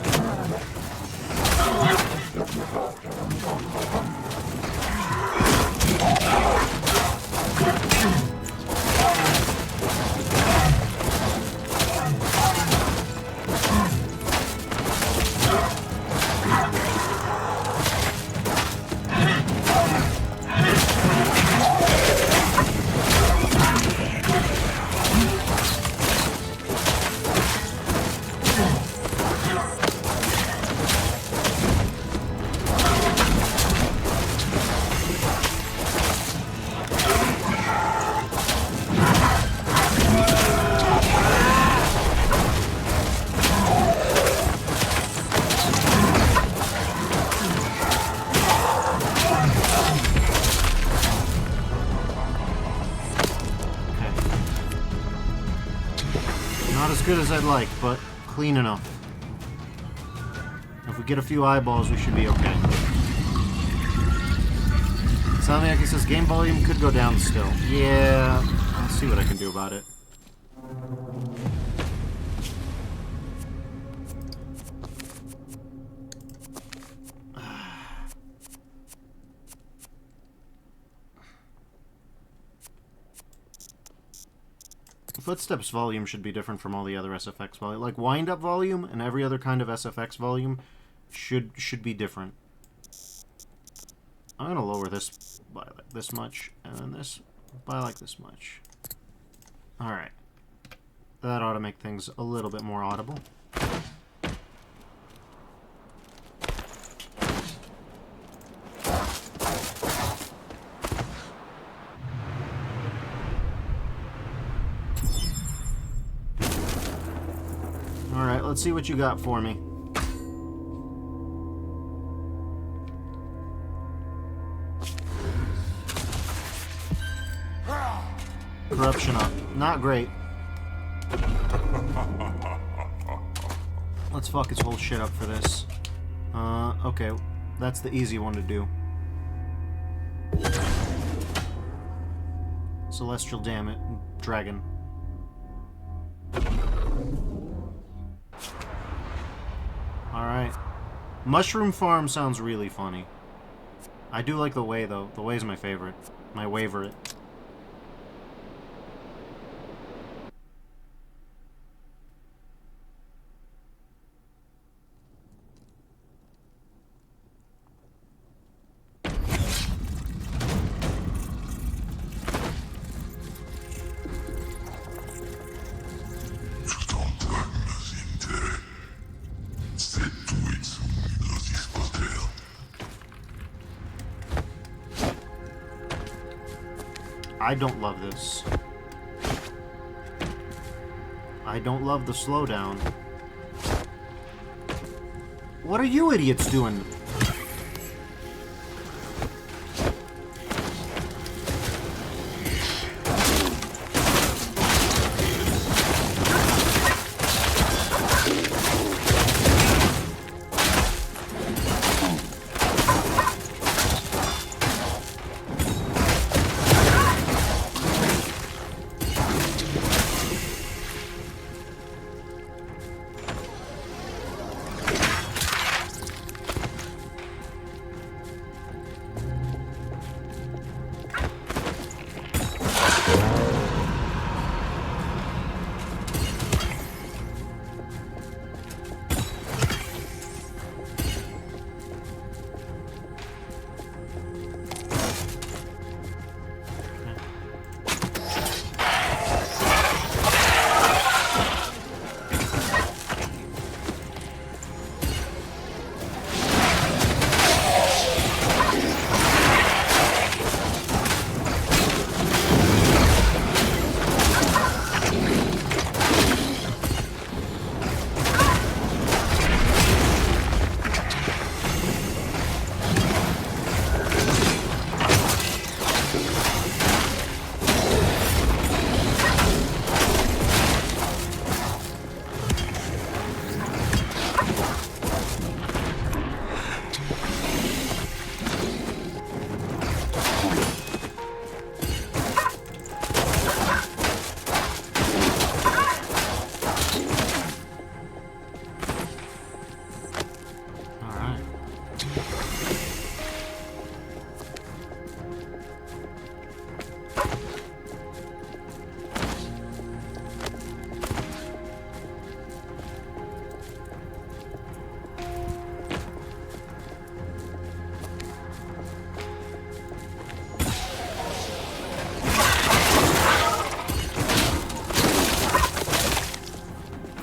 Not as good as I'd like, but clean enough. If we get a few eyeballs, we should be okay. Salmiaki says game volume could go down still. Yeah, I'll see what I can do about it. Footsteps volume should be different from all the other SFX volume. Like wind-up volume and every other kind of SFX volume should be different. I'm gonna lower this by like this much, and then this by like this much. Alright. That ought to make things a little bit more audible. Alright, let's see what you got for me. Corruption up. Not great. Let's fuck his whole shit up for this. Okay. That's the easy one to do. Celestial Dragon. Alright. Mushroom Farm sounds really funny. I do like the way, though. The way is my favorite. My waverite. I don't love this. I don't love the slowdown. What are you idiots doing?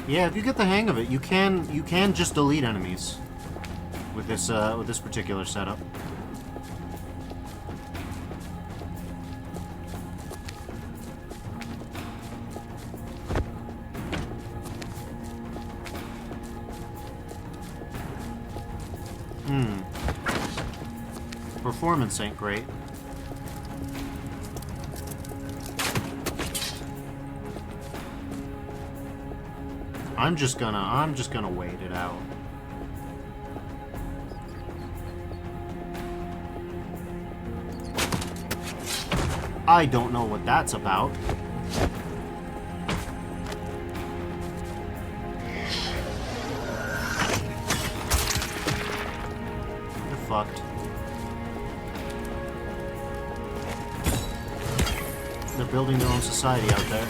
Yeah, if you get the hang of it, you can just delete enemies with this particular setup. Performance ain't great. I'm just gonna wait it out. I don't know what that's about. You're fucked. They're building their own society out there.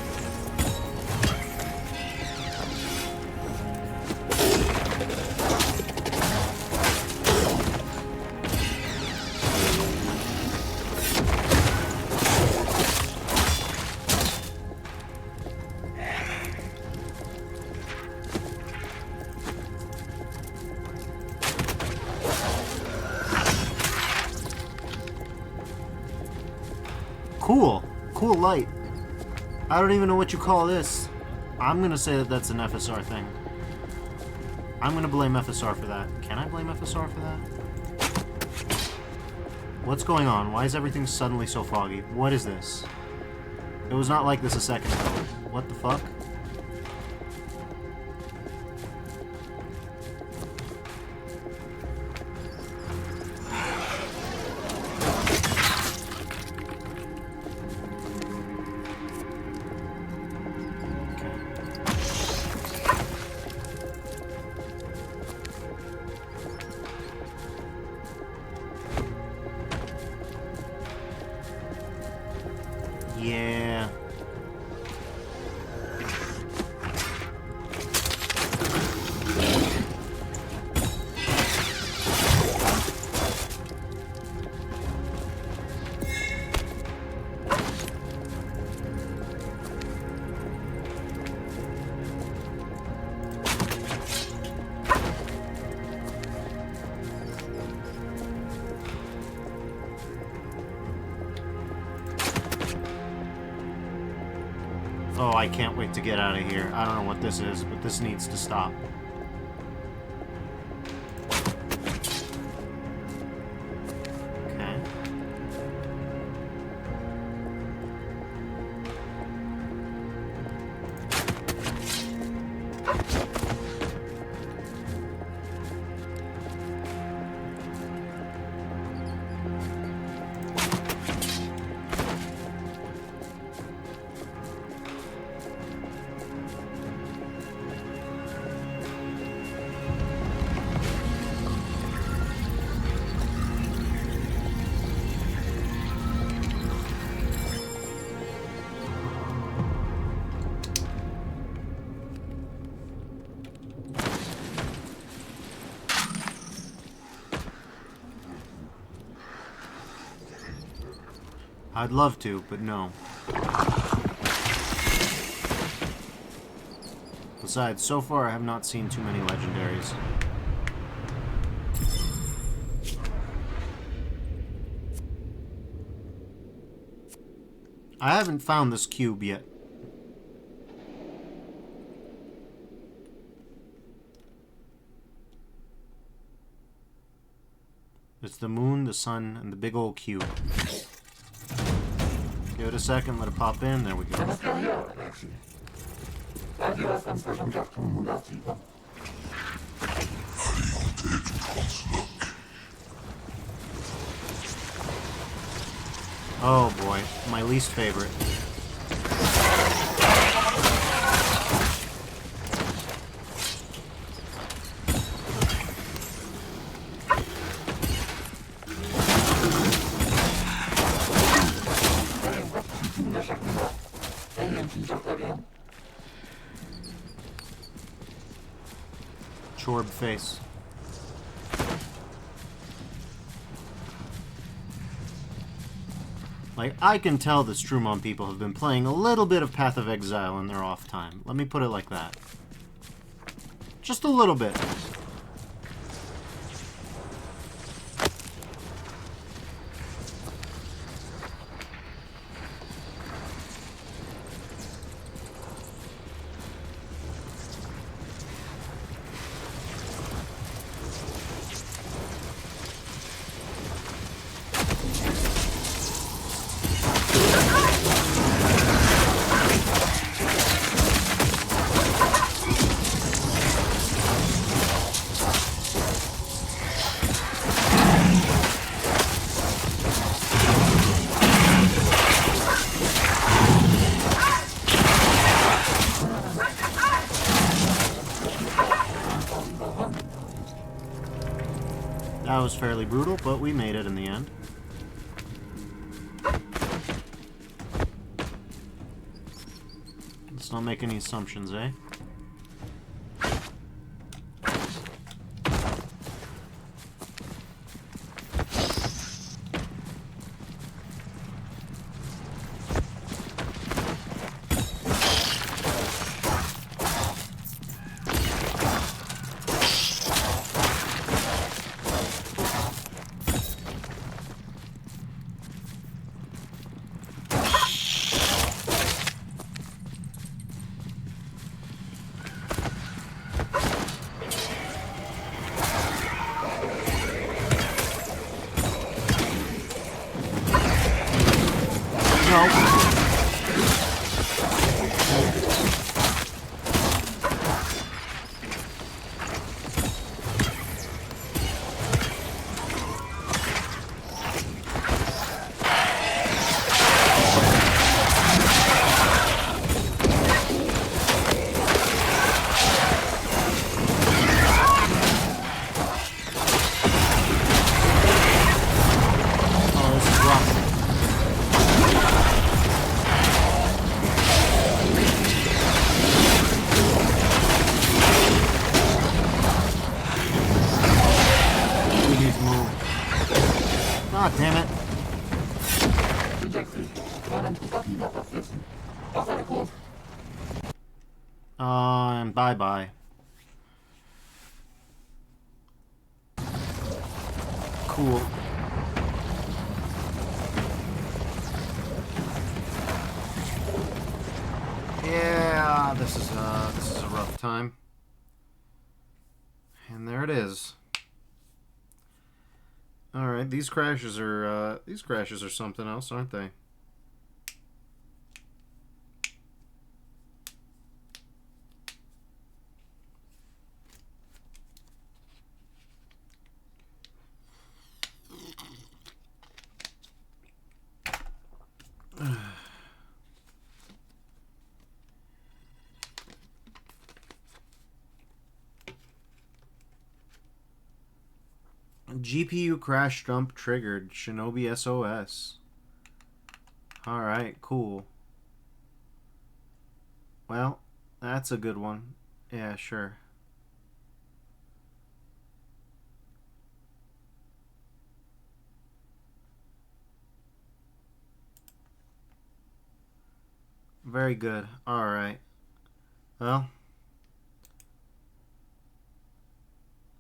Cool. Cool light. I don't even know what you call this. I'm gonna say that that's an FSR thing. I'm gonna blame FSR for that. Can I blame FSR for that? What's going on? Why is everything suddenly so foggy? What is this? It was not like this a second ago. What the fuck? Yeah. Oh, I can't wait to get out of here. I don't know what this is, but this needs to stop. Okay. I'd love to, but no. Besides, so far I have not seen too many legendaries. I haven't found this cube yet. It's the moon, the sun, and the big old cube. Give it a second, let it pop in. There we go. Oh boy, my least favorite. Chorb face. Like, I can tell the Strumon people have been playing a little bit of Path of Exile in their off time. Let me put it like that. Just a little bit. That was fairly brutal, but we made it in the end. Let's not make any assumptions, eh? God damn it. And bye-bye. Cool. Yeah, this is a rough time. And there it is. All right, these crashes are something else, aren't they? GPU crash dump triggered. Shinobi SOS. Alright, cool. Well, that's a good one. Yeah, sure. Very good. Alright. Well.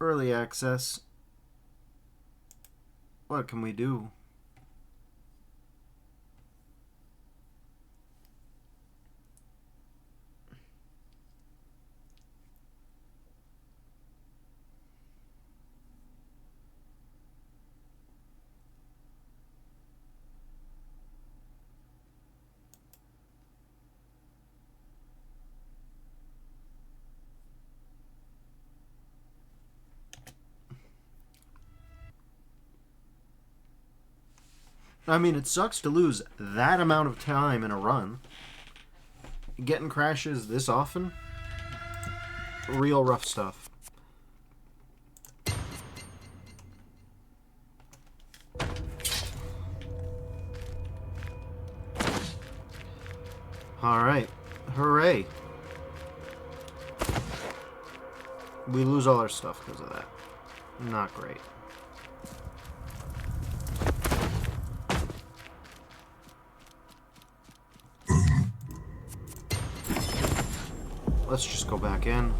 Early access. What can we do? I mean, it sucks to lose that amount of time in a run. Getting crashes this often? Real rough stuff. Alright. Hooray. We lose all our stuff because of that. Not great. Let's just go back in.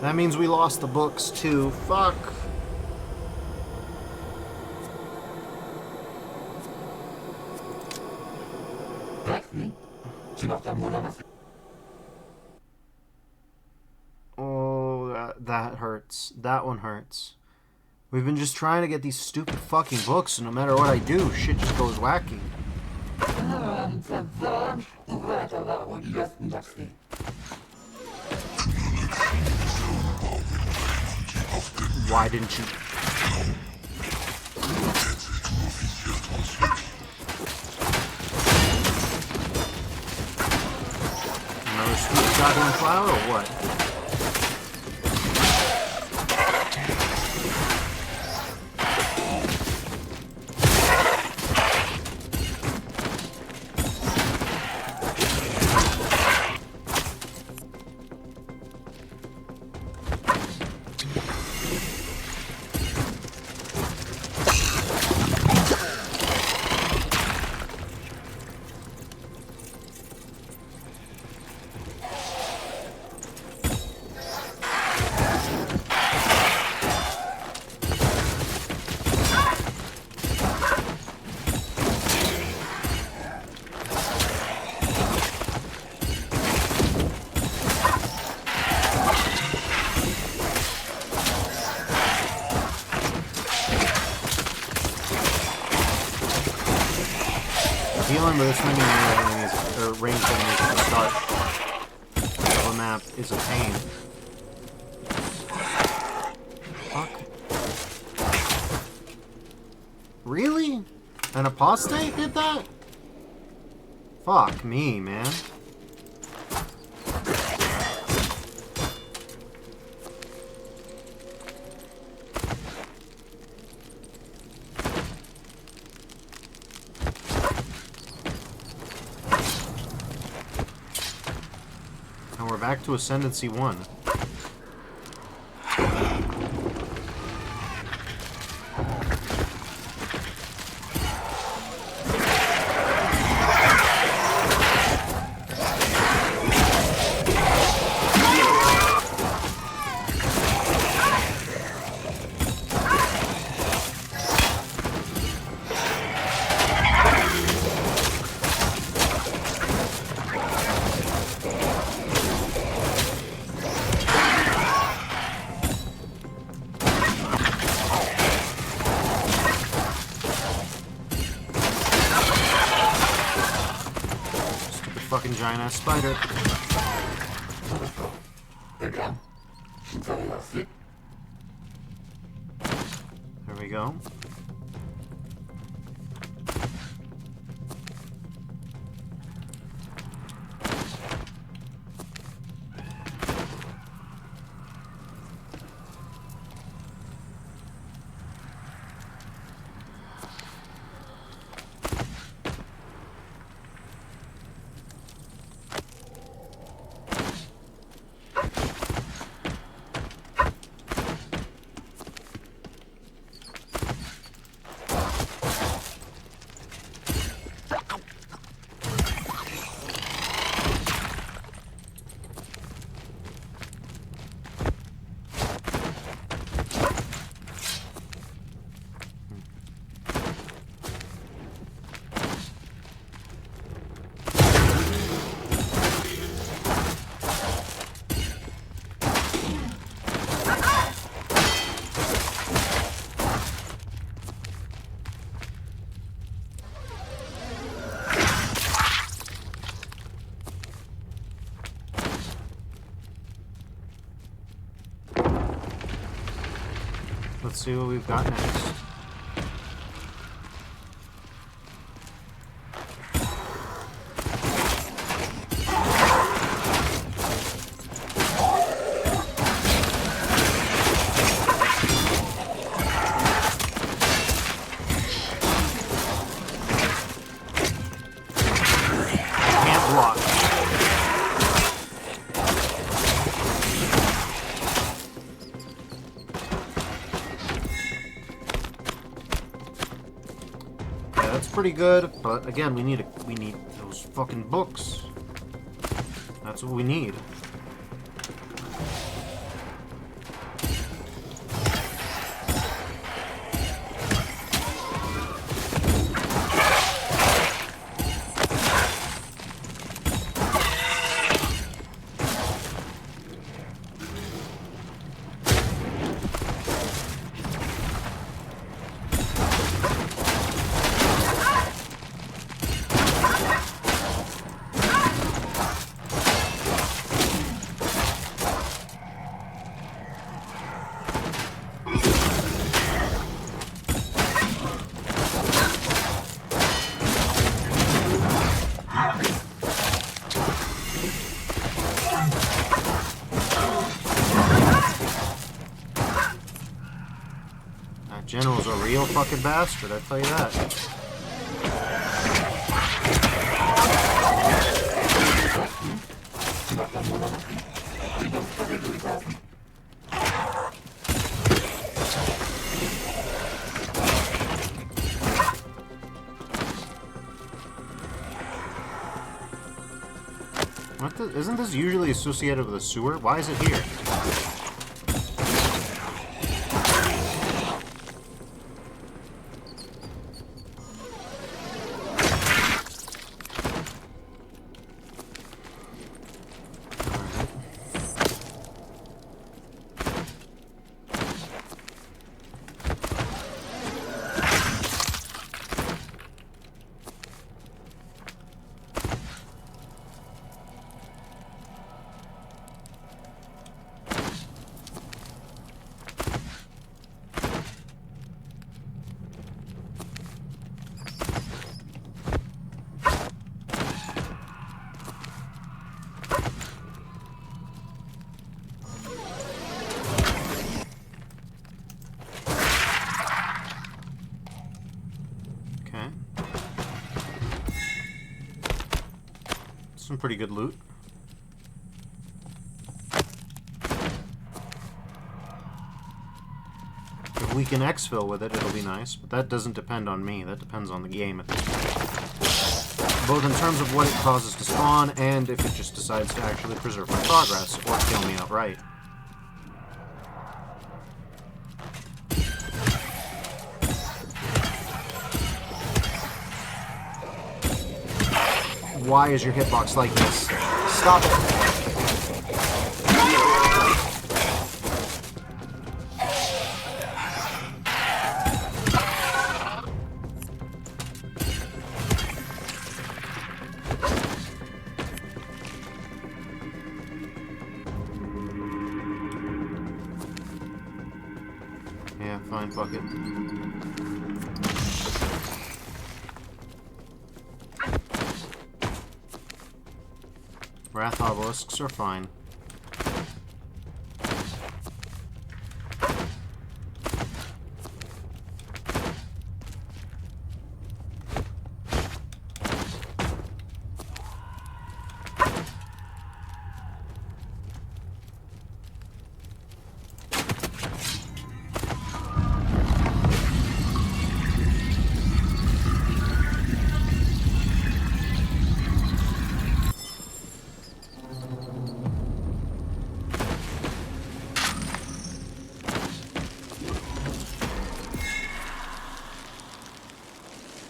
That means we lost the books too. Fuck. Oh, that hurts. That one hurts. We've been just trying to get these stupid fucking books, and no matter what I do, shit just goes wacky. Why didn't you? Another sweet goddamn flower or what? Dealing with this many enemies, or ranged enemies at the start of a map is a pain. Fuck. Really? An apostate did that? Fuck me, man. And we're back to Ascendancy 1. Fucking giant ass spider. There we go. Let's see what we've got next. Can't block. That's pretty good, but again, we need those fucking books. That's what we need. That general's a real fucking bastard, I tell you that. Isn't this usually associated with a sewer? Why is it here? Some pretty good loot. If we can exfil with it, it'll be nice, but that doesn't depend on me. That depends on the game at this point. Both in terms of what it causes to spawn, and if it just decides to actually preserve my progress, or kill me outright. Why is your hitbox like this? Stop it! Yeah, fine, fuck it. Wrath obelisks are fine.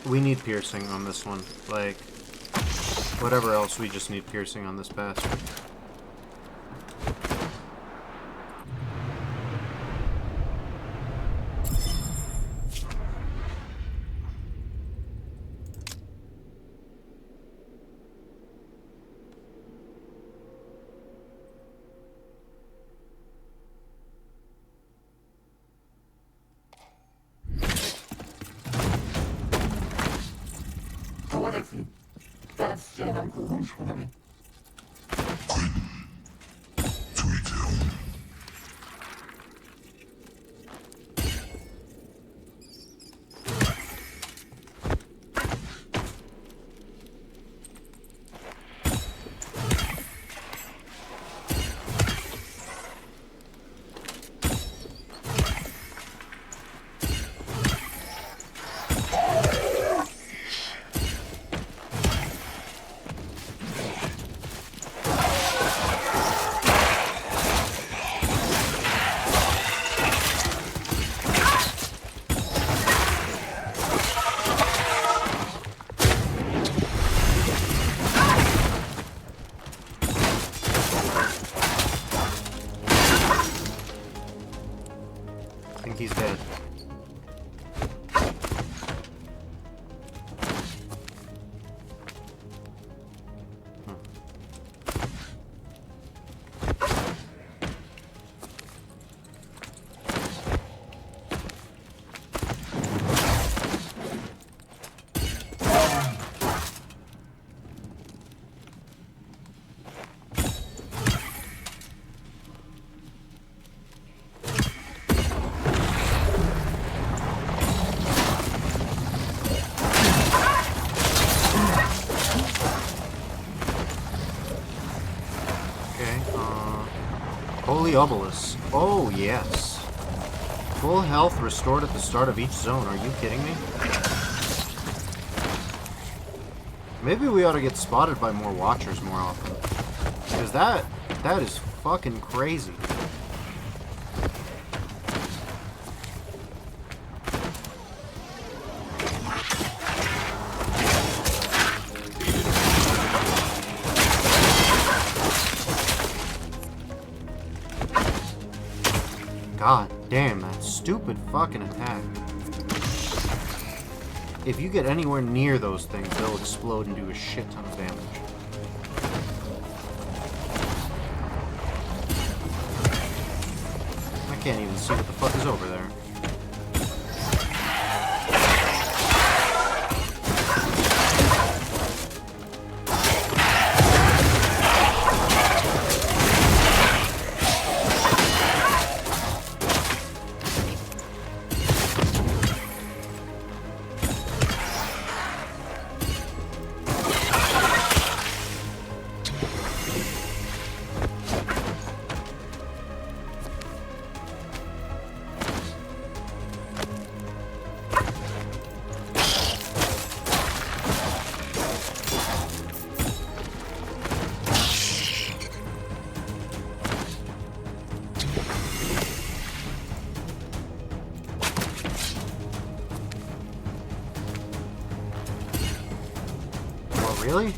We need piercing on this one. Like, whatever else, we just need piercing on this bastard. I think he's dead. Holy obelisk. Oh, yes. Full health restored at the start of each zone. Are you kidding me? Maybe we ought to get spotted by more watchers more often. Because that is fucking crazy. God damn, that stupid fucking attack. If you get anywhere near those things, they'll explode and do a shit ton of damage. I can't even see what the fuck is over there. Really?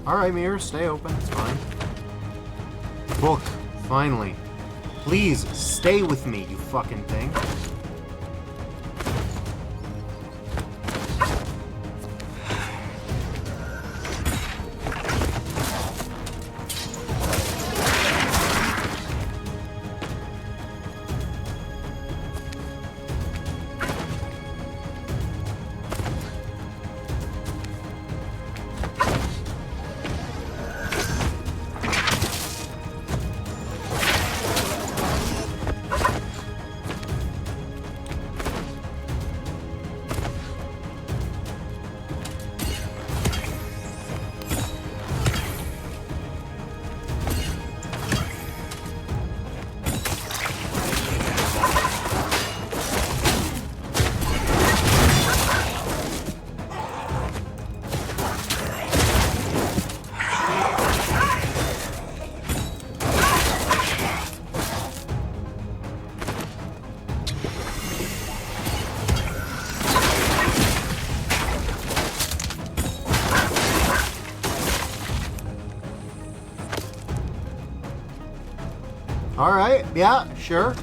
Alright, mirror, stay open. It's fine. Book. Finally. Please, stay with me, you fucking thing. Alright, yeah, sure.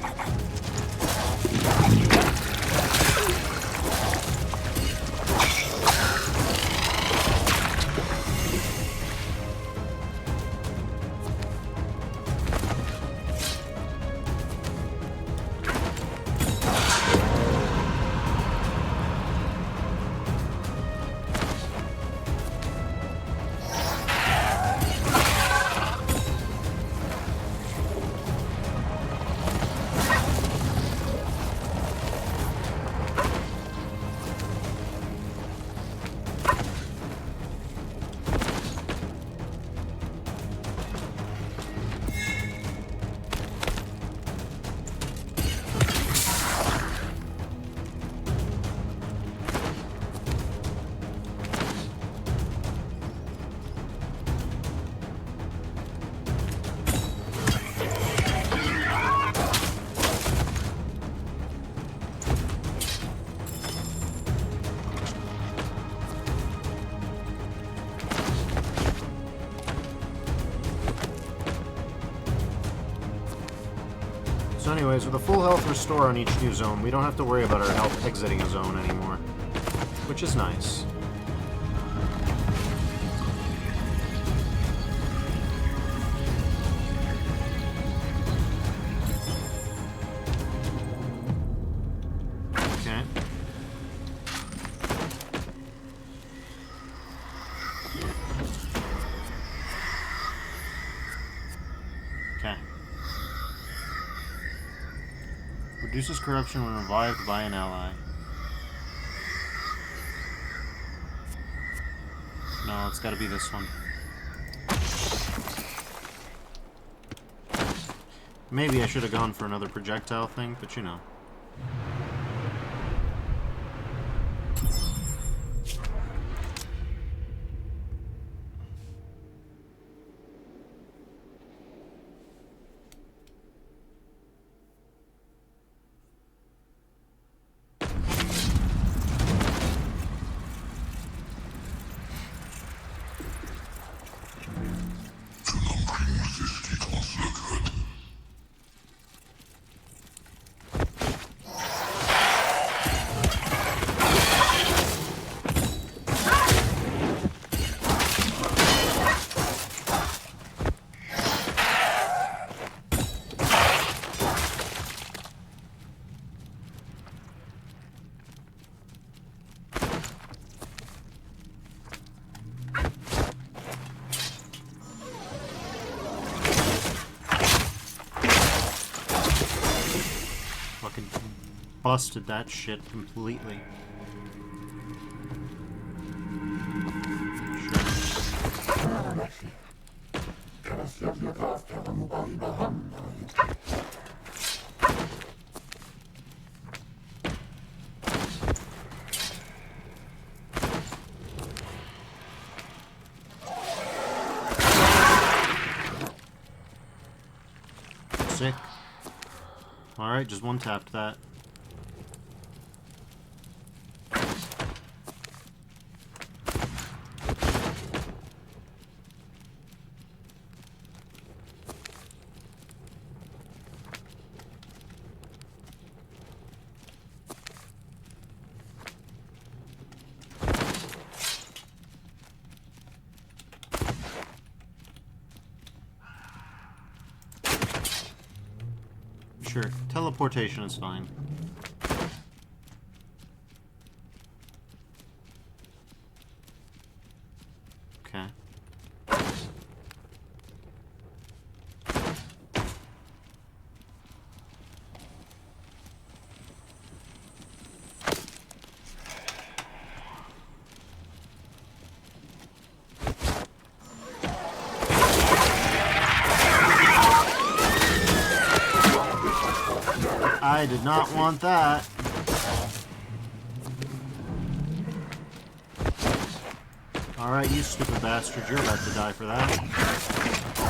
So anyways, with a full health restore on each new zone, we don't have to worry about our health exiting a zone anymore. Which is nice. Okay. Okay. Reduces corruption when revived by an ally. No, it's gotta be this one. Maybe I should have gone for another projectile thing, but you know. Fucking busted that shit completely. Sick. Alright, just one tapped that. Sure, teleportation is fine. Okay. I did not want that. Alright, you stupid bastard, you're about to die for that.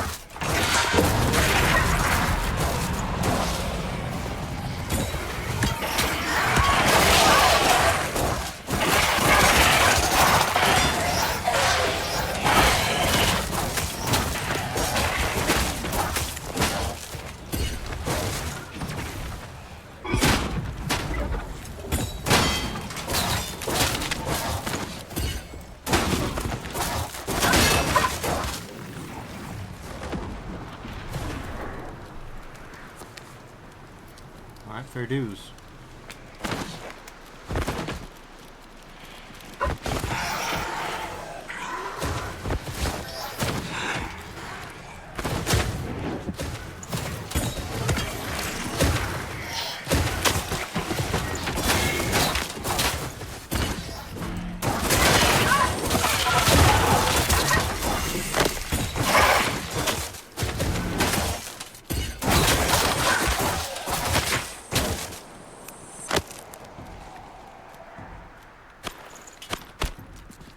Alright, fair dues.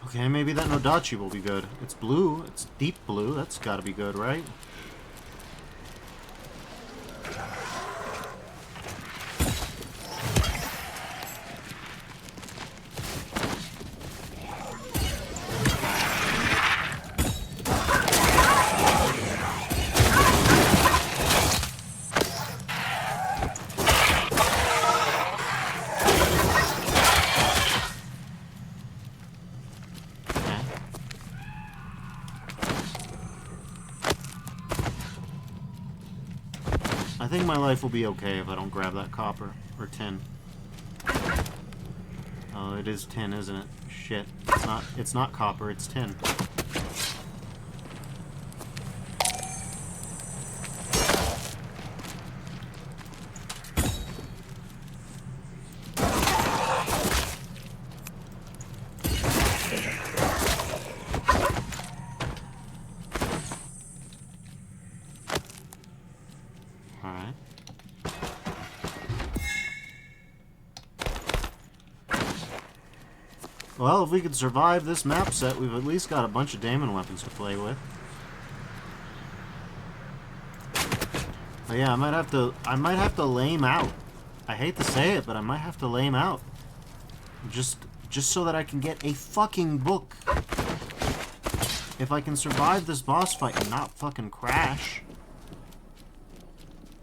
Okay, maybe that Nodachi will be good. It's blue. It's deep blue. That's gotta be good, right? I think my life will be okay if I don't grab that copper. Or tin. Oh, it is tin, isn't it? Shit. It's not copper, it's tin. Alright. Well, if we could survive this map set, we've at least got a bunch of Daimon weapons to play with. But yeah, I might have to lame out. I hate to say it, but I might have to lame out. Just so that I can get a fucking book. If I can survive this boss fight and not fucking crash,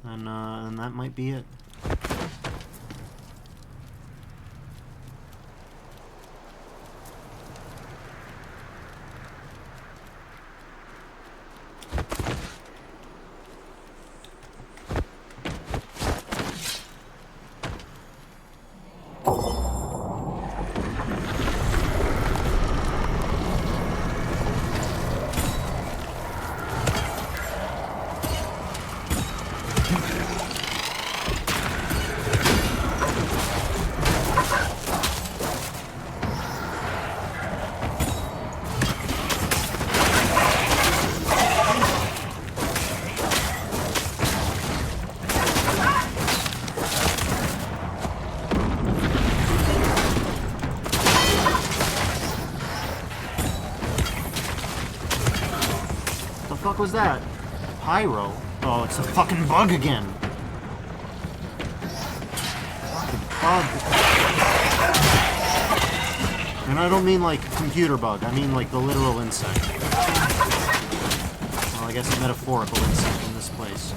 then that might be it. What the fuck was that? Pyro? Oh, it's a fucking bug again. Fucking bug. And I don't mean like computer bug, I mean like the literal insect. Well, I guess a metaphorical insect in this place.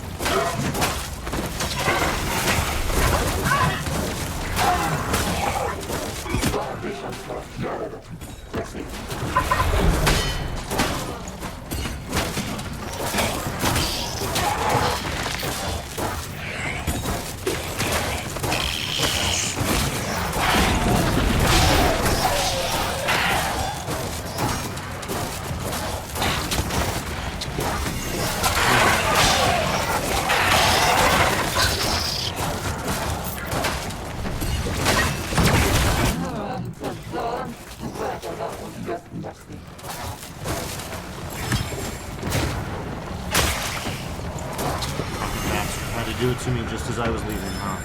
you do it to me just as I was leaving, huh?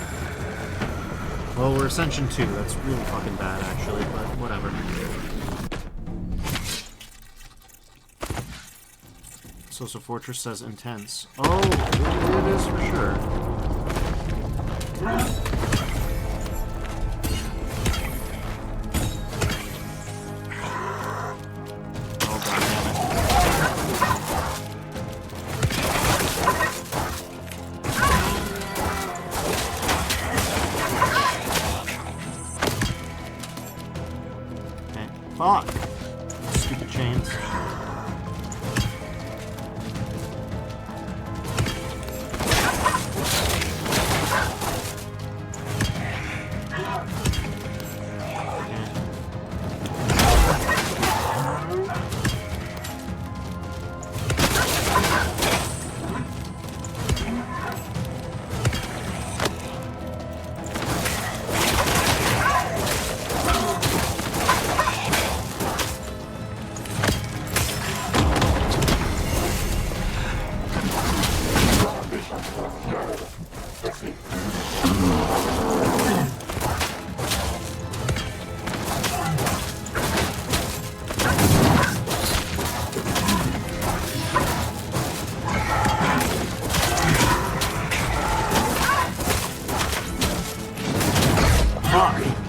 Well, we're Ascension 2. That's really fucking bad, actually, but whatever. Sosa Fortress says intense. Oh, it is for sure. Fuck! Stupid chains.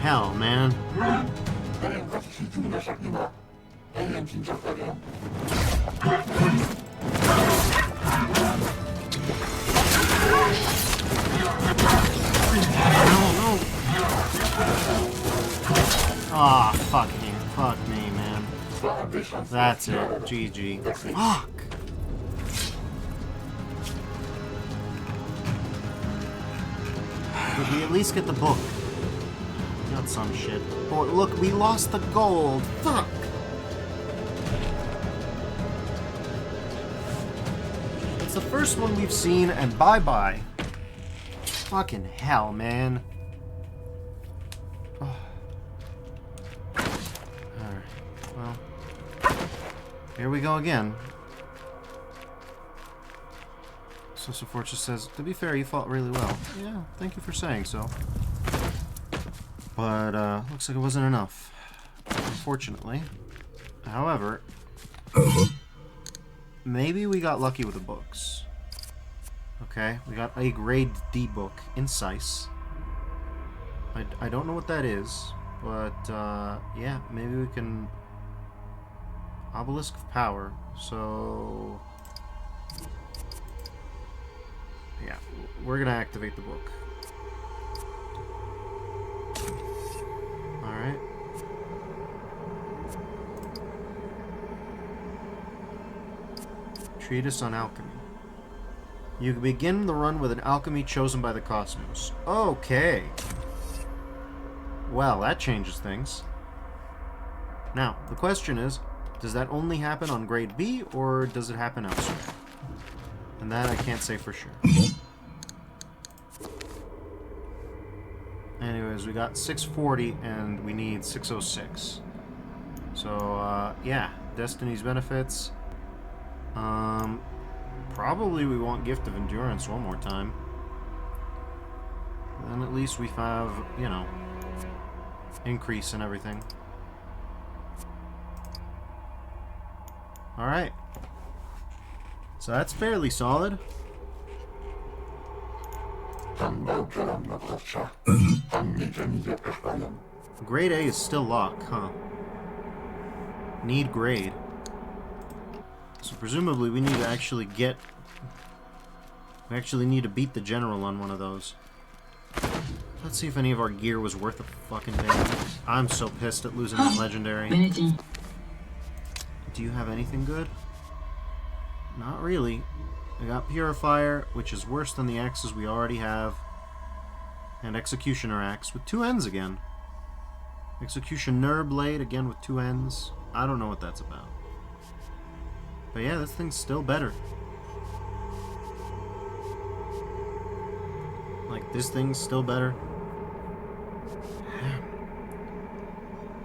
Hell, man. Ah, fuck me. Fuck me, man. That's it. GG. Fuck! Did we at least get the book? Got some shit. Oh, look, we lost the gold. Fuck! It's the first one we've seen, and bye-bye. Fucking hell, man. Oh. Alright, well. Here we go again. Sosa Fortress says, to be fair, you fought really well. Yeah, thank you for saying so. But, looks like it wasn't enough. Unfortunately. However, maybe we got lucky with the books. Okay, we got a grade D book in Sice. I don't know what that is, but, yeah, maybe we can... Obelisk of Power, so... Yeah, we're gonna activate the book. Alright. Treatise on Alchemy. You begin the run with an alchemy chosen by the Cosmos. Okay. Well, that changes things. Now, the question is, does that only happen on grade B, or does it happen elsewhere? And that I can't say for sure. Anyways, we got 640 and we need 606. So, yeah, Destiny's benefits. Probably we want Gift of Endurance one more time. Then at least we have, you know, increase in everything. Alright. So that's fairly solid. Grade A is still locked, huh? Need grade. So presumably we need to actually get... We actually need to beat the general on one of those. Let's see if any of our gear was worth a fucking damn. I'm so pissed at losing that legendary. Do you have anything good? Not really. I got Purifier, which is worse than the axes we already have. And Executioner Axe with 2 ends again. Executioner Blade again with 2 ends. I don't know what that's about. But yeah, this thing's still better. Like, this thing's still better.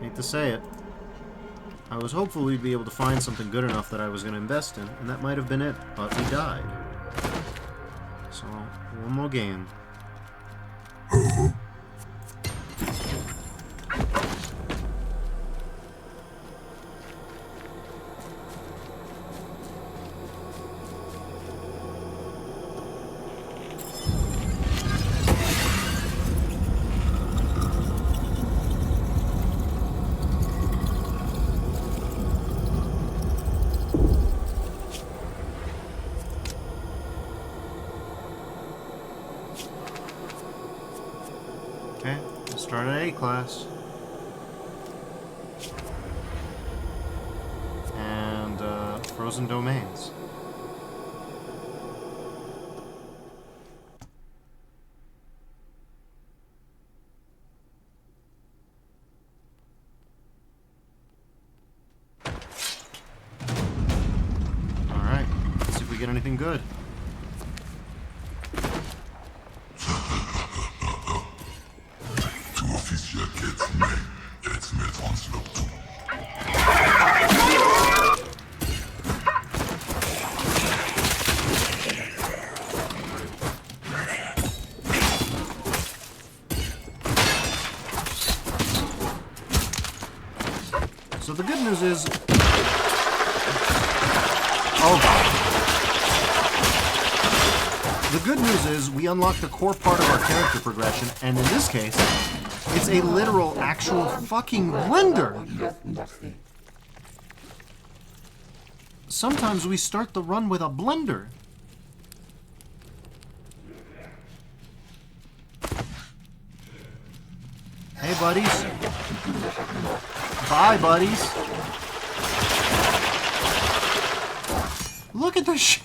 Hate to say it. I was hopeful we'd be able to find something good enough that I was going to invest in, and that might have been it, but we died. So, one more game. Okay, let's start at A class. And, frozen domains. Alright, let's see if we get anything good. Tu officier geht's mir. Jetzt mit uns los. So the good news is... Oh god. The good news is we unlocked the core part of our character progression, and in this case, it's a literal, actual fucking blender! Sometimes we start the run with a blender. Hey, buddies. Bye, buddies. Look at this shit.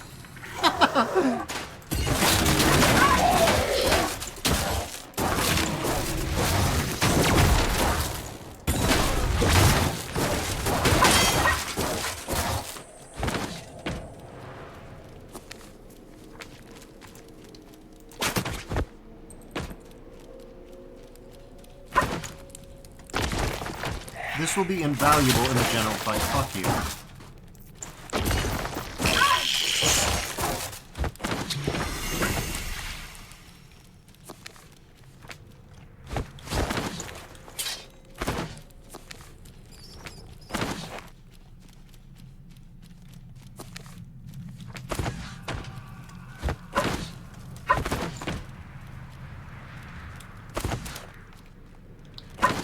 This will be invaluable in a general fight. Fuck you.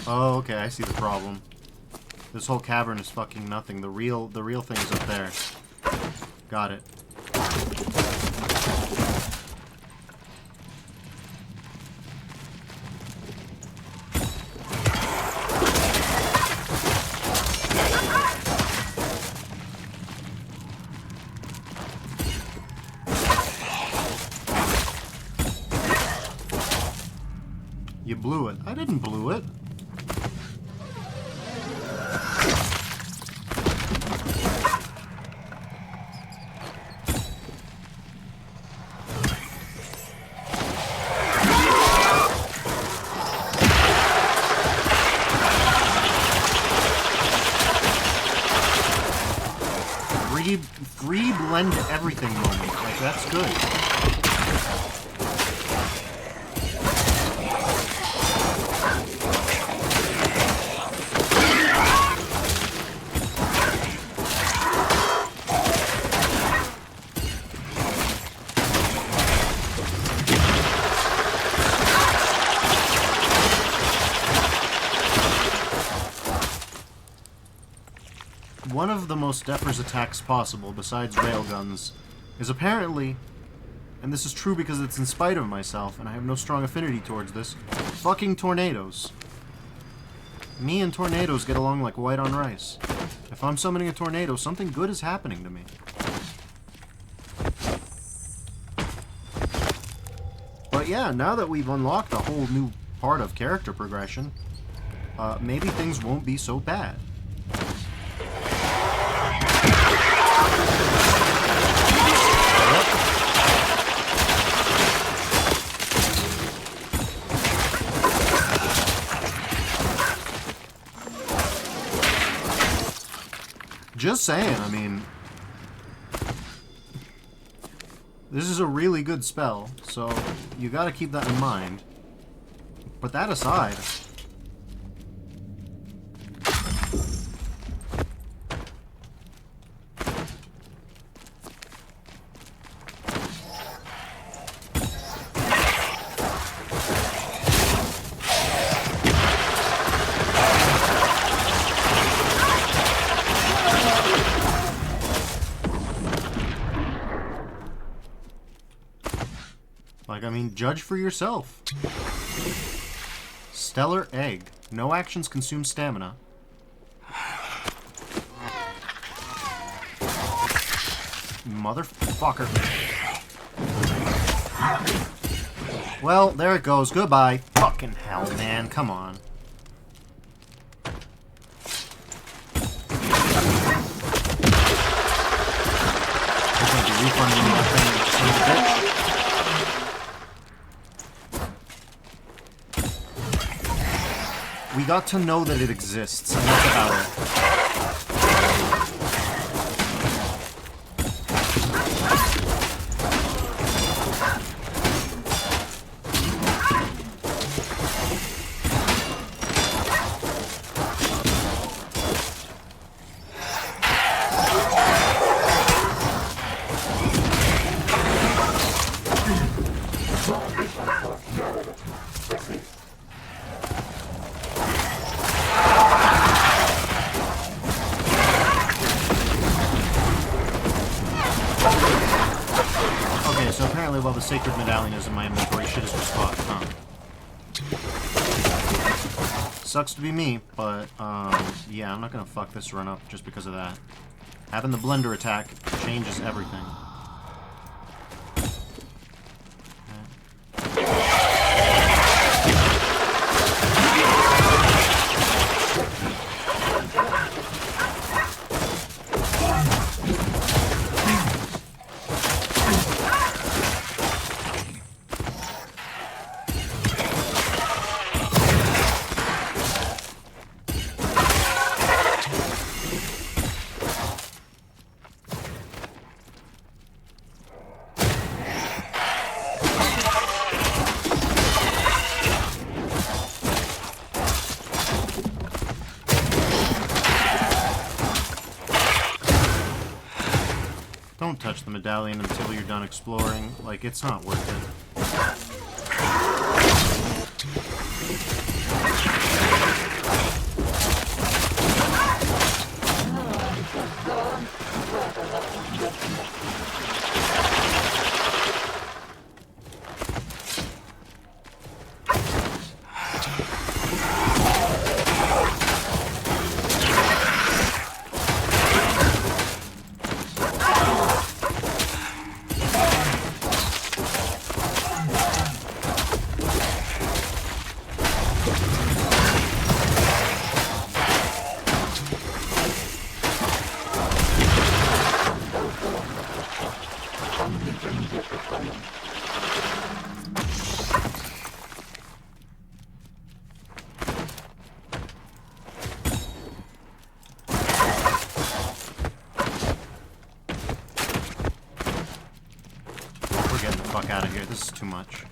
Oh, okay, I see the problem. This whole cavern is fucking nothing. The real thing is up there. Got it. You blew it. I didn't blew it. Free blend everything moment. Like, that's good. One of the most Deppers attacks possible, besides railguns, is apparently, and this is true because it's in spite of myself, and I have no strong affinity towards this, fucking tornadoes. Me and tornadoes get along like white on rice. If I'm summoning a tornado, something good is happening to me. But yeah, now that we've unlocked a whole new part of character progression, maybe things won't be so bad. Just saying, I mean... This is a really good spell, so you gotta keep that in mind. But that aside... Like, I mean, judge for yourself. Stellar Egg. No actions consume stamina. Motherfucker. Well, there it goes. Goodbye. Fucking hell, man. Come on. There's gonna be refunding me that thing, you son of a bitch. We got to know that it exists, and that's about it. So apparently while the Sacred Medallion is in my inventory, shit is just fucked, huh? Sucks to be me, but, yeah, I'm not gonna fuck this run up just because of that. Having the Blender attack changes everything. Don't touch the medallion until you're done exploring. Like, it's not worth it. We're getting the fuck out of here. This is too much.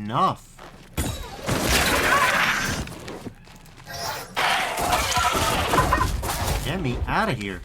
Enough. Get me out of here.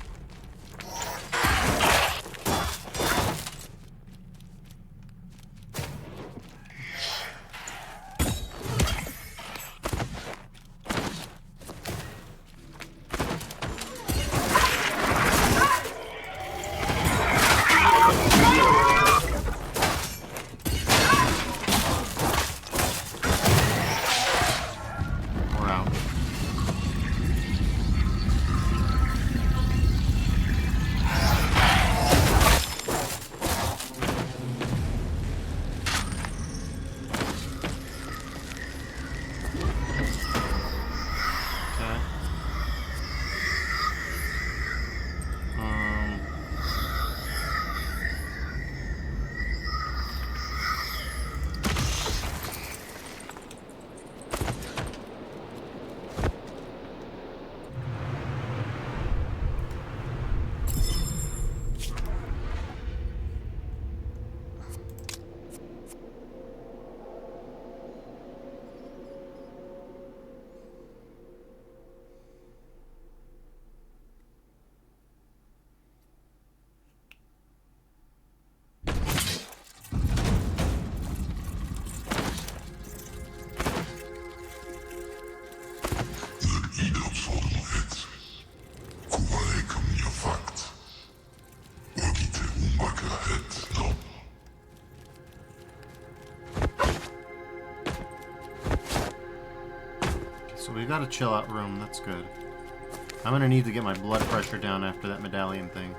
So we got a chill out room, that's good. I'm gonna need to get my blood pressure down after that medallion thing.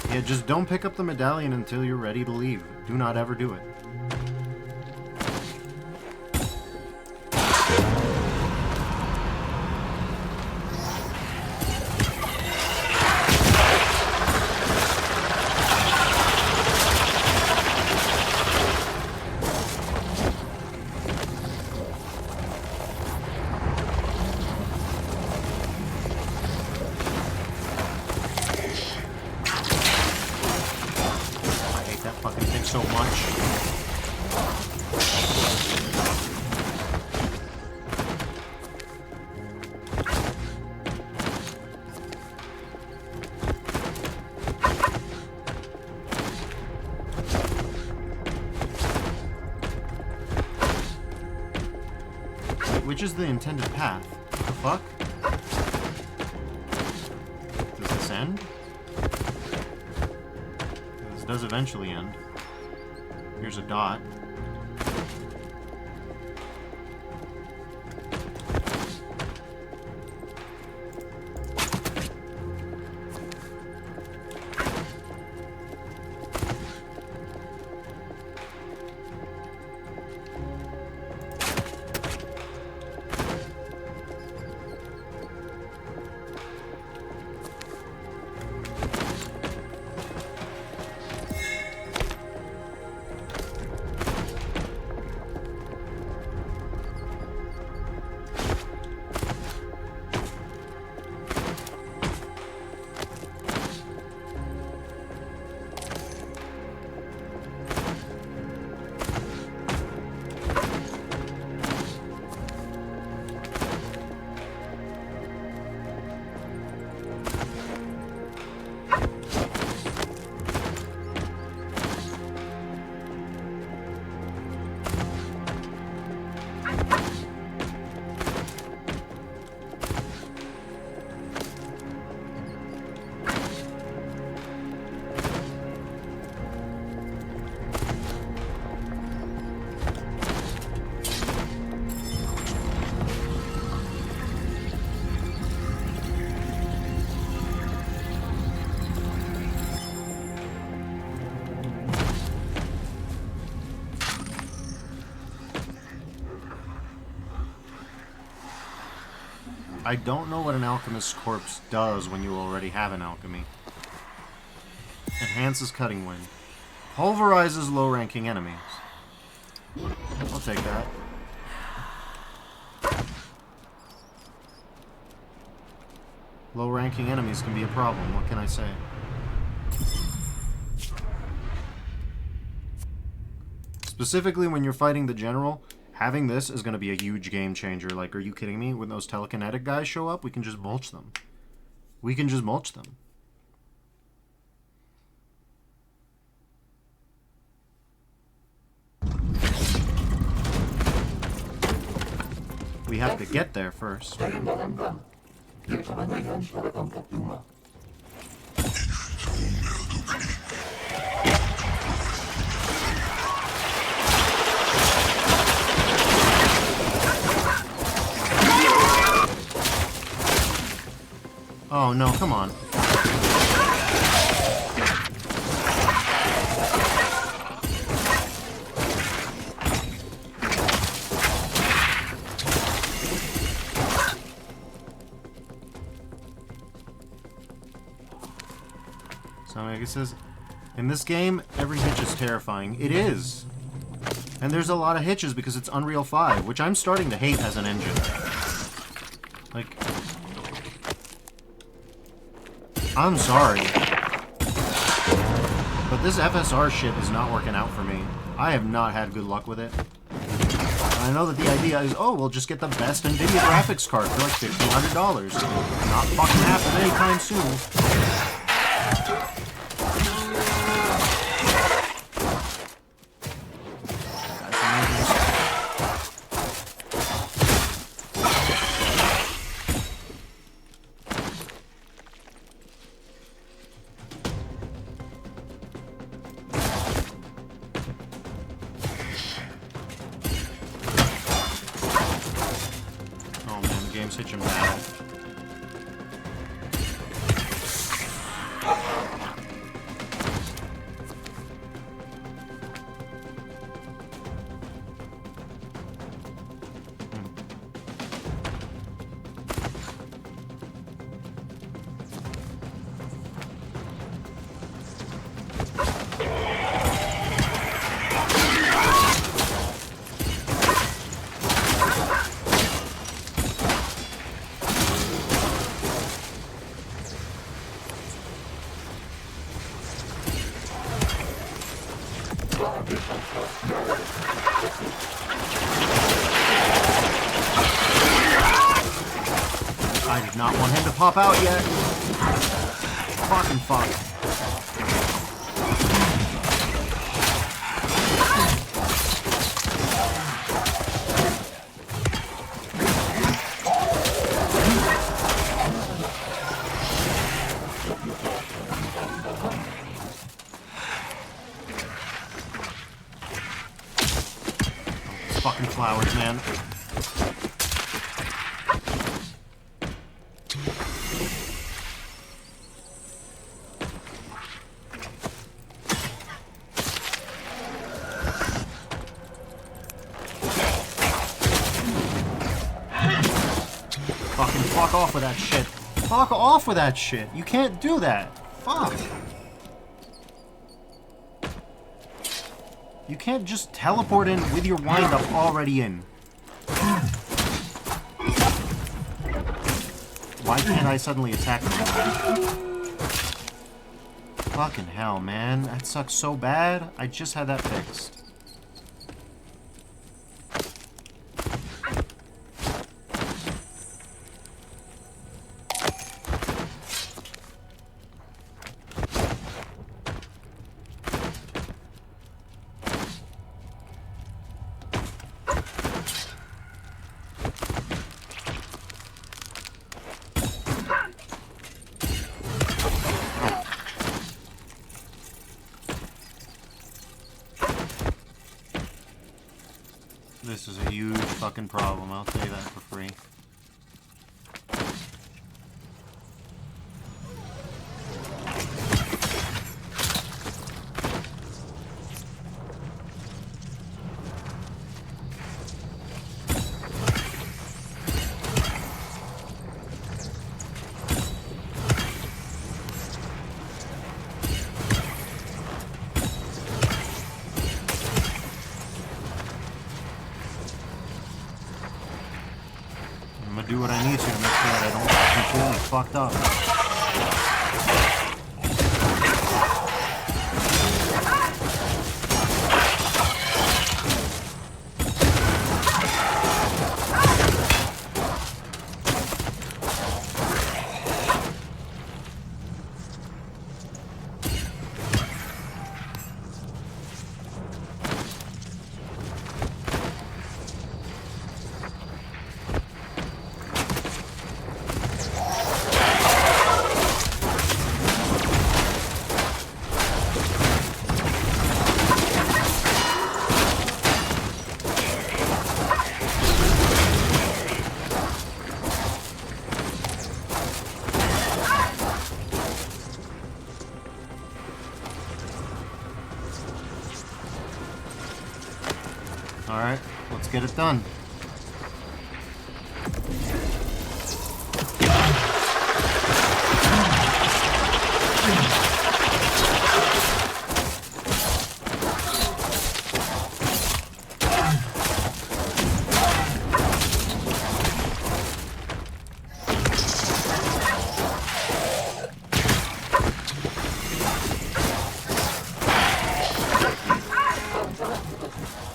Yeah, just don't pick up the medallion until you're ready to leave. Do not ever do it. So much. Which is the intended path? What the fuck? Does this end? This does eventually end. Here's a dot. I don't know what an alchemist's corpse does when you already have an alchemy. Enhances cutting wind. Pulverizes low-ranking enemies. I'll take that. Low-ranking enemies can be a problem, what can I say? Specifically when you're fighting the general, Having this is going to be a huge game changer. Like, are you kidding me? When those telekinetic guys show up, we can just mulch them. We can just mulch them. We have to get there first. Oh no, come on. So I guess this, in this game, every hitch is terrifying. It is. And there's a lot of hitches because it's Unreal 5, which I'm starting to hate as an engine. Like, I'm sorry, but this FSR shit is not working out for me. I have not had good luck with it. And I know that the idea is, oh, we'll just get the best NVIDIA graphics card for like $1,500. Not fucking happen anytime soon. Hit him bad. I did not want him to pop out yet. Fucking fuck. Fucking flowers, man. Fucking fuck off with that shit. Fuck off with that shit. You can't do that. Fuck. You can't just teleport in with your wind-up already in. Why can't I suddenly attack him? Fucking hell, man. That sucks so bad. I just had that fixed. This is a huge fucking problem, I'll tell you that for free. I'm gonna do what I need to make sure that I don't get completely fucked up. Alright, let's get it done.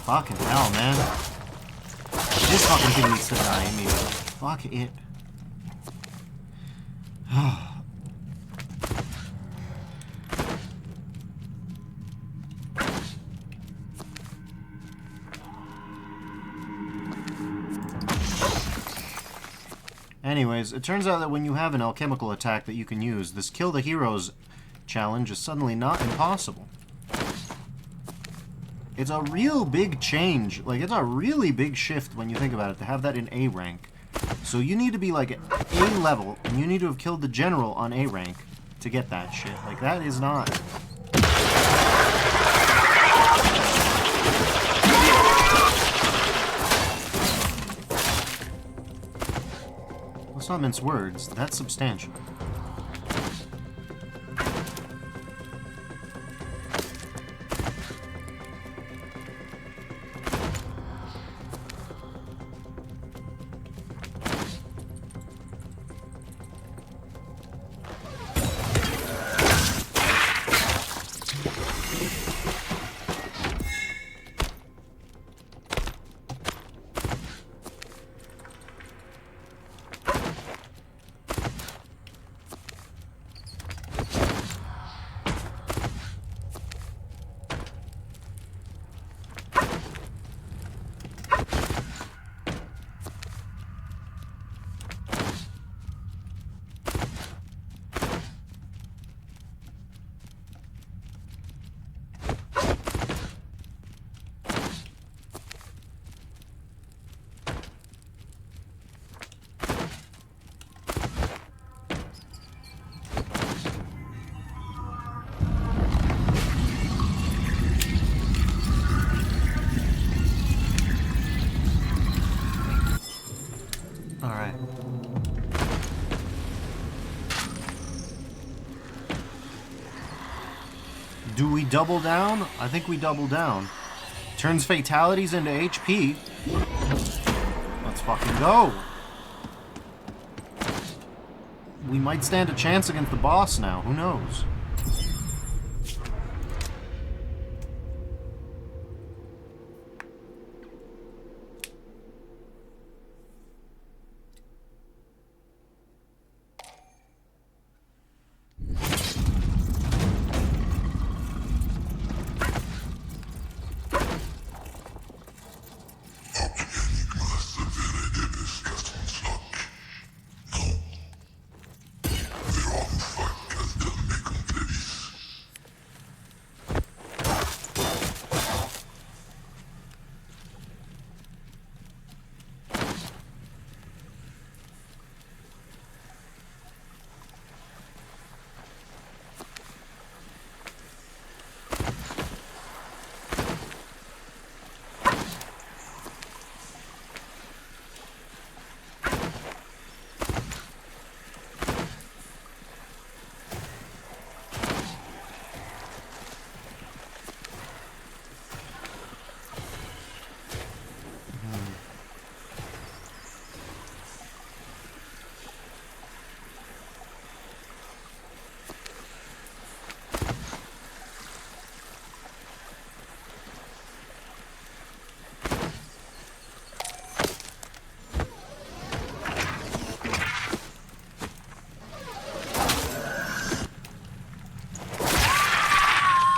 Fucking hell, man. This fucking thing needs to die immediately. Fuck it. Anyways, it turns out that when you have an alchemical attack that you can use, this Kill the Heroes challenge is suddenly not impossible. It's a real big change. Like, it's a really big shift when you think about it, to have that in A rank. So you need to be, like, A level, and you need to have killed the general on A rank to get that shit. Like, that is not... Let's not mince words. That's substantial. Alright. Do we double down? I think we double down. Turns fatalities into HP. Let's fucking go. We might stand a chance against the boss now. Who knows?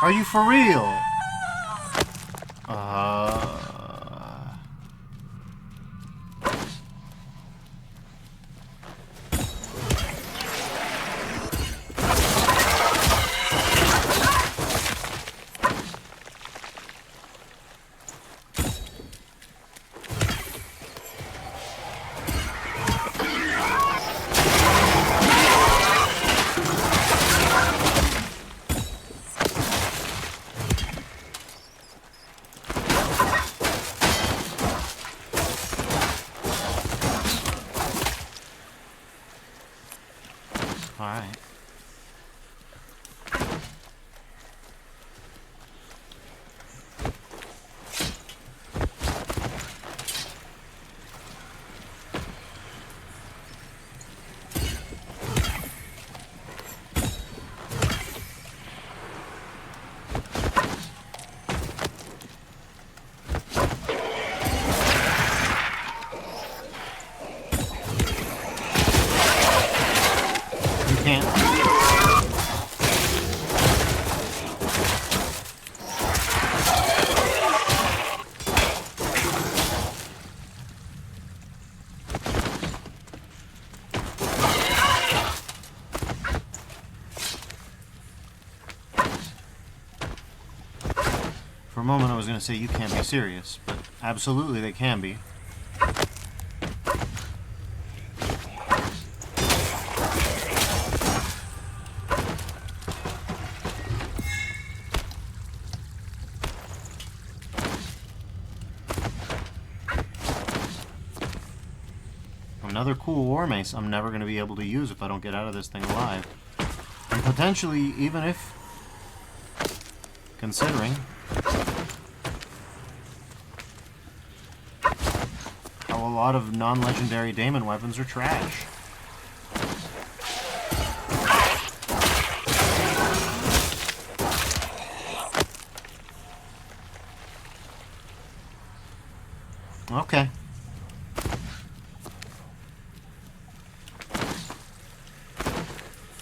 Are you for real? You can't. For a moment I was going to say you can't be serious, but absolutely they can be. Another cool war mace I'm never going to be able to use if I don't get out of this thing alive. And potentially, even if... considering... how a lot of non-legendary Daimon weapons are trash. Okay.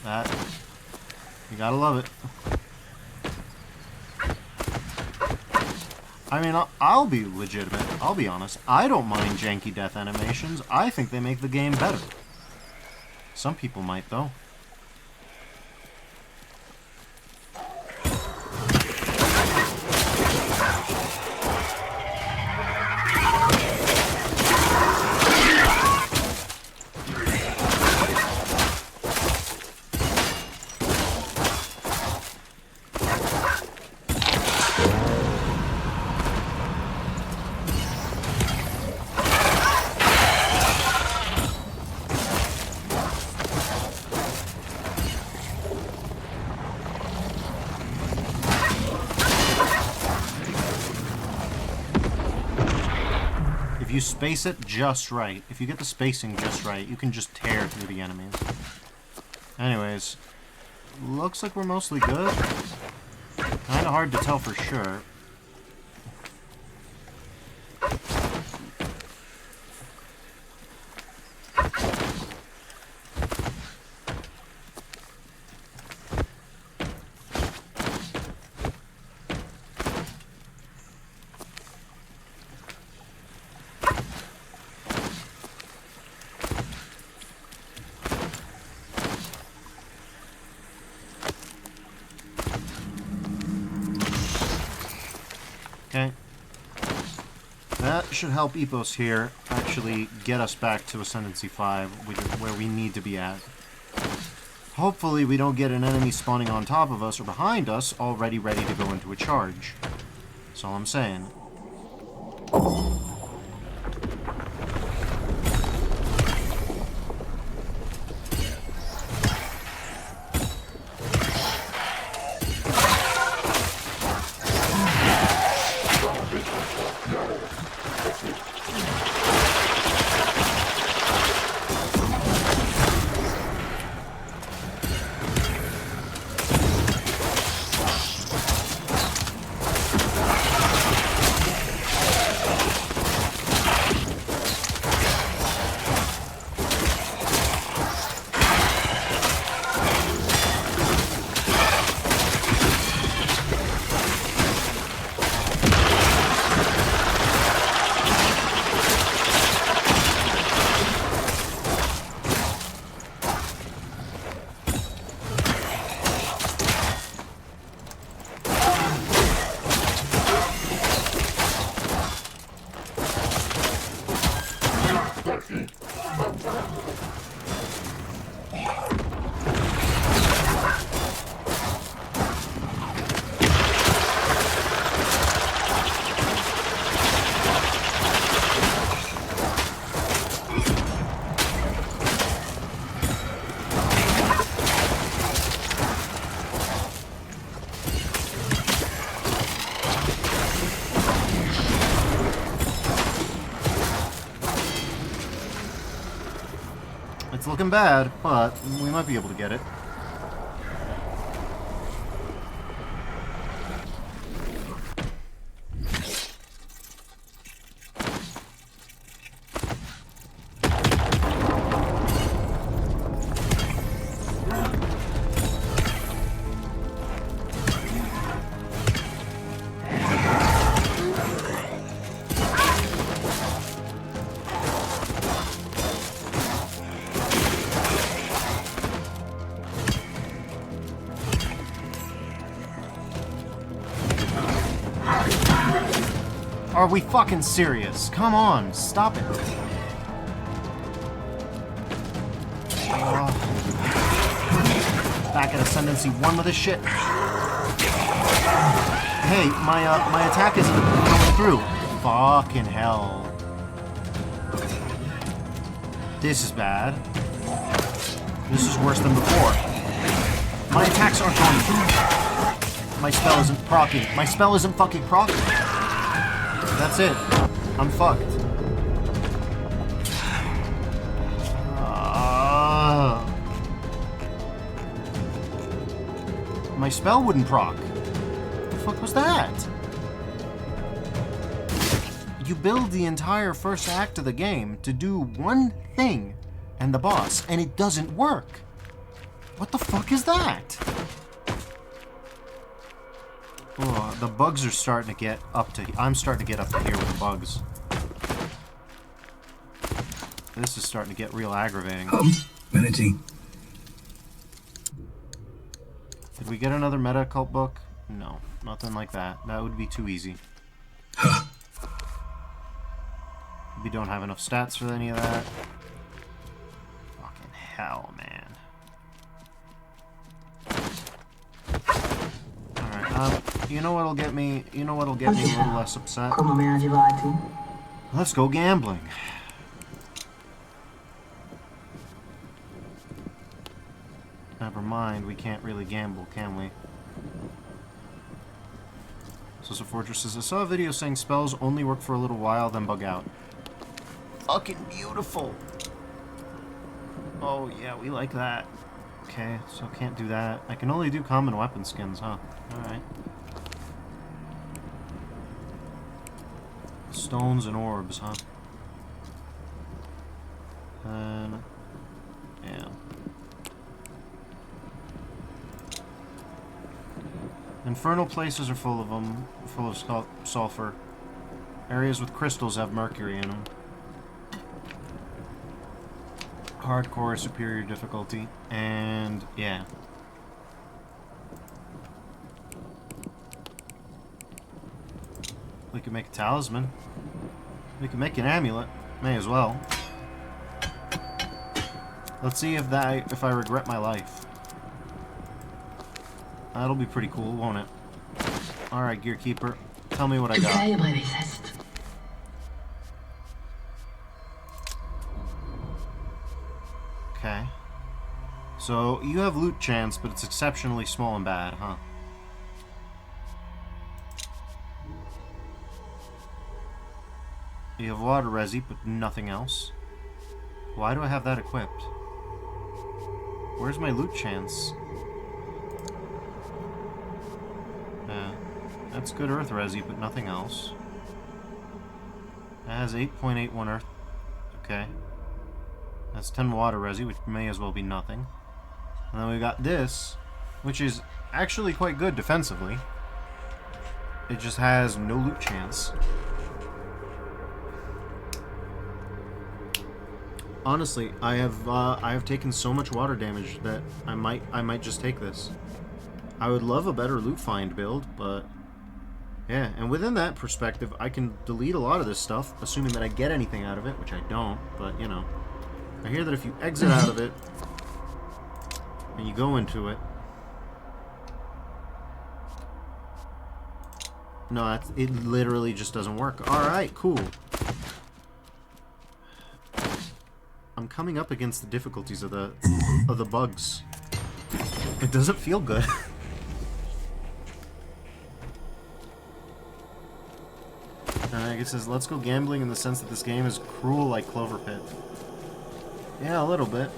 That, you gotta love it. I mean, I'll be legitimate. I'll be honest. I don't mind janky death animations. I think they make the game better. Some people might, though. If you space it just right, if you get the spacing just right, you can just tear through the enemies. Anyways, looks like we're mostly good. Kinda hard to tell for sure. Okay. That should help Epos here actually get us back to Ascendancy 5, which is where we need to be at. Hopefully we don't get an enemy spawning on top of us or behind us already ready to go into a charge. That's all I'm saying. It's looking bad, but we might be able to get it. Are we fucking serious? Come on, stop it. Back at Ascendancy 1 with this shit. Hey, my attack isn't going through. Fucking hell. This is bad. This is worse than before. My attacks aren't going through. My spell isn't proccing. My spell isn't fucking proccing. That's it. I'm fucked. My spell wouldn't proc. What the fuck was that? You build the entire first act of the game to do one thing and the boss, and it doesn't work. What the fuck is that? Oh, the bugs are starting to get up to... I'm starting to get up to here with the bugs. This is starting to get real aggravating. Vanity. Did we get another meta cult book? No, nothing like that. That would be too easy. We don't have enough stats for any of that. Fucking hell, man. Alright, you know what'll get me... You know what'll get me a little less upset? Let's go gambling. Never mind, we can't really gamble, can we? So Fortress says, I saw a video saying spells only work for a little while, then bug out. Fucking beautiful! Oh yeah, we like that. Okay, so can't do that. I can only do common weapon skins, huh? Alright. Stones and orbs, huh? And... yeah. Infernal places are full of them, full of sulfur. Areas with crystals have mercury in them. Hardcore, superior difficulty, and yeah. We could make a talisman. We could make an amulet. May as well. Let's see if I regret my life. That'll be pretty cool, won't it? Alright, Gearkeeper. Tell me what I got. Okay. So, you have loot chance, but it's exceptionally small and bad, huh? You have water resi, but nothing else. Why do I have that equipped? Where's my loot chance? That's good earth resi, but nothing else. It has 8.81 earth. Okay. That's 10 water resi, which may as well be nothing. And then we got this, which is actually quite good defensively. It just has no loot chance. Honestly, I have taken so much water damage that I might just take this. I would love a better loot find build, but yeah, and within that perspective, I can delete a lot of this stuff, assuming that I get anything out of it, which I don't, but you know. I hear that if you exit out of it and you go into it, no, it literally just doesn't work. Alright, cool. I'm coming up against the difficulties of the bugs. It doesn't feel good. It says, let's go gambling in the sense that this game is cruel like Clover Pit. Yeah, a little bit.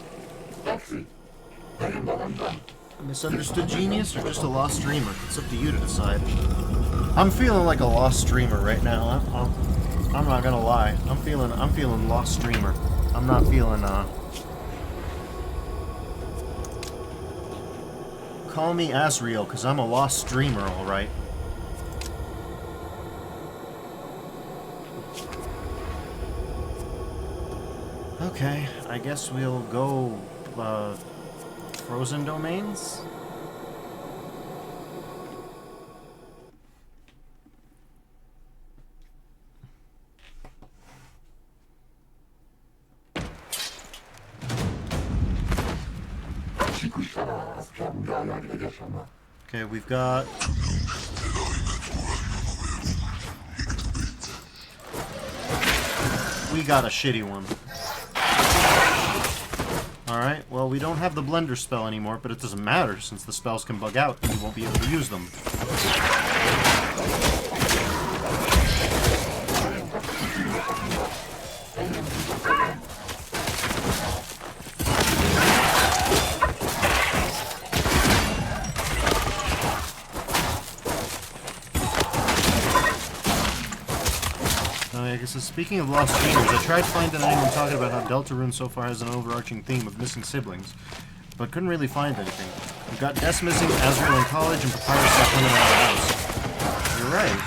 A misunderstood genius or just a lost dreamer? It's up to you to decide. I'm feeling like a lost streamer right now. I'm not gonna lie. I'm feeling lost streamer. I'm not feeling call me Asriel, cause I'm a lost streamer, alright. Okay, I guess we'll go frozen domains. Okay, we've got... We got a shitty one. Alright, well, we don't have the blender spell anymore, but it doesn't matter, since the spells can bug out and you won't be able to use them. So speaking of lost gamers, I tried finding anyone talking about how Deltarune so far has an overarching theme of missing siblings, but couldn't really find anything. We've got Des missing, Azrael in college, and Papyrus not coming out of the house. You're right.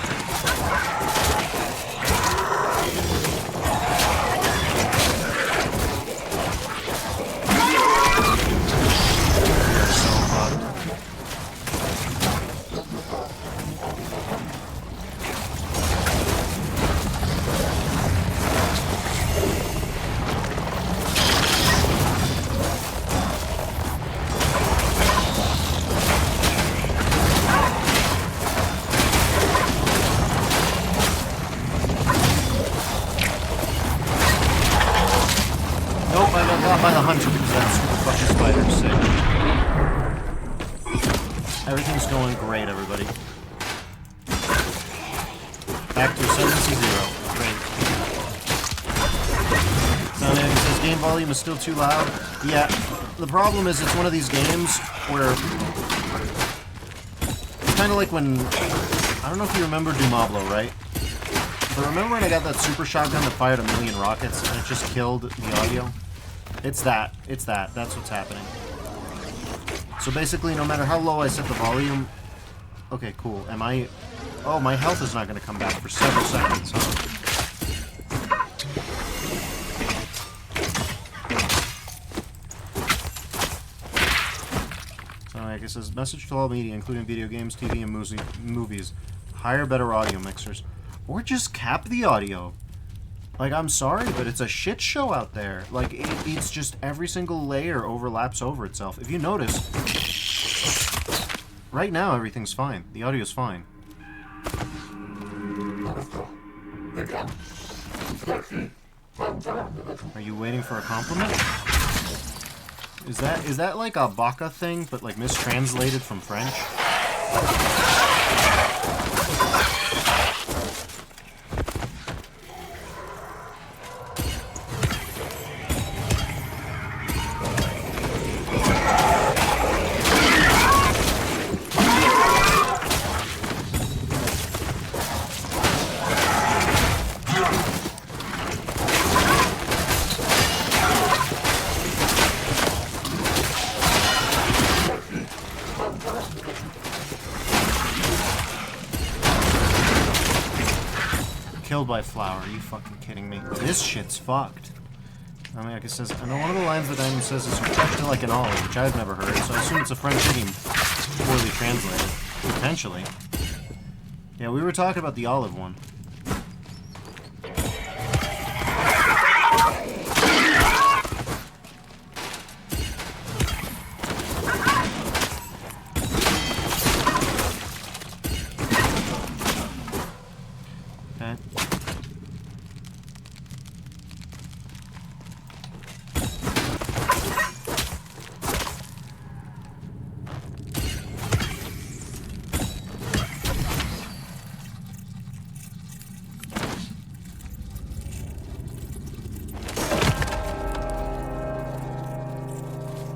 By the hunter because that stupid fucking spider's sick. Everything's going great, everybody. Back to 7-0. Great. Sounding says game volume is still too loud. Yeah, the problem is it's one of these games where it's kind of like when I don't know if you remember Dumablo, right? But remember when I got that super shotgun that fired 1,000,000 rockets and it just killed the audio? It's that. It's that. That's what's happening. So basically, no matter how low I set the volume... Okay, cool. Am I... Oh, my health is not going to come back for several seconds. So, like it says, message to all media, including video games, TV, and movies. Hire better audio mixers. Or just cap the audio. Like, I'm sorry, but it's a shit show out there. Like, it's just every single layer overlaps over itself. If you notice, right now everything's fine. The audio's fine. Are you waiting for a compliment? Is that like a baka thing, but like mistranslated from French? Killed by flower. Are you fucking kidding me? This shit's fucked. I mean, like it says, I know one of the lines that Daimon says is fresh like an olive, which I've never heard, so I assume it's a French idiom poorly translated. Potentially. Yeah, we were talking about the olive one.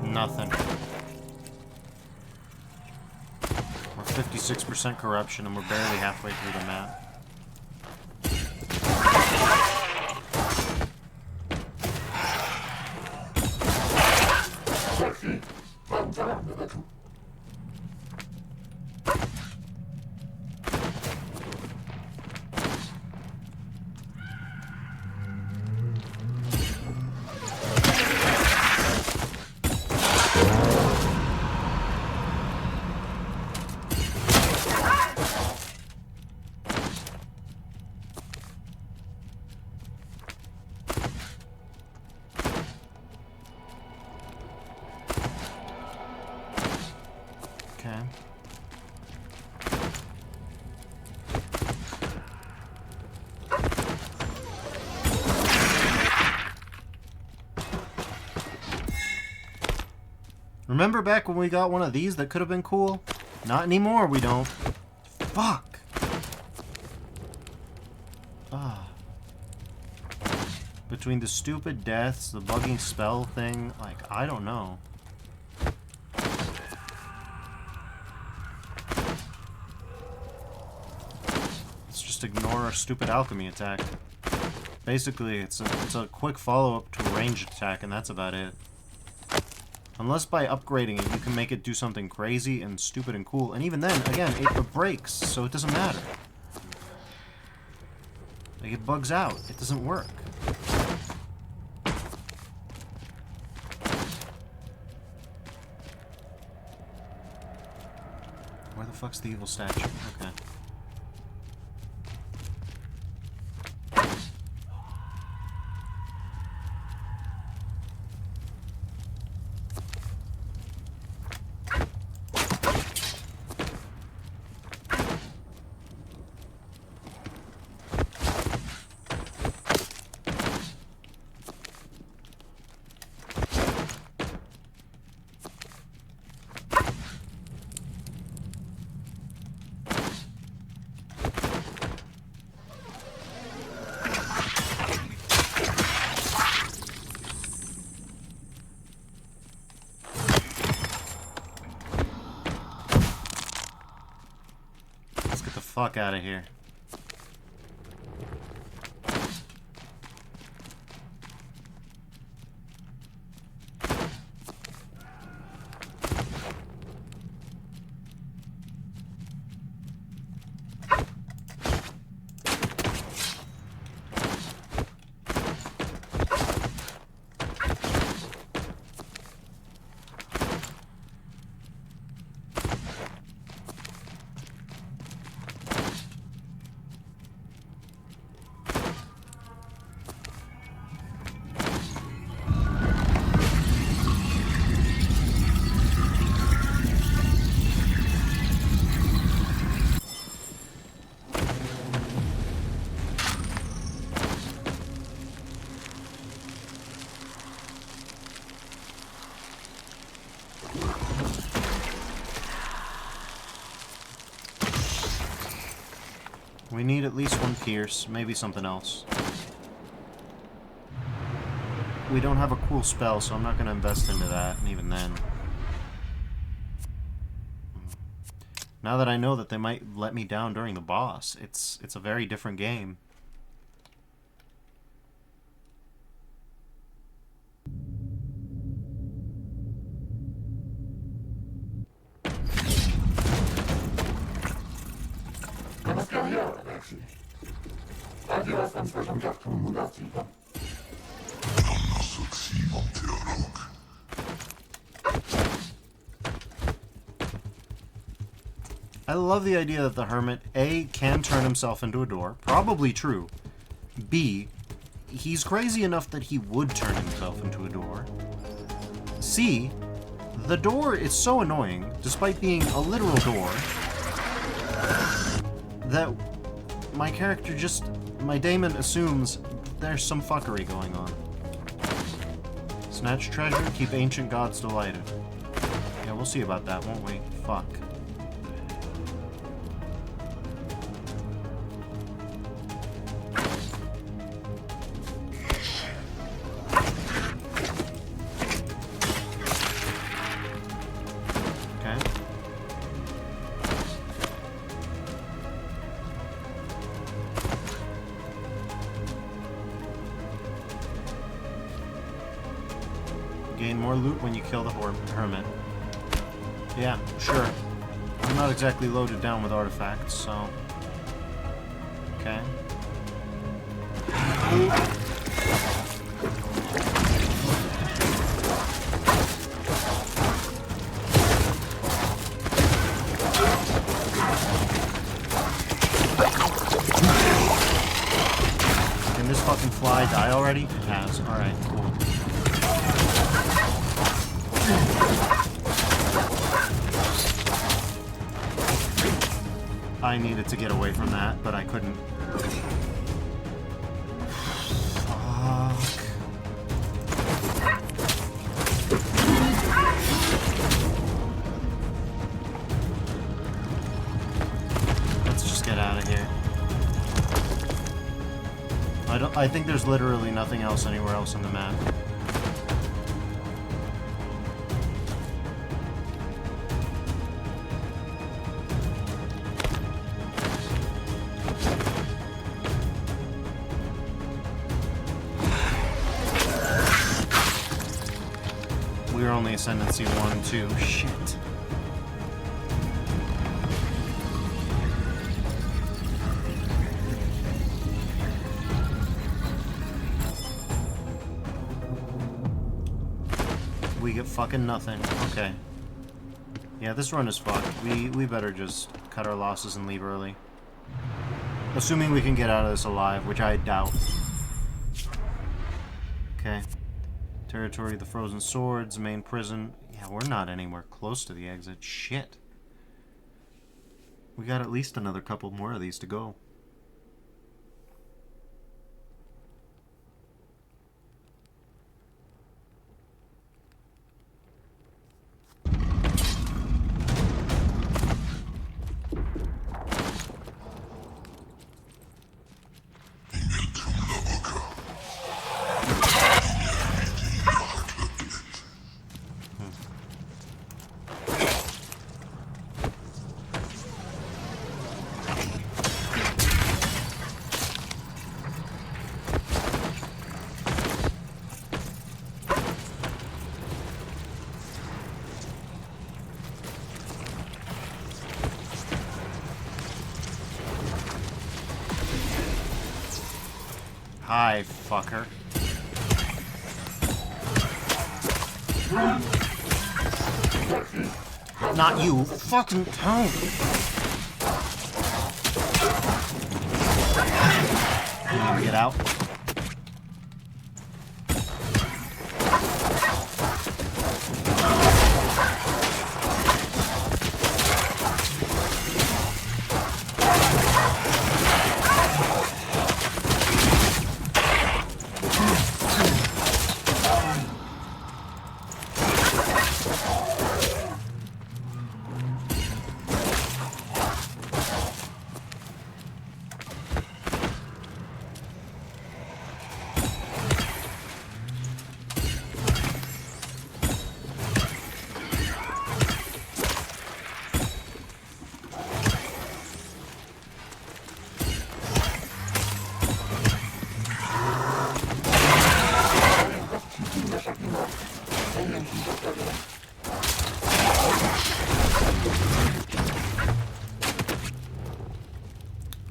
Nothing. We're 56% corruption and we're barely halfway through the map. Remember back when we got one of these that could have been cool? Not anymore, we don't. Fuck! Ah. Between the stupid deaths, the bugging spell thing, like, I don't know. Let's just ignore our stupid alchemy attack. Basically, it's a quick follow-up to a ranged attack, and that's about it. Unless by upgrading it, you can make it do something crazy and stupid and cool, and even then, again, it breaks, so it doesn't matter. Like, it bugs out. It doesn't work. Where the fuck's the evil statue? Okay. Fuck out of here. We need at least one pierce, maybe something else. We don't have a cool spell, so I'm not going to invest into that, and even then. Now that I know that they might let me down during the boss, it's a very different game. I love the idea that the Hermit, A, can turn himself into a door. Probably true. B, he's crazy enough that he would turn himself into a door. C, the door is so annoying, despite being a literal door, that my character just, my Daimon assumes there's some fuckery going on. Snatch treasure, keep ancient gods delighted. Yeah, we'll see about that, won't we? Fuck. Gain more loot when you kill the Hermit. Yeah, sure. I'm not exactly loaded down with artifacts, so... Okay. Can this fucking fly die already? It has. Alright, cool. I needed to get away from that, but I couldn't. Fuck. get out of here. I think there's literally nothing else anywhere else on the map. We're only Ascendancy 1 and 2. Shit. We get fucking nothing. Okay. Yeah, this run is fucked. We better just cut our losses and leave early. Assuming we can get out of this alive, which I doubt. Okay. Territory of the Frozen Swords, main prison. Yeah, we're not anywhere close to the exit. Shit. We got at least another couple more of these to go. Hi, fucker. Not you. Fucking don't. Get out.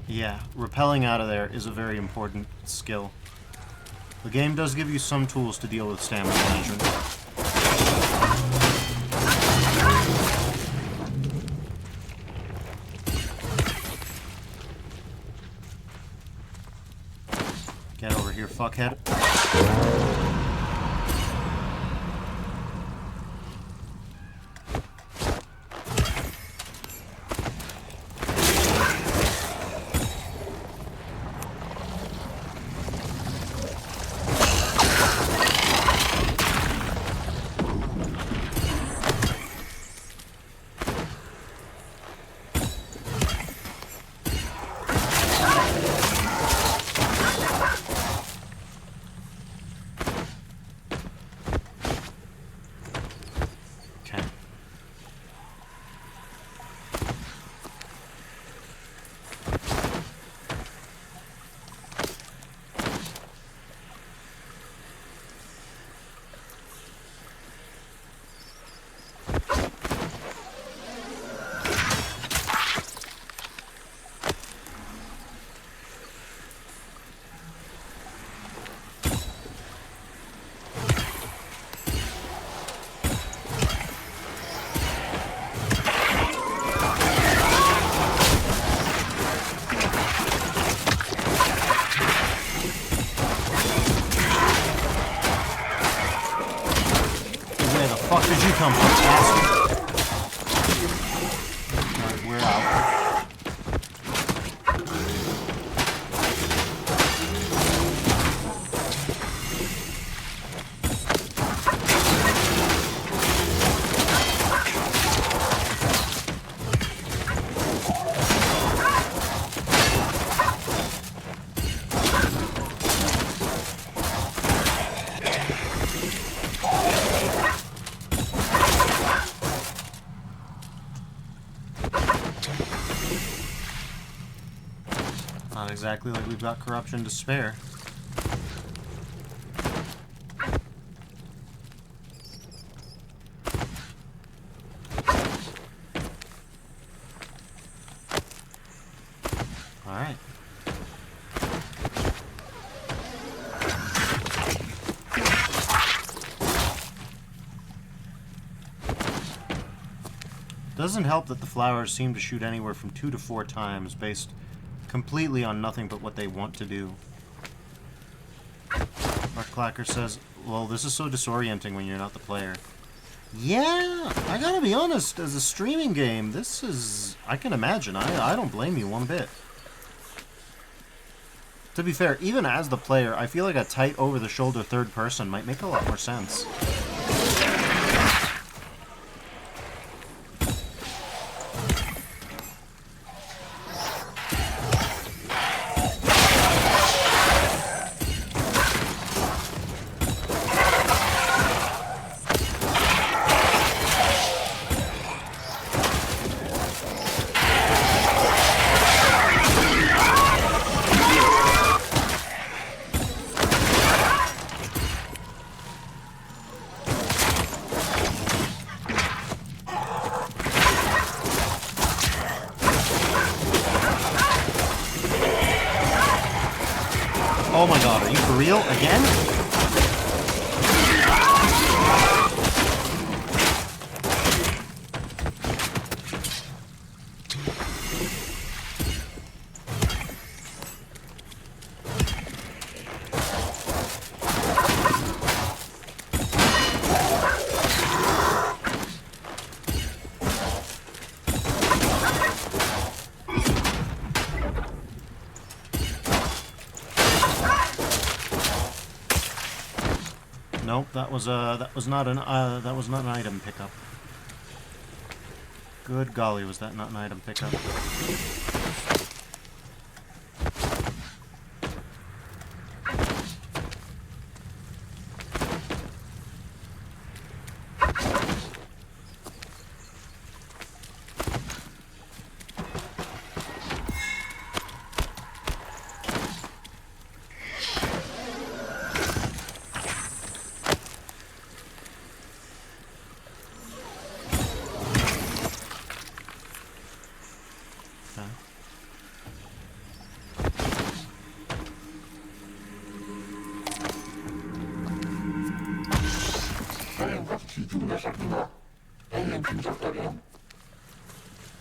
Yeah, rappelling out of there is a very important skill. The game does give you some tools to deal with stamina management. Get over here, fuckhead. Fuck did you come from, asshole? Alright, we're out. Not exactly like we've got corruption to spare. Alright. Doesn't help that the flowers seem to shoot anywhere from 2 to 4 times based completely on nothing but what they want to do. Clacker says, well, this is so disorienting when you're not the player. Yeah, I gotta be honest, as a streaming game, this is... I can imagine. I don't blame you one bit. To be fair, even as the player, I feel like a tight over-the-shoulder third person might make a lot more sense. Oh my god, are you for real? Again? Nope, that was not an item pickup. Good golly, was that not an item pickup?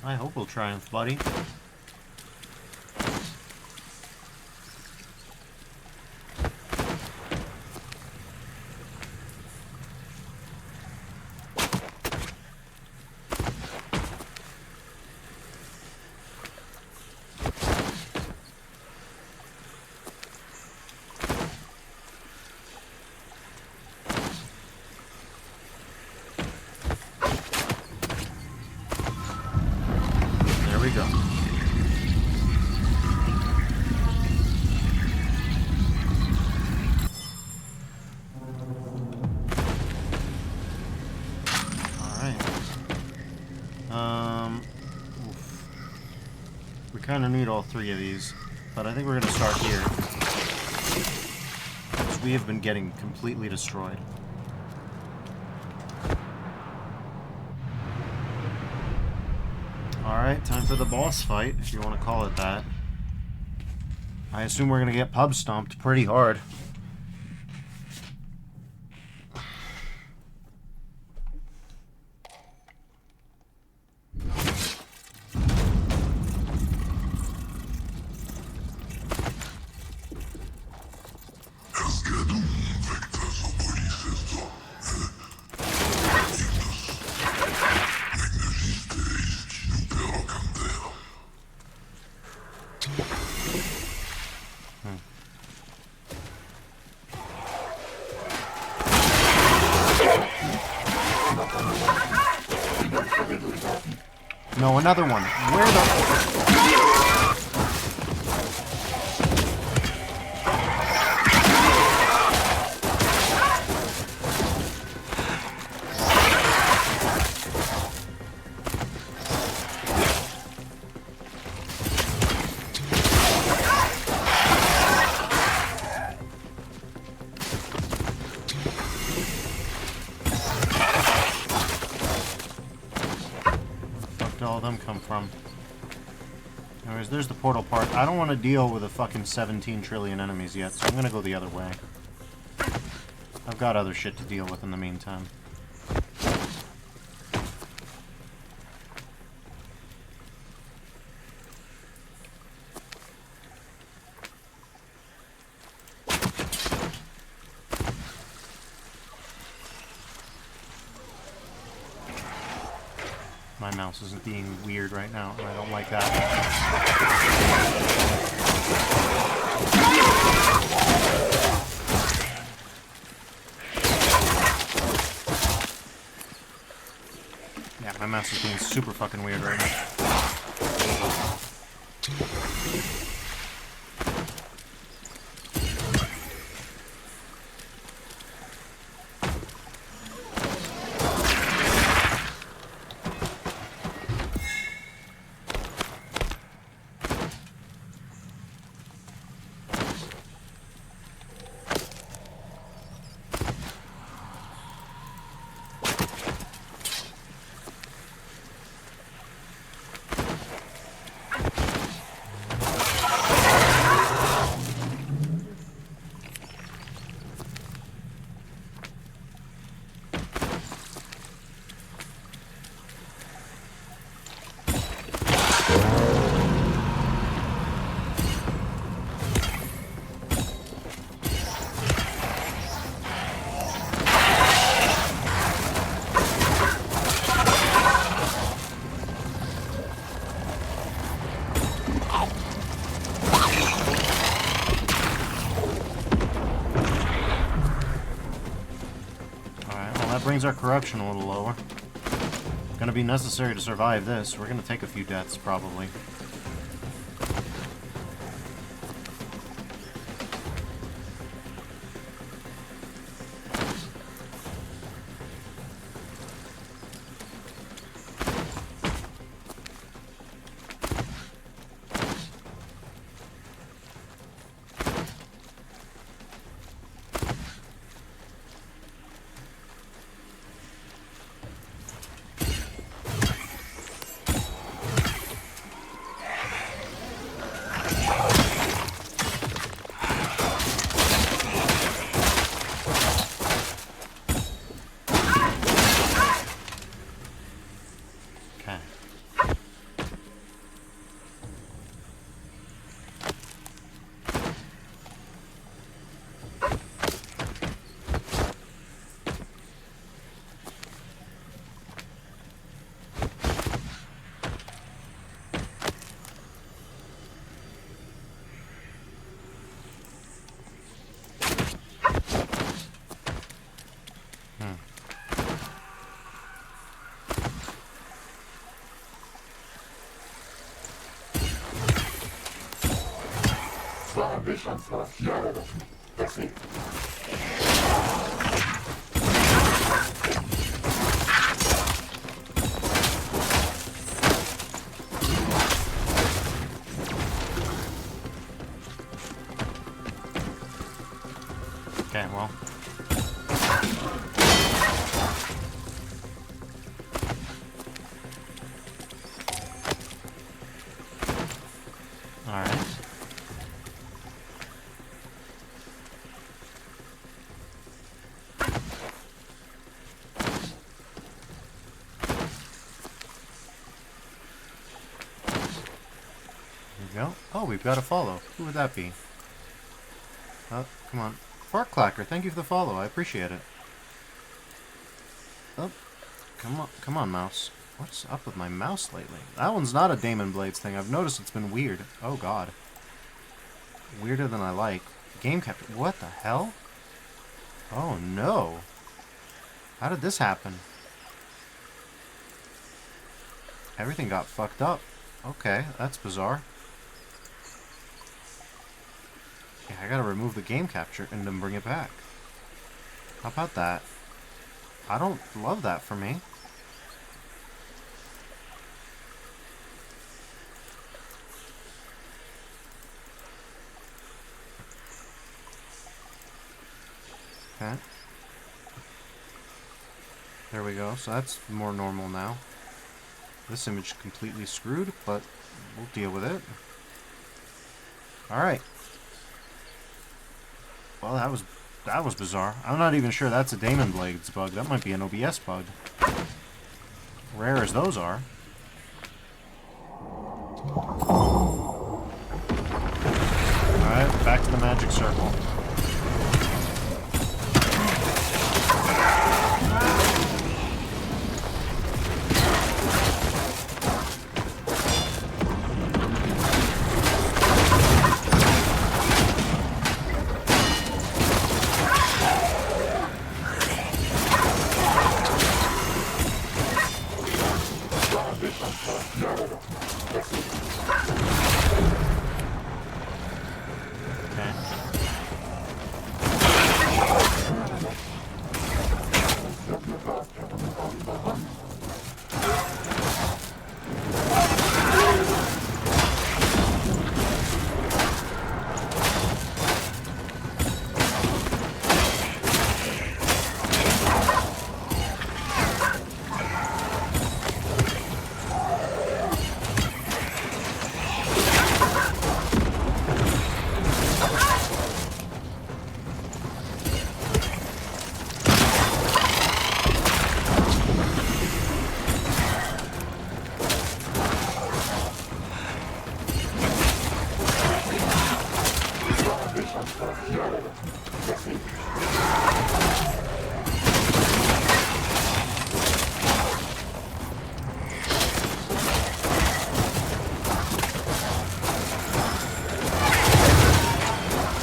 I hope we'll triumph, buddy. There we go. We kind of need all 3 of these, but I think we're going to start here. Because we have been getting completely destroyed. Alright, time for the boss fight, if you want to call it that. I assume we're going to get pub stomped pretty hard. No, another one. Where the... from. Anyways, there's the portal part. I don't want to deal with a fucking 17 trillion enemies yet, so I'm gonna go the other way. I've got other shit to deal with in the meantime. My mouse isn't being weird right now, and I don't like that. Yeah, my mouse is being super fucking weird right now. Brings our corruption a little lower. Gonna be necessary to survive this. We're gonna take a few deaths, probably. Okay, well. Alright. There we go. Oh, we've got to follow. Who would that be? Oh, come on. Fart Clacker, thank you for the follow. I appreciate it. Oh, come on, mouse. What's up with my mouse lately? That one's not a Daimon Blades thing. I've noticed it's been weird. Oh, God. Weirder than I like. Game capture. What the hell? Oh, no. How did this happen? Everything got fucked up. Okay, that's bizarre. Yeah, I gotta remove the game capture and then bring it back. How about that? I don't love that for me. Okay. There we go. So that's more normal now. This image is completely screwed, but we'll deal with it. Alright. Well, that was bizarre. I'm not even sure that's a Daimon Blades bug. That might be an OBS bug. Rare as those are. Alright, back to the magic circle.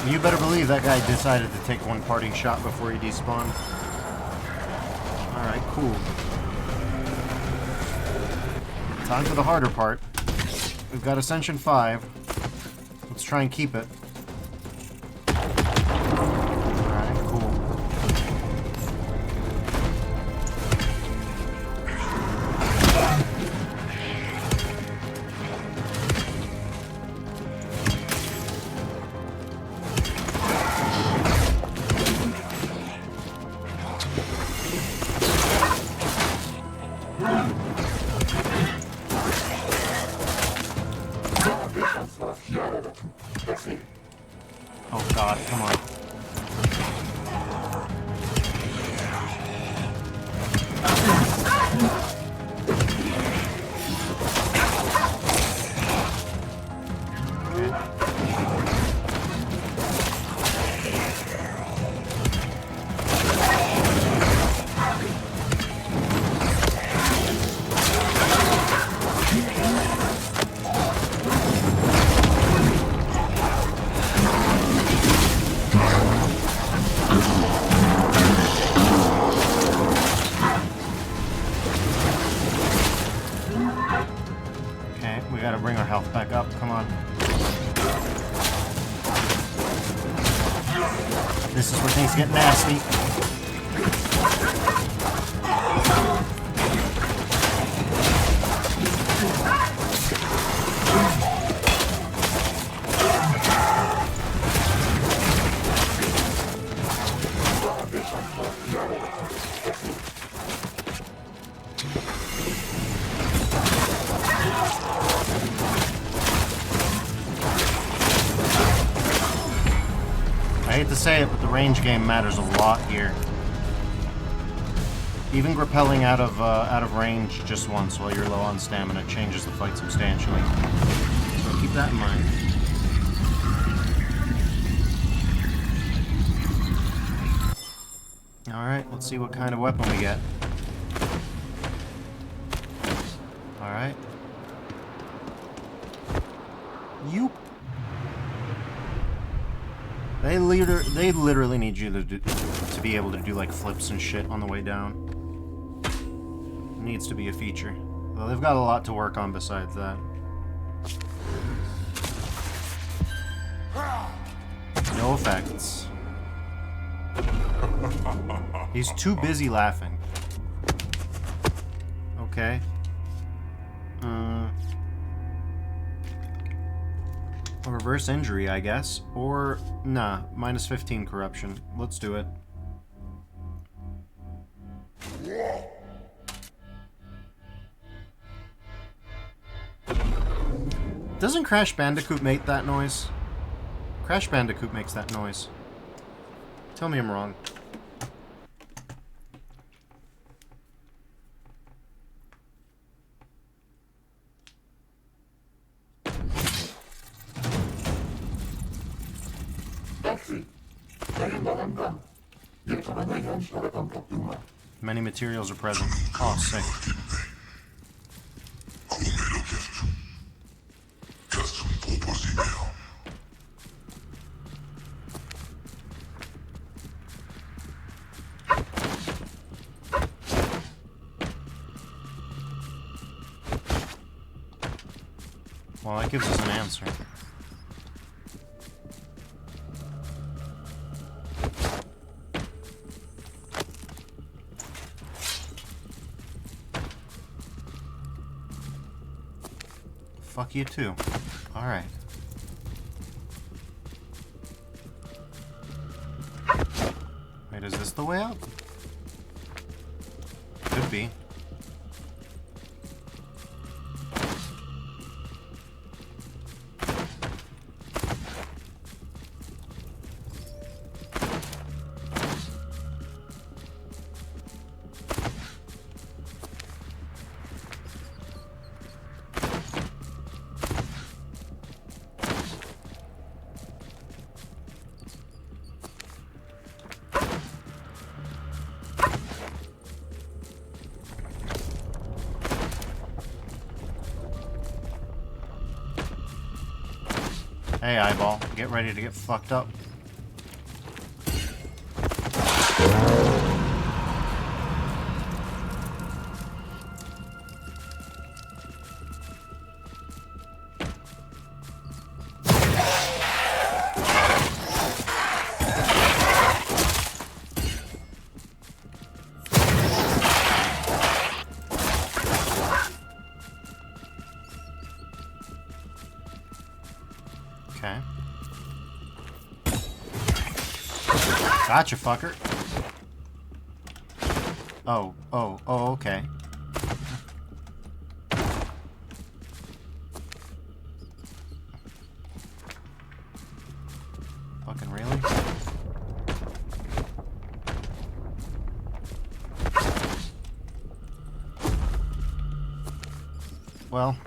You better believe that guy decided to take one parting shot before he despawned. Alright, cool. Time for the harder part. We've got Ascension 5. Let's try and keep it. Alright, cool. Oh god, come on. We gotta bring our health back up. Come on. This is where things get nasty. I hate to say it, but the range game matters a lot here. Even grappelling out of range just once while you're low on stamina changes the fight substantially. So keep that in mind. Alright, let's see what kind of weapon we get. Alright. Yoop. They literally need you to be able to do like flips and shit on the way down. It needs to be a feature. Well, they've got a lot to work on besides that. No effects. He's too busy laughing. Okay. Reverse injury, I guess. Or, nah, minus 15 corruption. Let's do it. Doesn't Crash Bandicoot make that noise? Crash Bandicoot makes that noise. Tell me I'm wrong. Many materials are present. Oh, sick. Well, that gives us an answer. Fuck you too. Alright. Wait, is this the way out? Could be. Hey, eyeball. Get ready to get fucked up. Okay. Gotcha, fucker. Oh, okay. Fucking really? Well,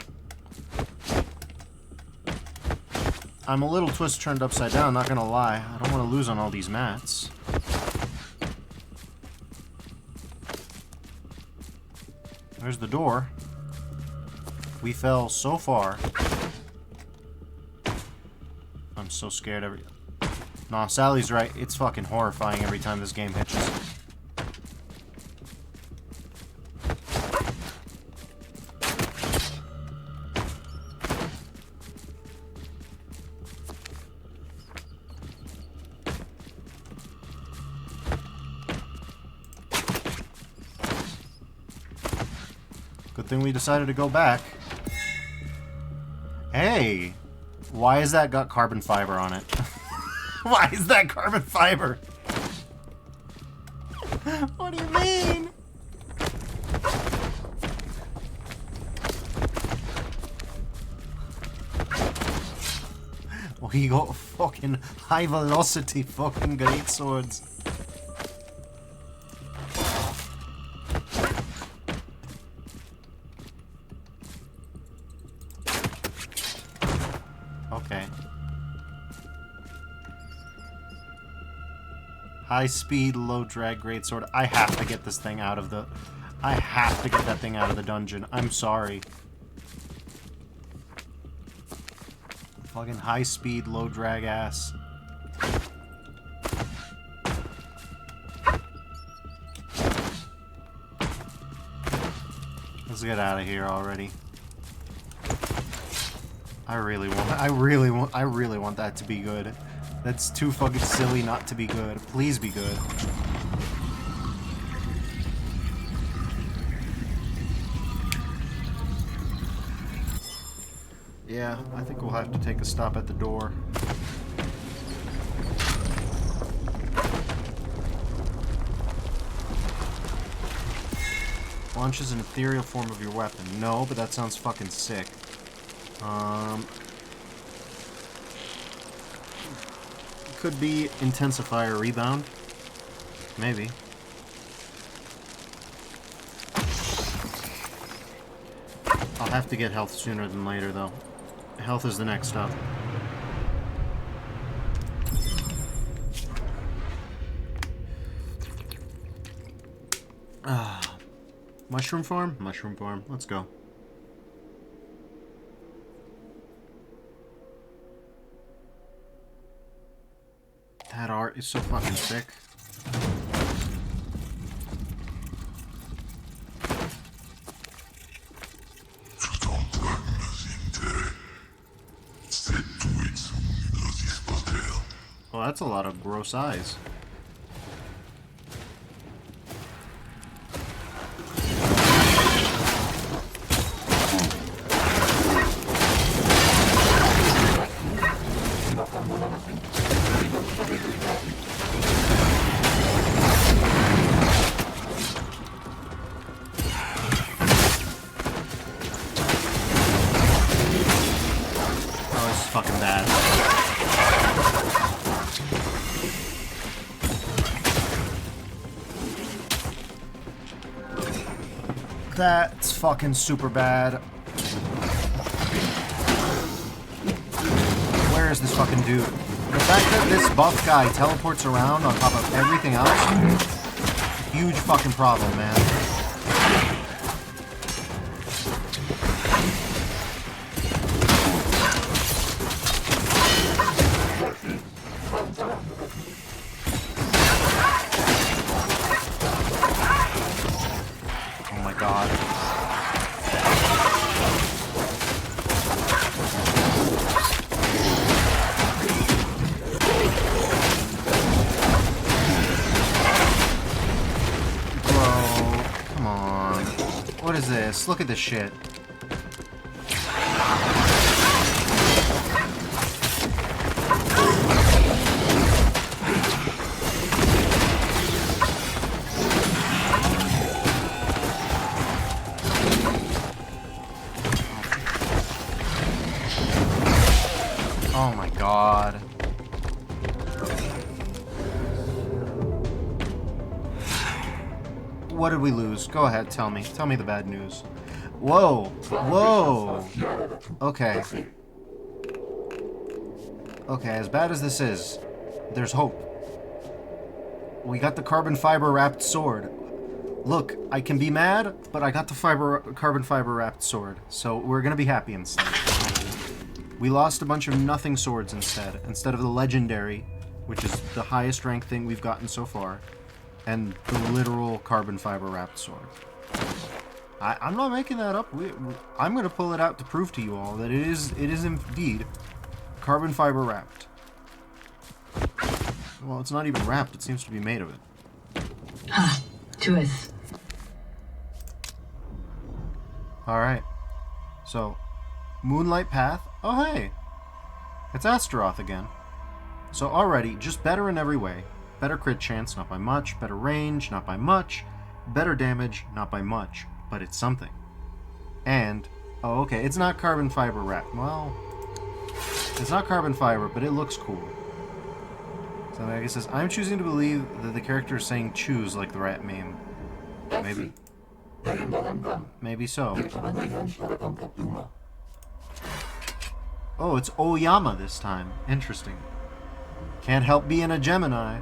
I'm a little twist turned upside down, not gonna lie. I don't want to lose on all these mats. There's the door. We fell so far. I'm so scared every... Nah, Sally's right. It's fucking horrifying every time this game hitches. Good thing we decided to go back. Hey! Why has that got carbon fiber on it? Why is that carbon fiber? What do you mean? We got fucking high velocity fucking great swords. Okay. High speed, low drag, greatsword. I have to get this thing out of the... I have to get that thing out of the dungeon. I'm sorry. Fucking high speed, low drag ass. Let's get out of here already. I really want that to be good. That's too fucking silly not to be good. Please be good. Yeah, I think we'll have to take a stop at the door. Launches an ethereal form of your weapon. No, but that sounds fucking sick. Could be intensifier rebound. Maybe. I'll have to get health sooner than later, though. Health is the next up. Mushroom farm? Mushroom farm. Let's go. That art is so fucking sick. Well, that's a lot of gross eyes. Oh, this is fucking bad. That's fucking super bad. Where is this fucking dude? The fact that this buff guy teleports around on top of everything else, huge fucking problem, man. Oh my god. What is this? Look at this shit. Oh my god. What did we lose? Go ahead, tell me. Tell me the bad news. Whoa! Whoa! Okay. Okay, as bad as this is, there's hope. We got the carbon fiber wrapped sword. Look, I can be mad, but I got the carbon fiber wrapped sword, so we're gonna be happy instead. We lost a bunch of nothing swords instead of the legendary, which is the highest rank thing we've gotten so far, and the literal carbon fiber wrapped sword. I'm not making that up. I'm gonna pull it out to prove to you all that it is indeed carbon fiber wrapped. Well, it's not even wrapped. It seems to be made of it. Ah, truth. All right. So, Moonlight Path. Oh, hey. It's Astaroth again. So already, just better in every way. Better crit chance, not by much. Better range, not by much. Better damage, not by much. But it's something. And, oh, okay, it's not carbon fiber wrapped. Well, it's not carbon fiber, but it looks cool. So I guess it says, I'm choosing to believe that the character is saying choose like the rat meme. Maybe. Maybe so. Oh, it's Oyama this time. Interesting. Can't help being a Gemini.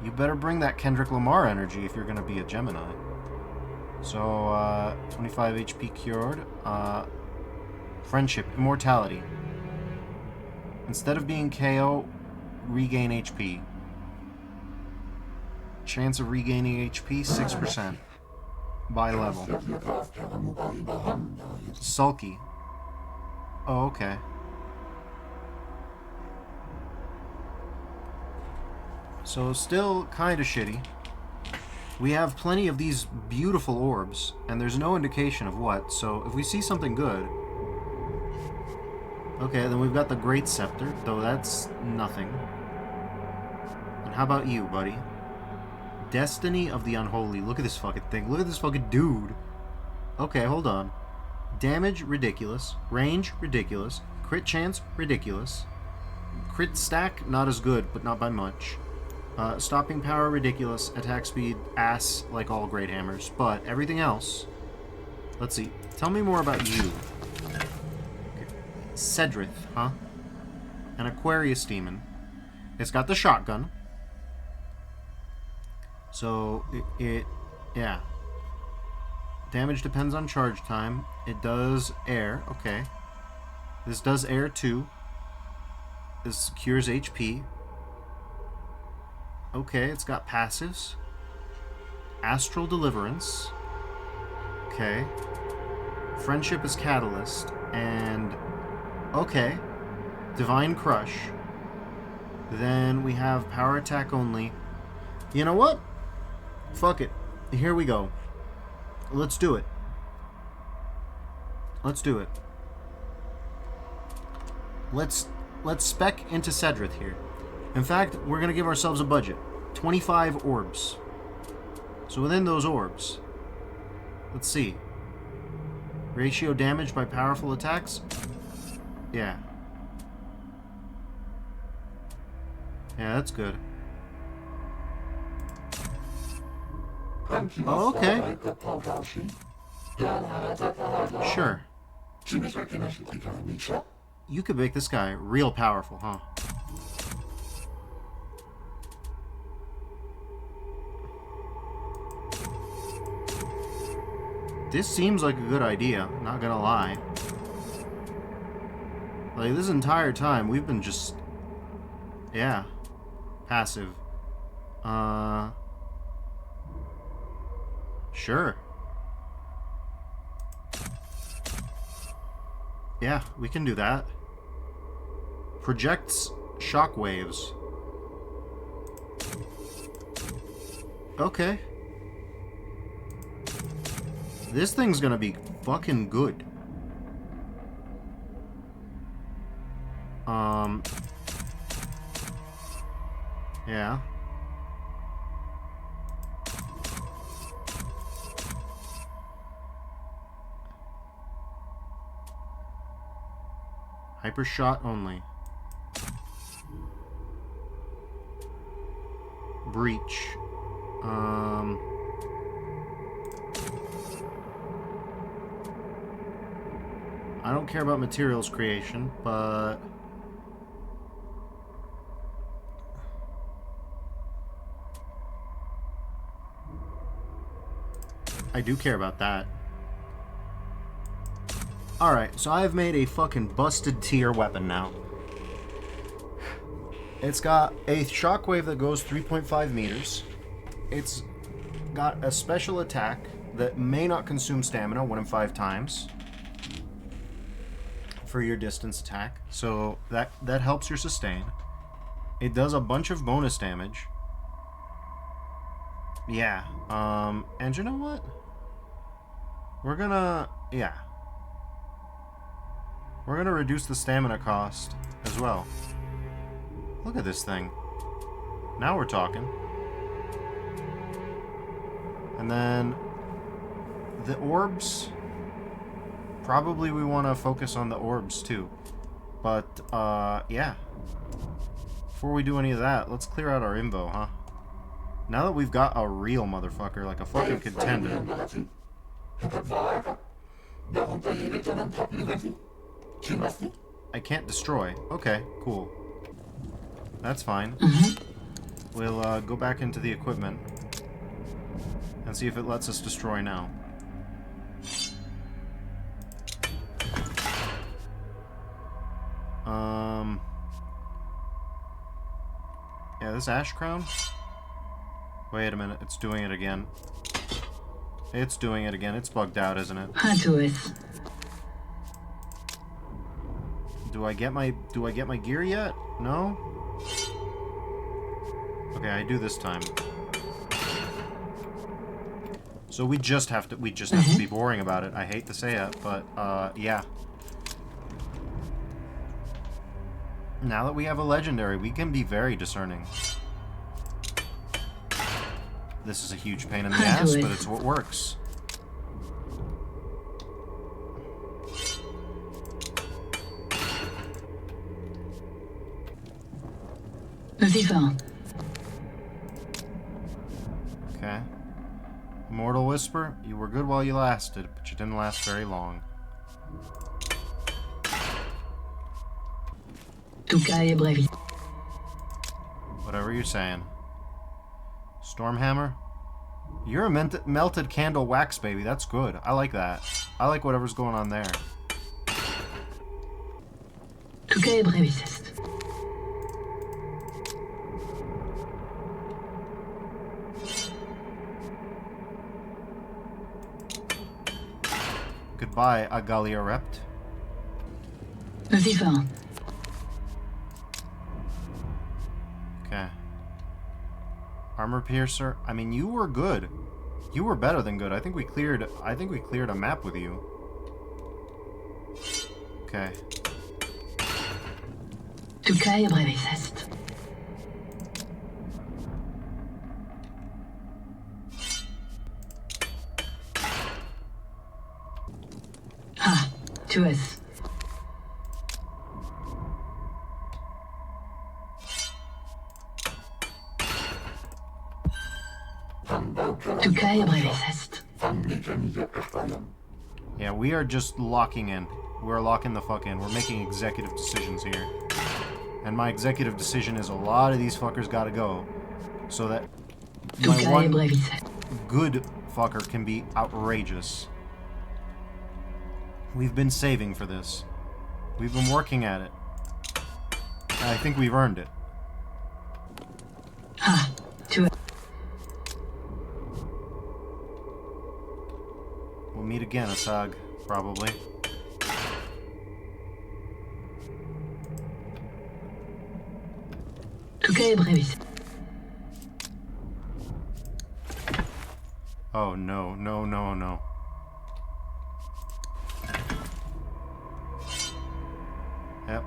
You better bring that Kendrick Lamar energy if you're going to be a Gemini. So, 25 HP cured. Friendship, immortality. Instead of being KO, regain HP. Chance of regaining HP, 6%. By level. Sulky. Oh, okay. So, still kind of shitty. We have plenty of these beautiful orbs, and there's no indication of what, so if we see something good... Okay, then we've got the Great Scepter, though that's nothing. And how about you, buddy? Destiny of the Unholy. Look at this fucking thing. Look at this fucking dude. Okay, hold on. Damage, ridiculous. Range, ridiculous. Crit chance, ridiculous. Crit stack, not as good, but not by much. Stopping power, ridiculous. Attack speed, ass, like all great hammers. But everything else... Let's see. Tell me more about you. Okay. Cedrith, huh? An Aquarius demon. It's got the shotgun. So, yeah. Damage depends on charge time. It does air. Okay. This does air too. This cures HP. Okay, it's got passives. Astral Deliverance. Okay. Friendship is Catalyst. And... Okay. Divine Crush. Then we have Power Attack only. You know what? Fuck it. Here we go. Let's do it. Let's do it. Let's spec into Cedrith here. In fact, we're going to give ourselves a budget. 25 orbs. So within those orbs, let's see. Ratio damage by powerful attacks? Yeah. Yeah, that's good. Oh, okay. Sure. You could make this guy real powerful, huh? This seems like a good idea, not gonna lie. Like, this entire time, we've been just... Yeah. Passive. Sure. Yeah, we can do that. Projects shockwaves. Okay. This thing's gonna be fucking good. Yeah. Hyper shot only. Breach. I don't care about materials creation, but... I do care about that. Alright, so I've made a fucking busted tier weapon now. It's got a shockwave that goes 3.5 meters. It's got a special attack that may not consume stamina 1 in 5 times for your distance attack. So that helps your sustain. It does a bunch of bonus damage. Yeah. And you know what? We're gonna... Yeah. We're gonna reduce the stamina cost as well. Look at this thing. Now we're talking. And then the orbs. Probably we want to focus on the orbs too. But, yeah. Before we do any of that, let's clear out our info, huh? Now that we've got a real motherfucker, like a fucking contender. I can't destroy. Okay, cool. That's fine. We'll go back into the equipment and see if it lets us destroy now. Yeah, this ash crown? Wait a minute, it's doing it again. It's doing it again. It's bugged out, isn't it? Do I get my gear yet? No? Okay, I do this time. So we just have to be boring about it. I hate to say it, but yeah. Now that we have a legendary, we can be very discerning. This is a huge pain in the ass, but it's what works. Vivant. Okay. Immortal Whisper, you were good while you lasted, but you didn't last very long. Tucae brevis. Whatever you're saying. Stormhammer? You're a melted candle wax, baby. That's good. I like that. I like whatever's going on there. Tucae brevis est. Goodbye, Agalia Rept. Vivant. Okay. Armor Piercer. I mean, you were good. You were better than good. I think we cleared a map with you. Okay. Tucae brevis est. Ah, tu es. Tucae brevis est. Yeah, we are just locking in. We're locking the fuck in. We're making executive decisions here. And my executive decision is a lot of these fuckers gotta go. So that my Tucae one brevis est. good fucker can be outrageous. We've been saving for this. We've been working at it. And I think we've earned it. Ah, tu es. We'll meet again, Asag, probably. Tucae brevis. Oh no, no, no, no. Yep.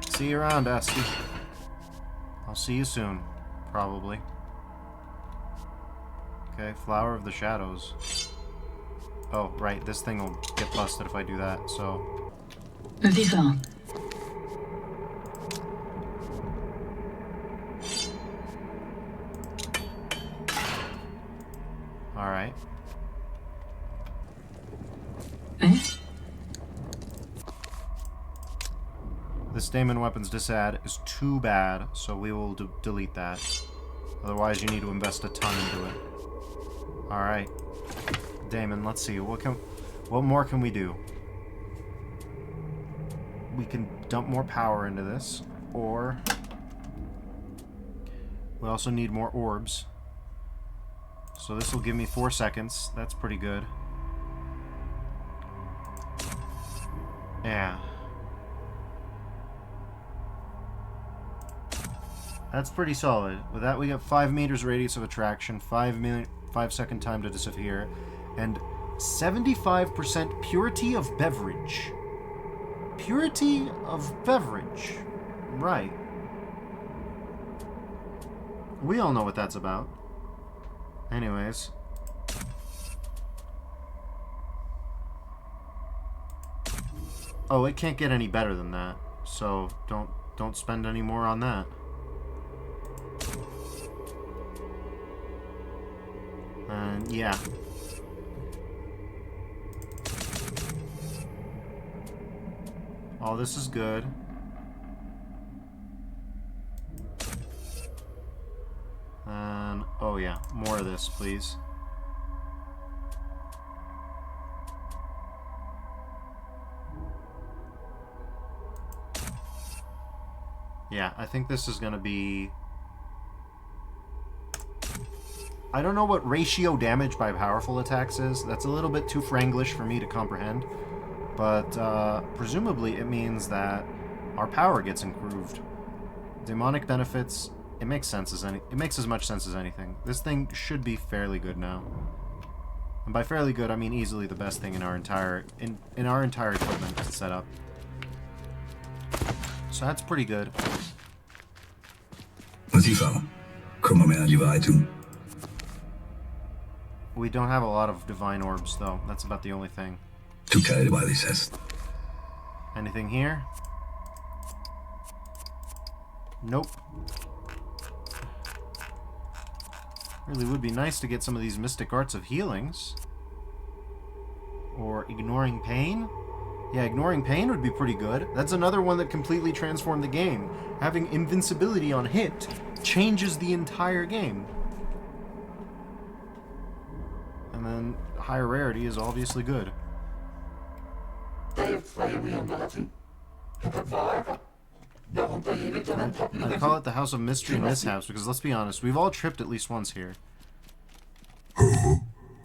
See you around, Asti. I'll see you soon. Probably. Okay, Flower of the Shadows. Oh, right, this thing will get busted if I do that, so... Vivant. Alright. Eh? This Daimon Weapons disad is too bad, so we will delete that. Otherwise, you need to invest a ton into it. Alright. Daimon, let's see. What more can we do? We can dump more power into this, or... we also need more orbs. So this will give me 4 seconds. That's pretty good. Yeah. That's pretty solid. With that, we get 5 meters radius of attraction, 5-second time to disappear, and 75% purity of beverage. Purity of beverage. Right. We all know what that's about. Anyways. Oh, it can't get any better than that. So don't spend any more on that. And yeah. All this is good. And oh yeah, more of this, please. Yeah, I think this is gonna be... I don't know what ratio damage by powerful attacks is. That's a little bit too Franglish for me to comprehend. But presumably it means that our power gets improved. Demonic benefits, it makes sense it makes as much sense as anything. This thing should be fairly good now. And by fairly good, I mean easily the best thing in our entire equipment setup. So that's pretty good. We don't have a lot of divine orbs though. That's about the only thing. Anything here? Nope. Really would be nice to get some of these mystic arts of healings. Or ignoring pain? Yeah, ignoring pain would be pretty good. That's another one that completely transformed the game. Having invincibility on hit changes the entire game. And then higher rarity is obviously good. I'd call it the House of Mystery and Mishaps because let's be honest, we've all tripped at least once here.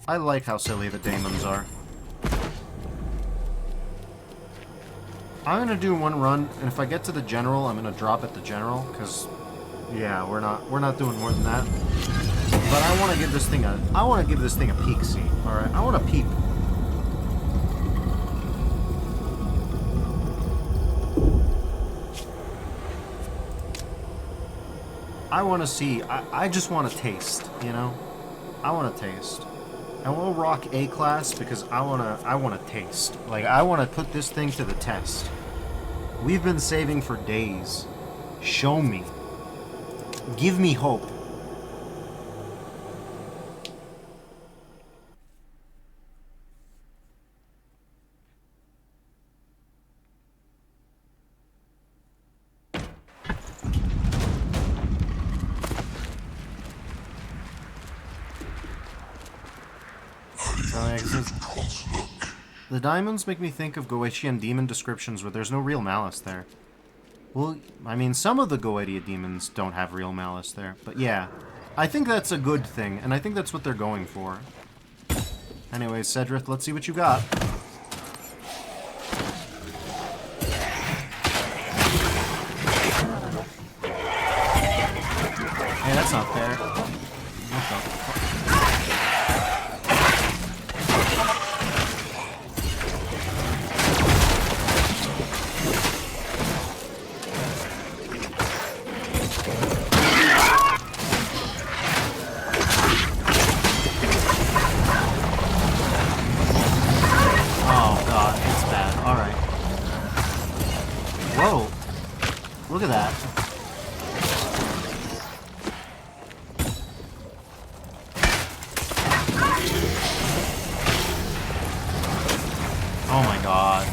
I like how silly the Daimons are. I'm gonna do one run, and if I get to the general, I'm gonna drop at the general, because yeah, we're not doing more than that. But I want to give this thing a peek see. All right, I want to peep. I want to see. I just want to taste. You know, I want to taste. And we'll rock A class because I want to taste. Like, I want to put this thing to the test. We've been saving for days. Show me. Give me hope. The diamonds make me think of Goetia demon descriptions where there's no real malice there. Well, I mean, some of the Goetia demons don't have real malice there, but yeah. I think that's a good thing, and I think that's what they're going for. Anyways, Cedric, let's see what you got. Hey, that's not fair. What the fuck? Look at that. Oh my god.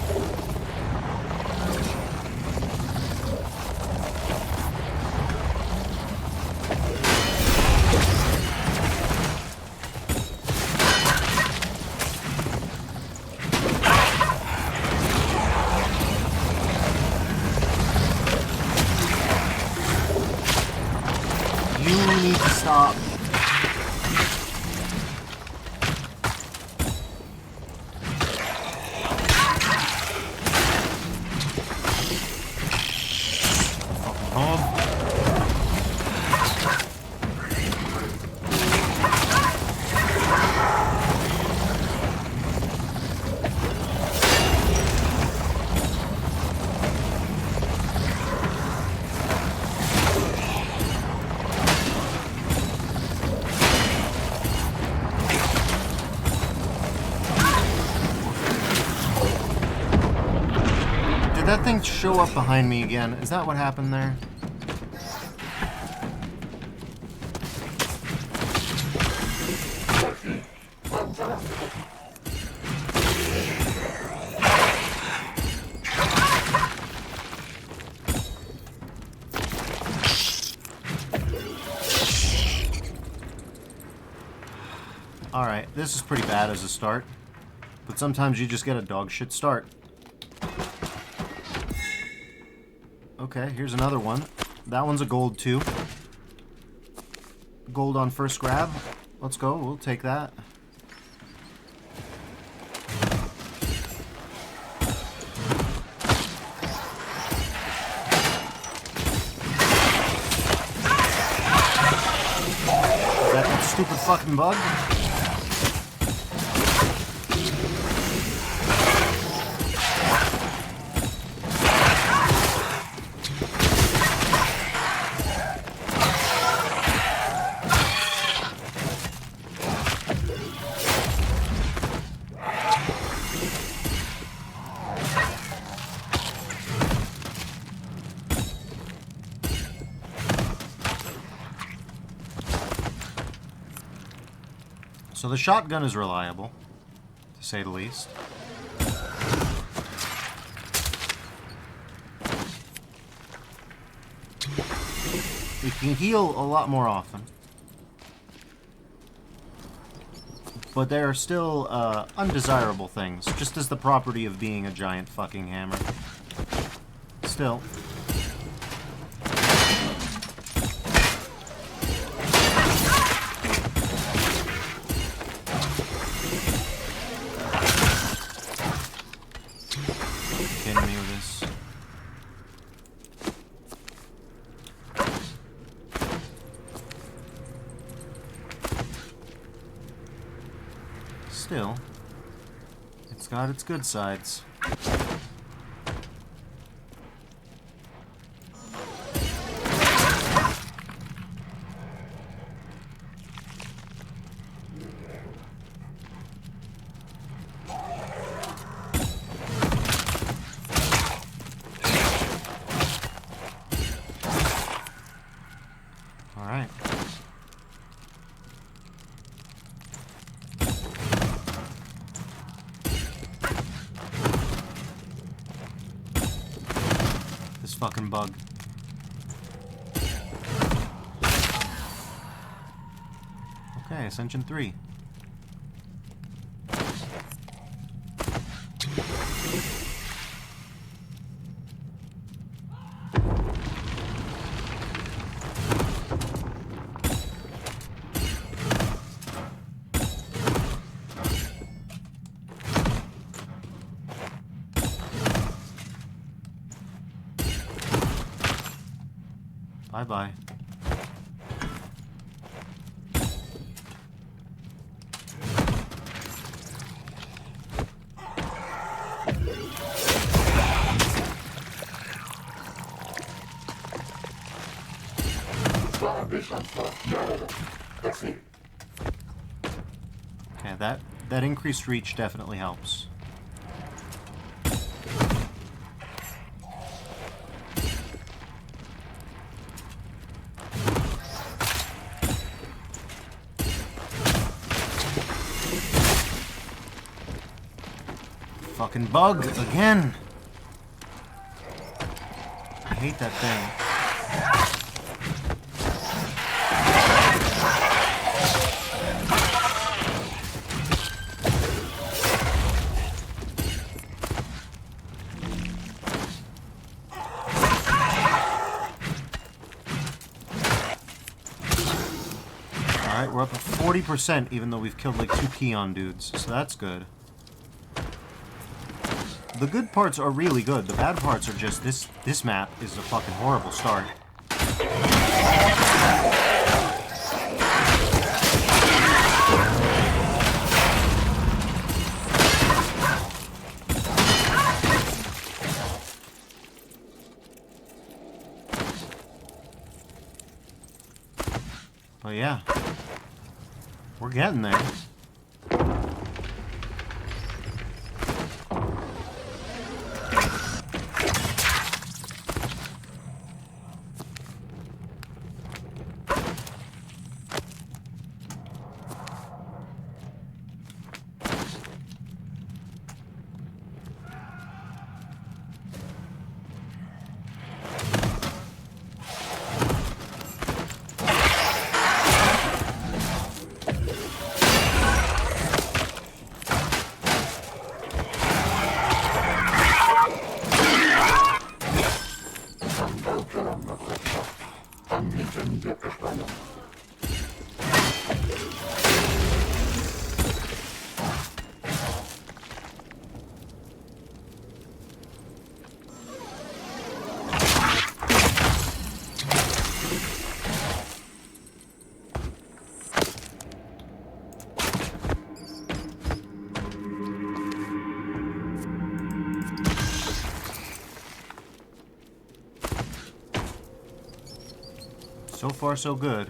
Stop. That thing show up behind me again. Is that what happened there? Alright, this is pretty bad as a start. But sometimes you just get a dog shit start. Okay, here's another one. That one's a gold too. Gold on first grab. Let's go, we'll take that. Is that that stupid fucking bug? So the shotgun is reliable, to say the least. We can heal a lot more often. But there are still undesirable things, just as the property of being a giant fucking hammer. Still. Kidding me with this. Still, it's got its good sides. All right. This fucking bug. Okay, Ascension 3. Bye-bye. Okay, that increased reach definitely helps. Fucking bug again. I hate that thing. Alright, we're up at 40% even though we've killed like 2 Keon dudes, so that's good. The good parts are really good. The bad parts are just this map is a fucking horrible start. But yeah. We're getting there. So far, so good.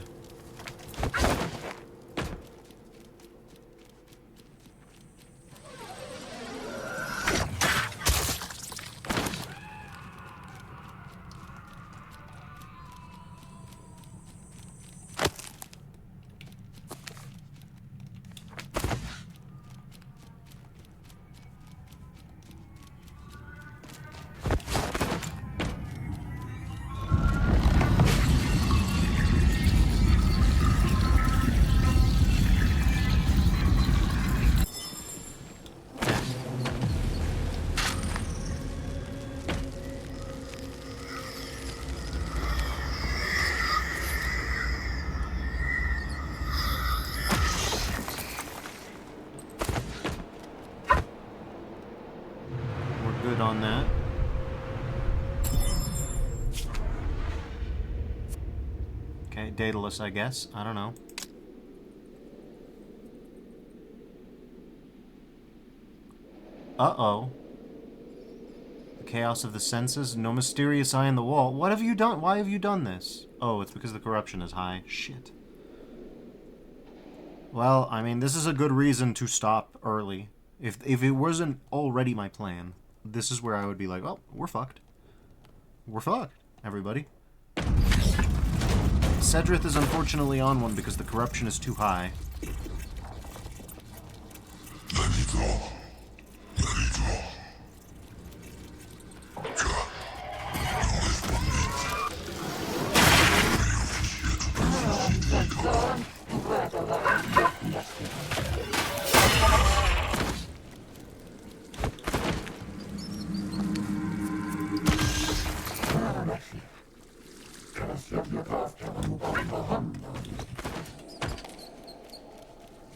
Alright, Daedalus, I guess. I don't know. Uh-oh. The chaos of the senses, no mysterious eye in the wall. What have you done? Why have you done this? Oh, it's because the corruption is high. Shit. Well, I mean, this is a good reason to stop early. If it wasn't already my plan, this is where I would be like, oh, we're fucked. We're fucked, everybody. Cedrith is unfortunately on one because the corruption is too high.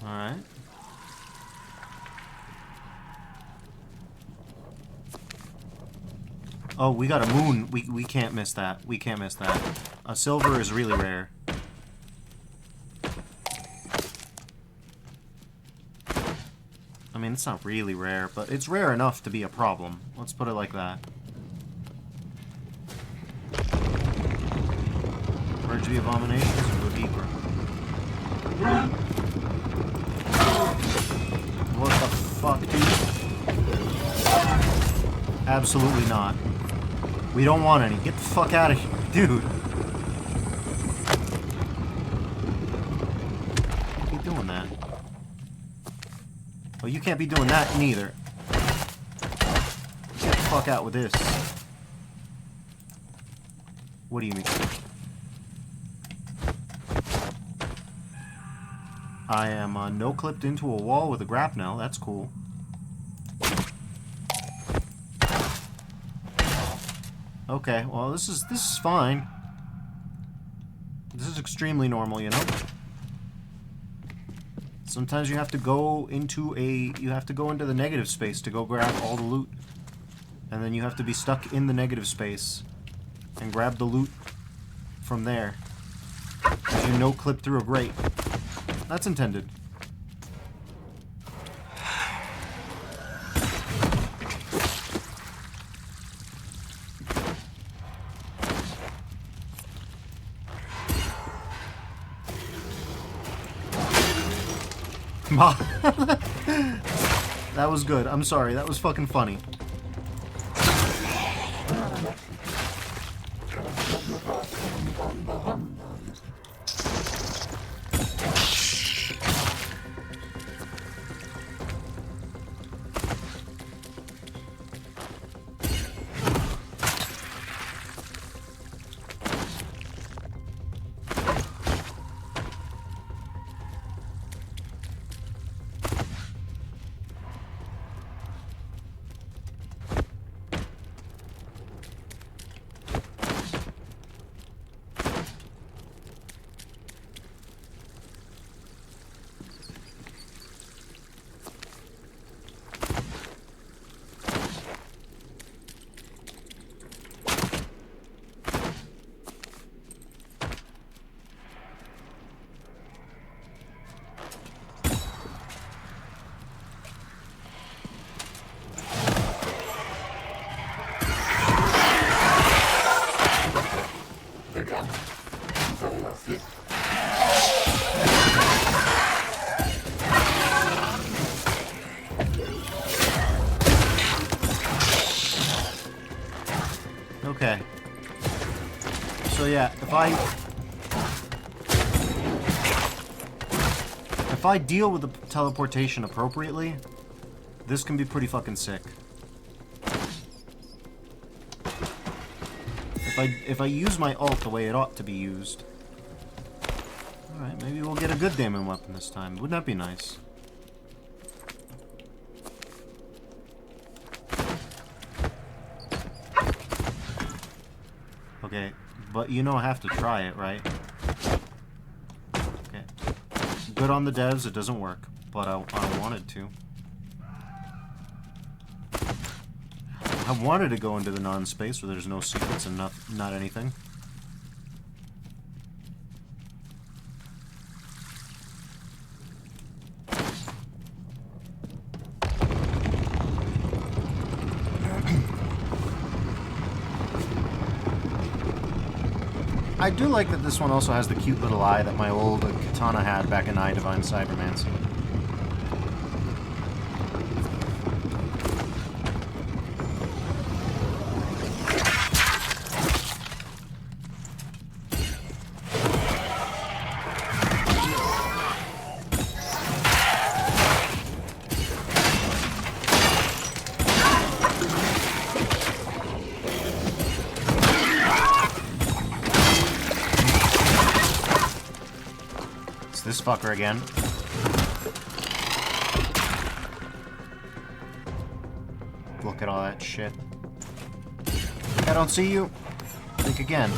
Alright. Oh, we got a moon. We can't miss that. We can't miss that. A silver is really rare. I mean, it's not really rare, but it's rare enough to be a problem. Let's put it like that. Purge the abominations and go deeper. What the fuck, dude? Absolutely not. We don't want any. Get the fuck out of here, dude. Keep doing that. Oh, you can't be doing that neither. Get the fuck out with this. What do you mean? I am no-clipped into a wall with a grapnel. That's cool. Okay, well, this is fine. This is extremely normal, you know? Sometimes you have to go into the negative space to go grab all the loot. And then you have to be stuck in the negative space and grab the loot from there. As you no-clip through a grate. That's intended. That was good. I'm sorry. That was fucking funny. Okay. So yeah, if I deal with the teleportation appropriately, this can be pretty fucking sick. If I use my ult the way it ought to be used. Alright, maybe we'll get a good Daimon weapon this time. Wouldn't that be nice? Okay, but you know I have to try it, right? Okay. Good on the devs, it doesn't work, but I wanted to. I wanted to go into the non-space where there's no secrets and not anything. I do like that this one also has the cute little eye that my old katana had back in I Divine Cybermancy. This fucker again. Look at all that shit. I don't see you. Think again.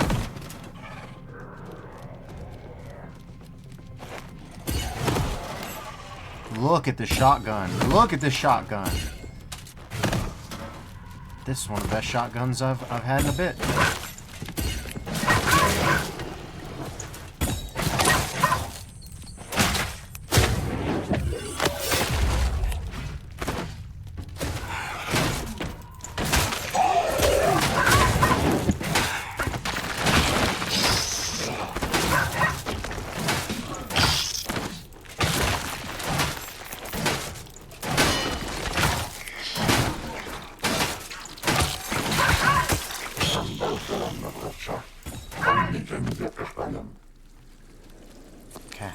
Look at the shotgun. Look at this shotgun. This is one of the best shotguns I've had in a bit. Okay.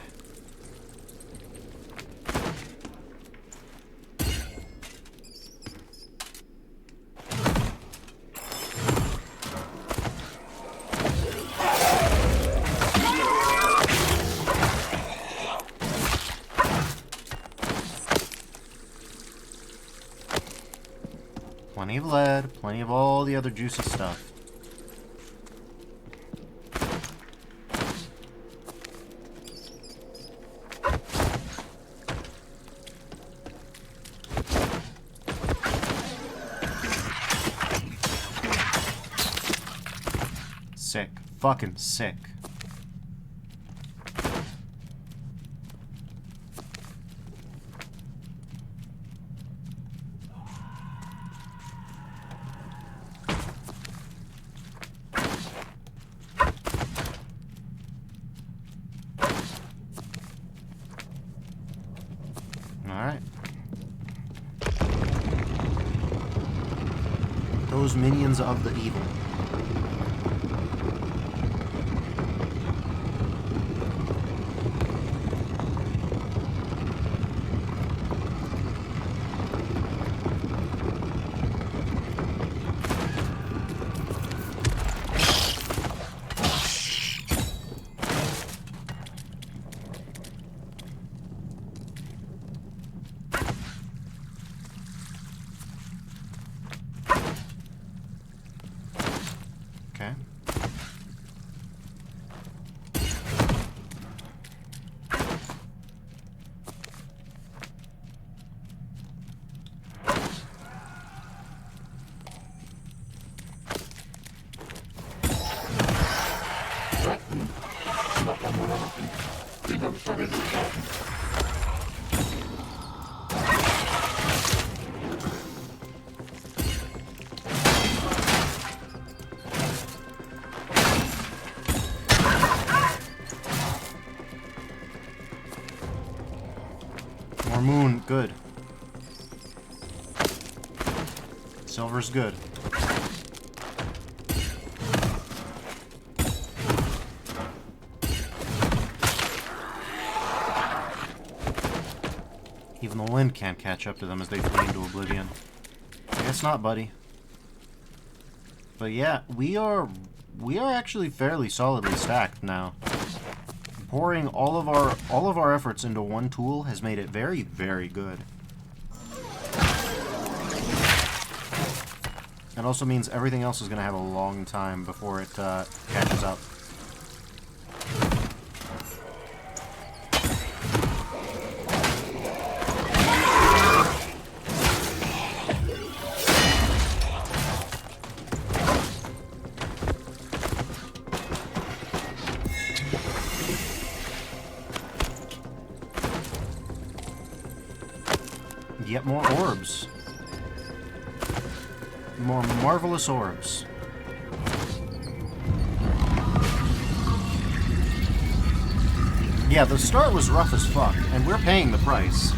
Plenty of lead, plenty of all the other juicy stuff. Sick. Fucking sick. Alright. Those minions of the evil. Okay. More moon, good. Silver's good. Even the wind can't catch up to them as they flee into oblivion. I guess not, buddy. But yeah, we are actually fairly solidly stacked now. Pouring all of our efforts into one tool has made it very, very good. It also means everything else is going to have a long time before it catches up. Yet more orbs. More marvelous orbs. Yeah, the start was rough as fuck, and we're paying the price.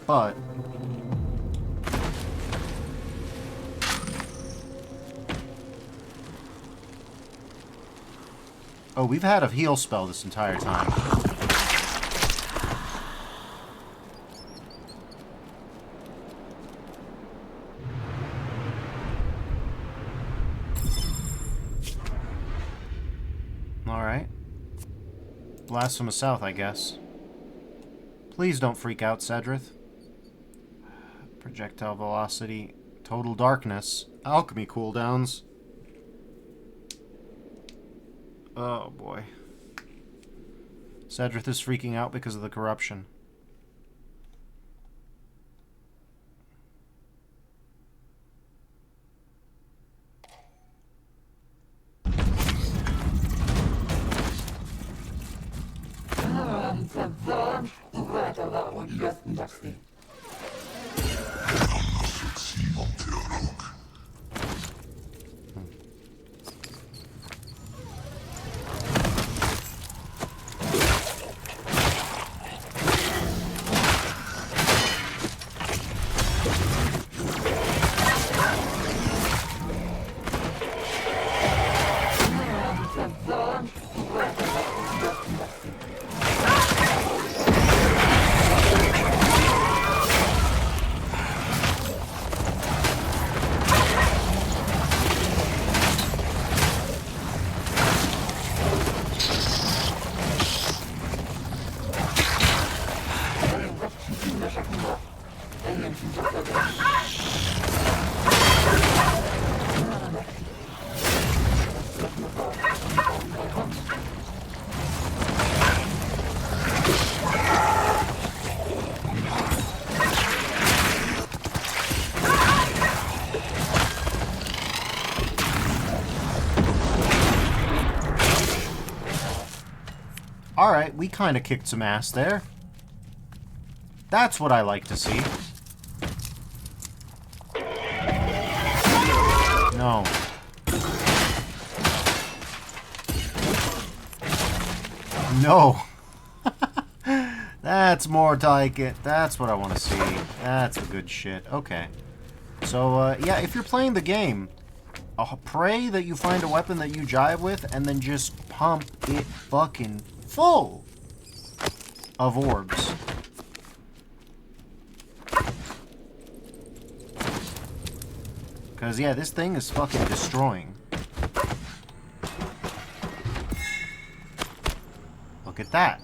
But... oh, we've had a heal spell this entire time. Alright. Blast from the south, I guess. Please don't freak out, Cedrith. Projectile velocity. Total darkness. Alchemy cooldowns. Oh, boy. Cedrith is freaking out because of the corruption. Alright, we kind of kicked some ass there. That's what I like to see. No. No. That's more like it. That's what I want to see. That's the good shit. Okay. So, yeah, if you're playing the game, pray that you find a weapon that you jive with, and then just pump it fucking full of orbs. Because, yeah, this thing is fucking destroying. Look at that.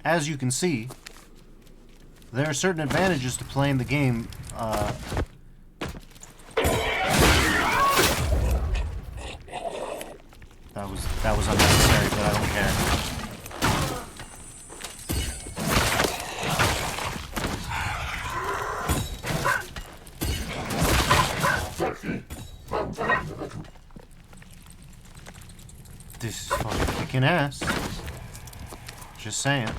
As you can see, there are certain advantages to playing the game, That was unnecessary, but I don't care. This is fucking kicking ass. Just saying.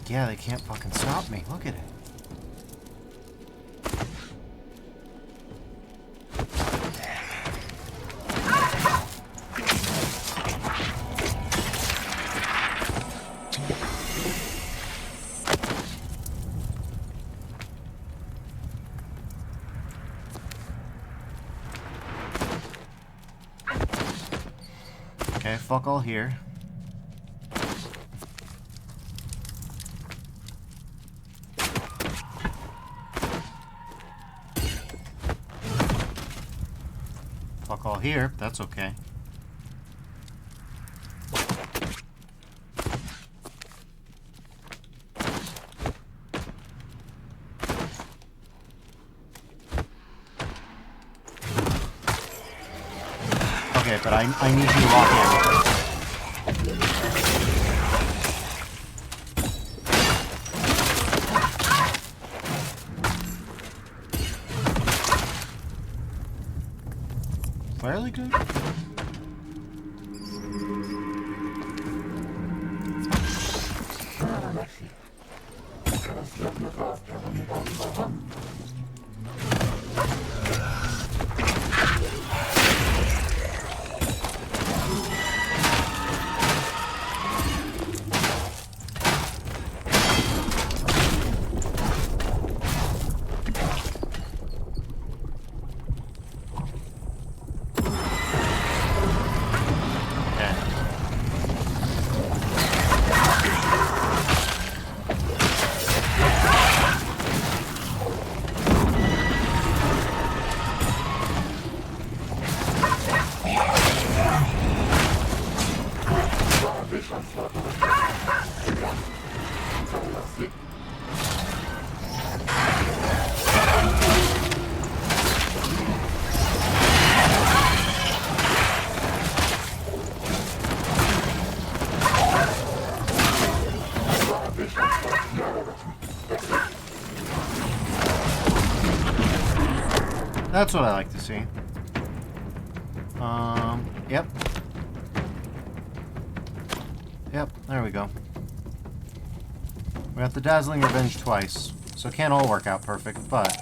Yeah, they can't fucking stop me. Look at it. Okay, fuck all here. Fuck all here, that's okay. Okay, but I need you to lock in. Fairly good. That's what I like to see. Yep. Yep, there we go. We got the Dazzling Revenge twice, so it can't all work out perfect, but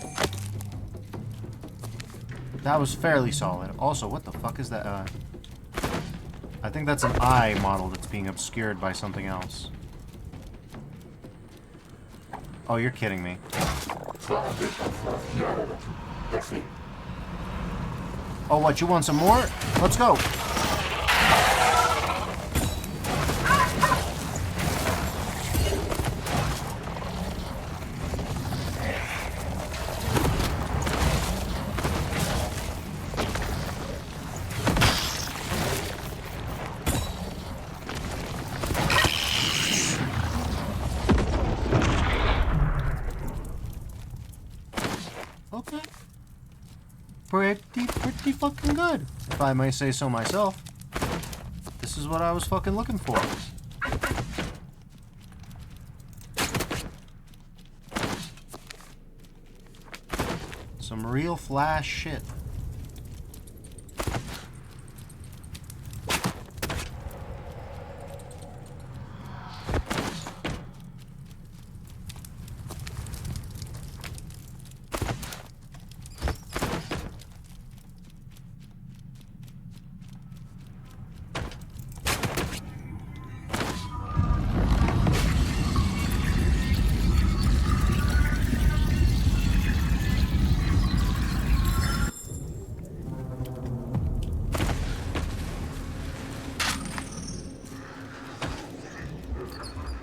that was fairly solid. Also, what the fuck is that? I think that's an eye model that's being obscured by something else. Oh, you're kidding me. Oh, what, you want some more? Let's go! Okay. Pretty fucking good, if I may say so myself. This is what I was fucking looking for. Some real flash shit.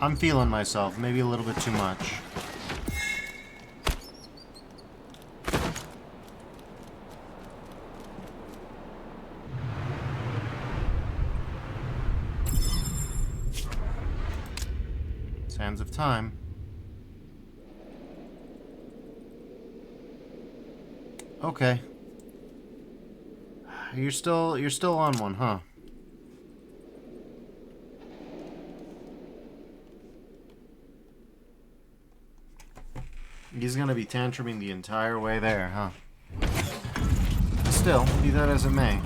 I'm feeling myself, maybe a little bit too much. Sands of time. Okay. You're still on one, huh? He's gonna be tantruming the entire way there, huh? Still, be that as it may.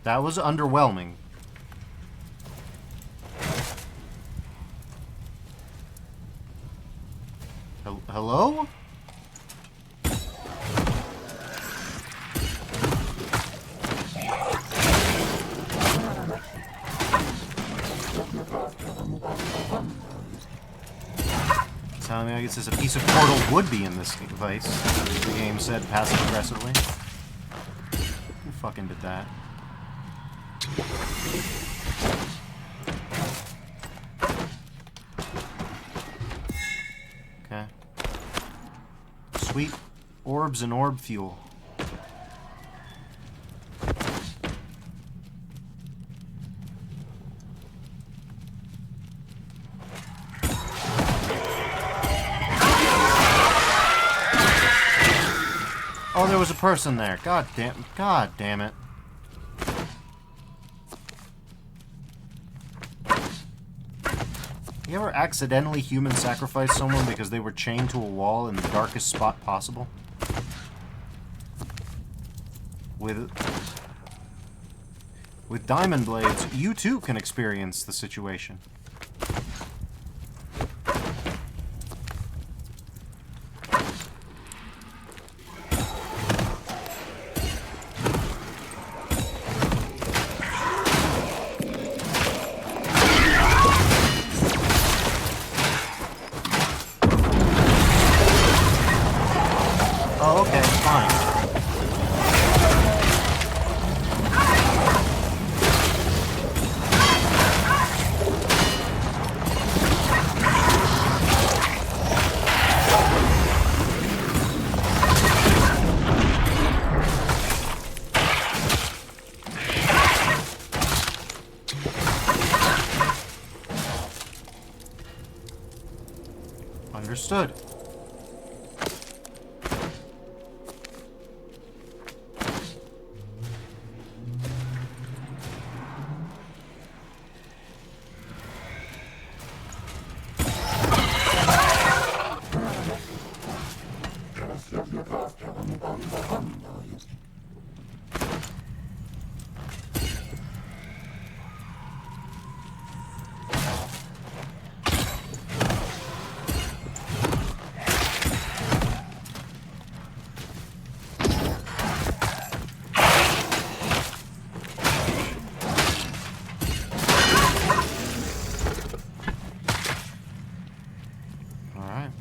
That was underwhelming. Hello? Telling me I guess there's a piece of portal would be in this device. The game said passive aggressively. Who fucking did that? Okay. Sweet orbs and orb fuel. Oh, there was a person there. God damn it. You ever accidentally human sacrifice someone because they were chained to a wall in the darkest spot possible? With diamond blades, you too can experience the situation. Oh, okay, fine. Understood. Alright.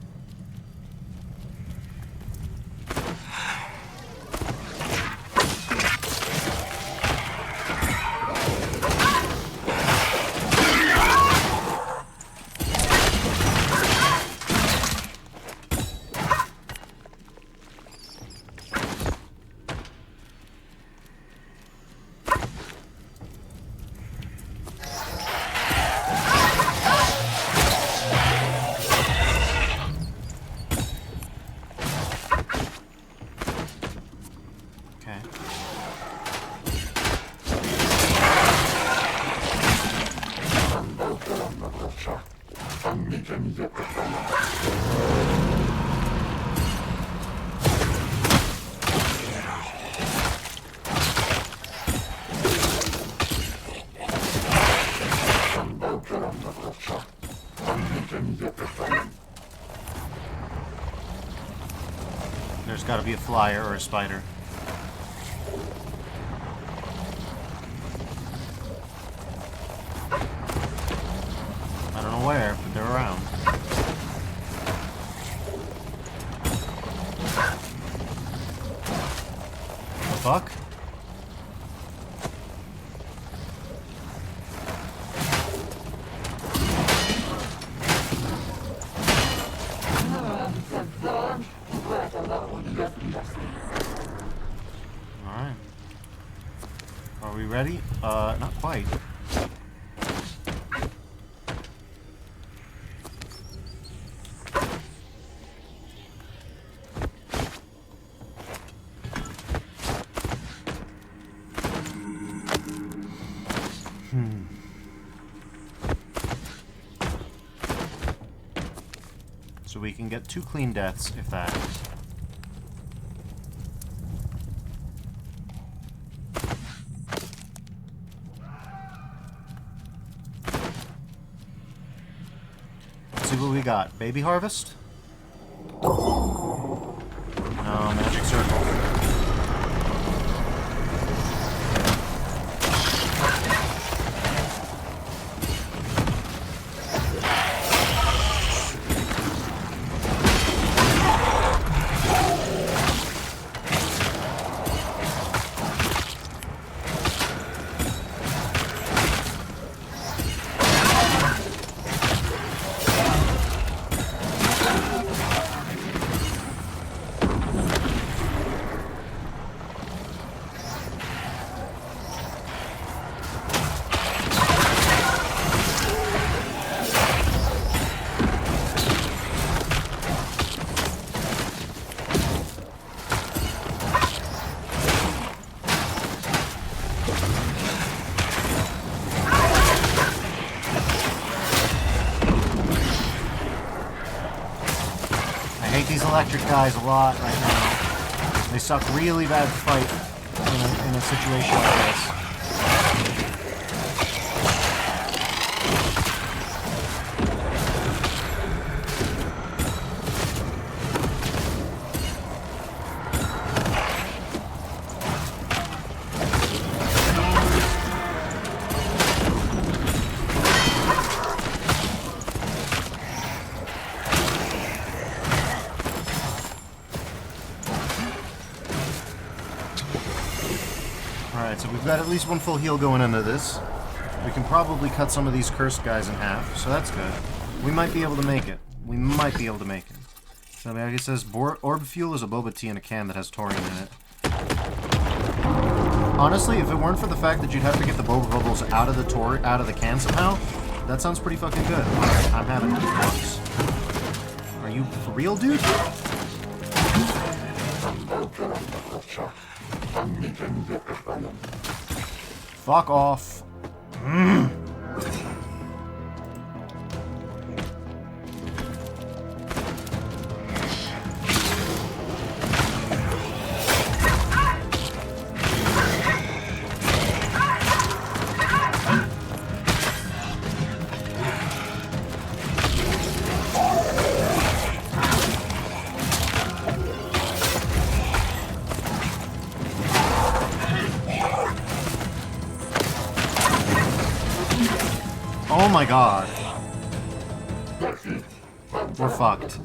Okay. There's gotta be a flyer or a spider. I don't know where, but they're around. The fuck? Alright. Are we ready? Not quite. So we can get 2 clean deaths, if that. Let's see what we got. Baby harvest? No, magic circle. These electric guys a lot right now. They suck really bad to fight in a situation like this. Alright, so we've got at least 1 full heal going into this. We can probably cut some of these cursed guys in half, so that's good. We might be able to make it. We might be able to make it. So, like it says, orb fuel is a boba tea in a can that has taurine in it. Honestly, if it weren't for the fact that you'd have to get the boba bubbles out of the can somehow, that sounds pretty fucking good. Alright, I'm having roadblocks. Are Are you for real, dude? Fuck off. Oh my god. We're fucked.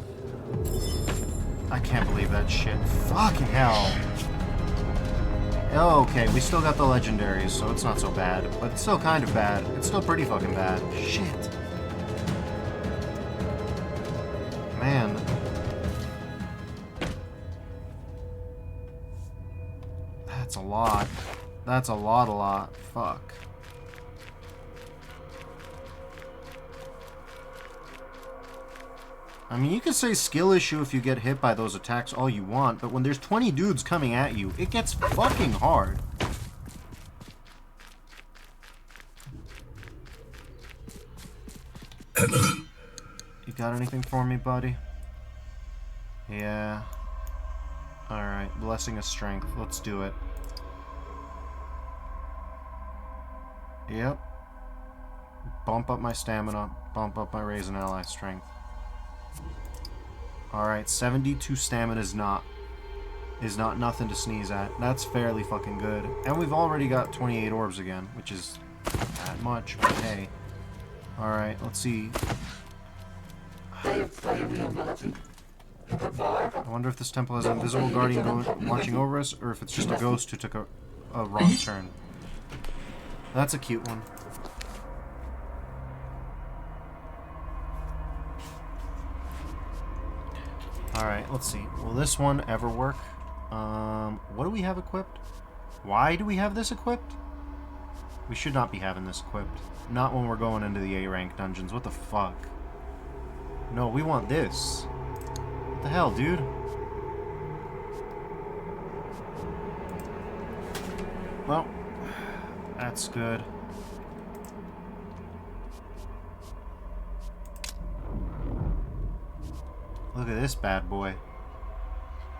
I can't believe that shit. Fucking hell. Okay, we still got the legendaries, so it's not so bad. But it's still kind of bad. It's still pretty fucking bad. Shit. Man. That's a lot. That's a lot. Fuck. I mean, you can say skill issue if you get hit by those attacks all you want, but when there's 20 dudes coming at you, it gets fucking hard. You got anything for me, buddy? Yeah. Alright, Blessing of Strength. Let's do it. Yep. Bump up my stamina. Bump up my raise and ally strength. Alright, 72 stamina is not nothing to sneeze at. That's fairly fucking good. And we've already got 28 orbs again, which is not that much, but hey. Alright, let's see. I wonder if this temple has an invisible guardian watching over us, or if it's just a ghost who took a wrong turn. That's a cute one. Alright, let's see. Will this one ever work? What do we have equipped? Why do we have this equipped? We should not be having this equipped. Not when we're going into the A-rank dungeons. What the fuck? No, we want this. What the hell, dude? Well, that's good. Look at this bad boy.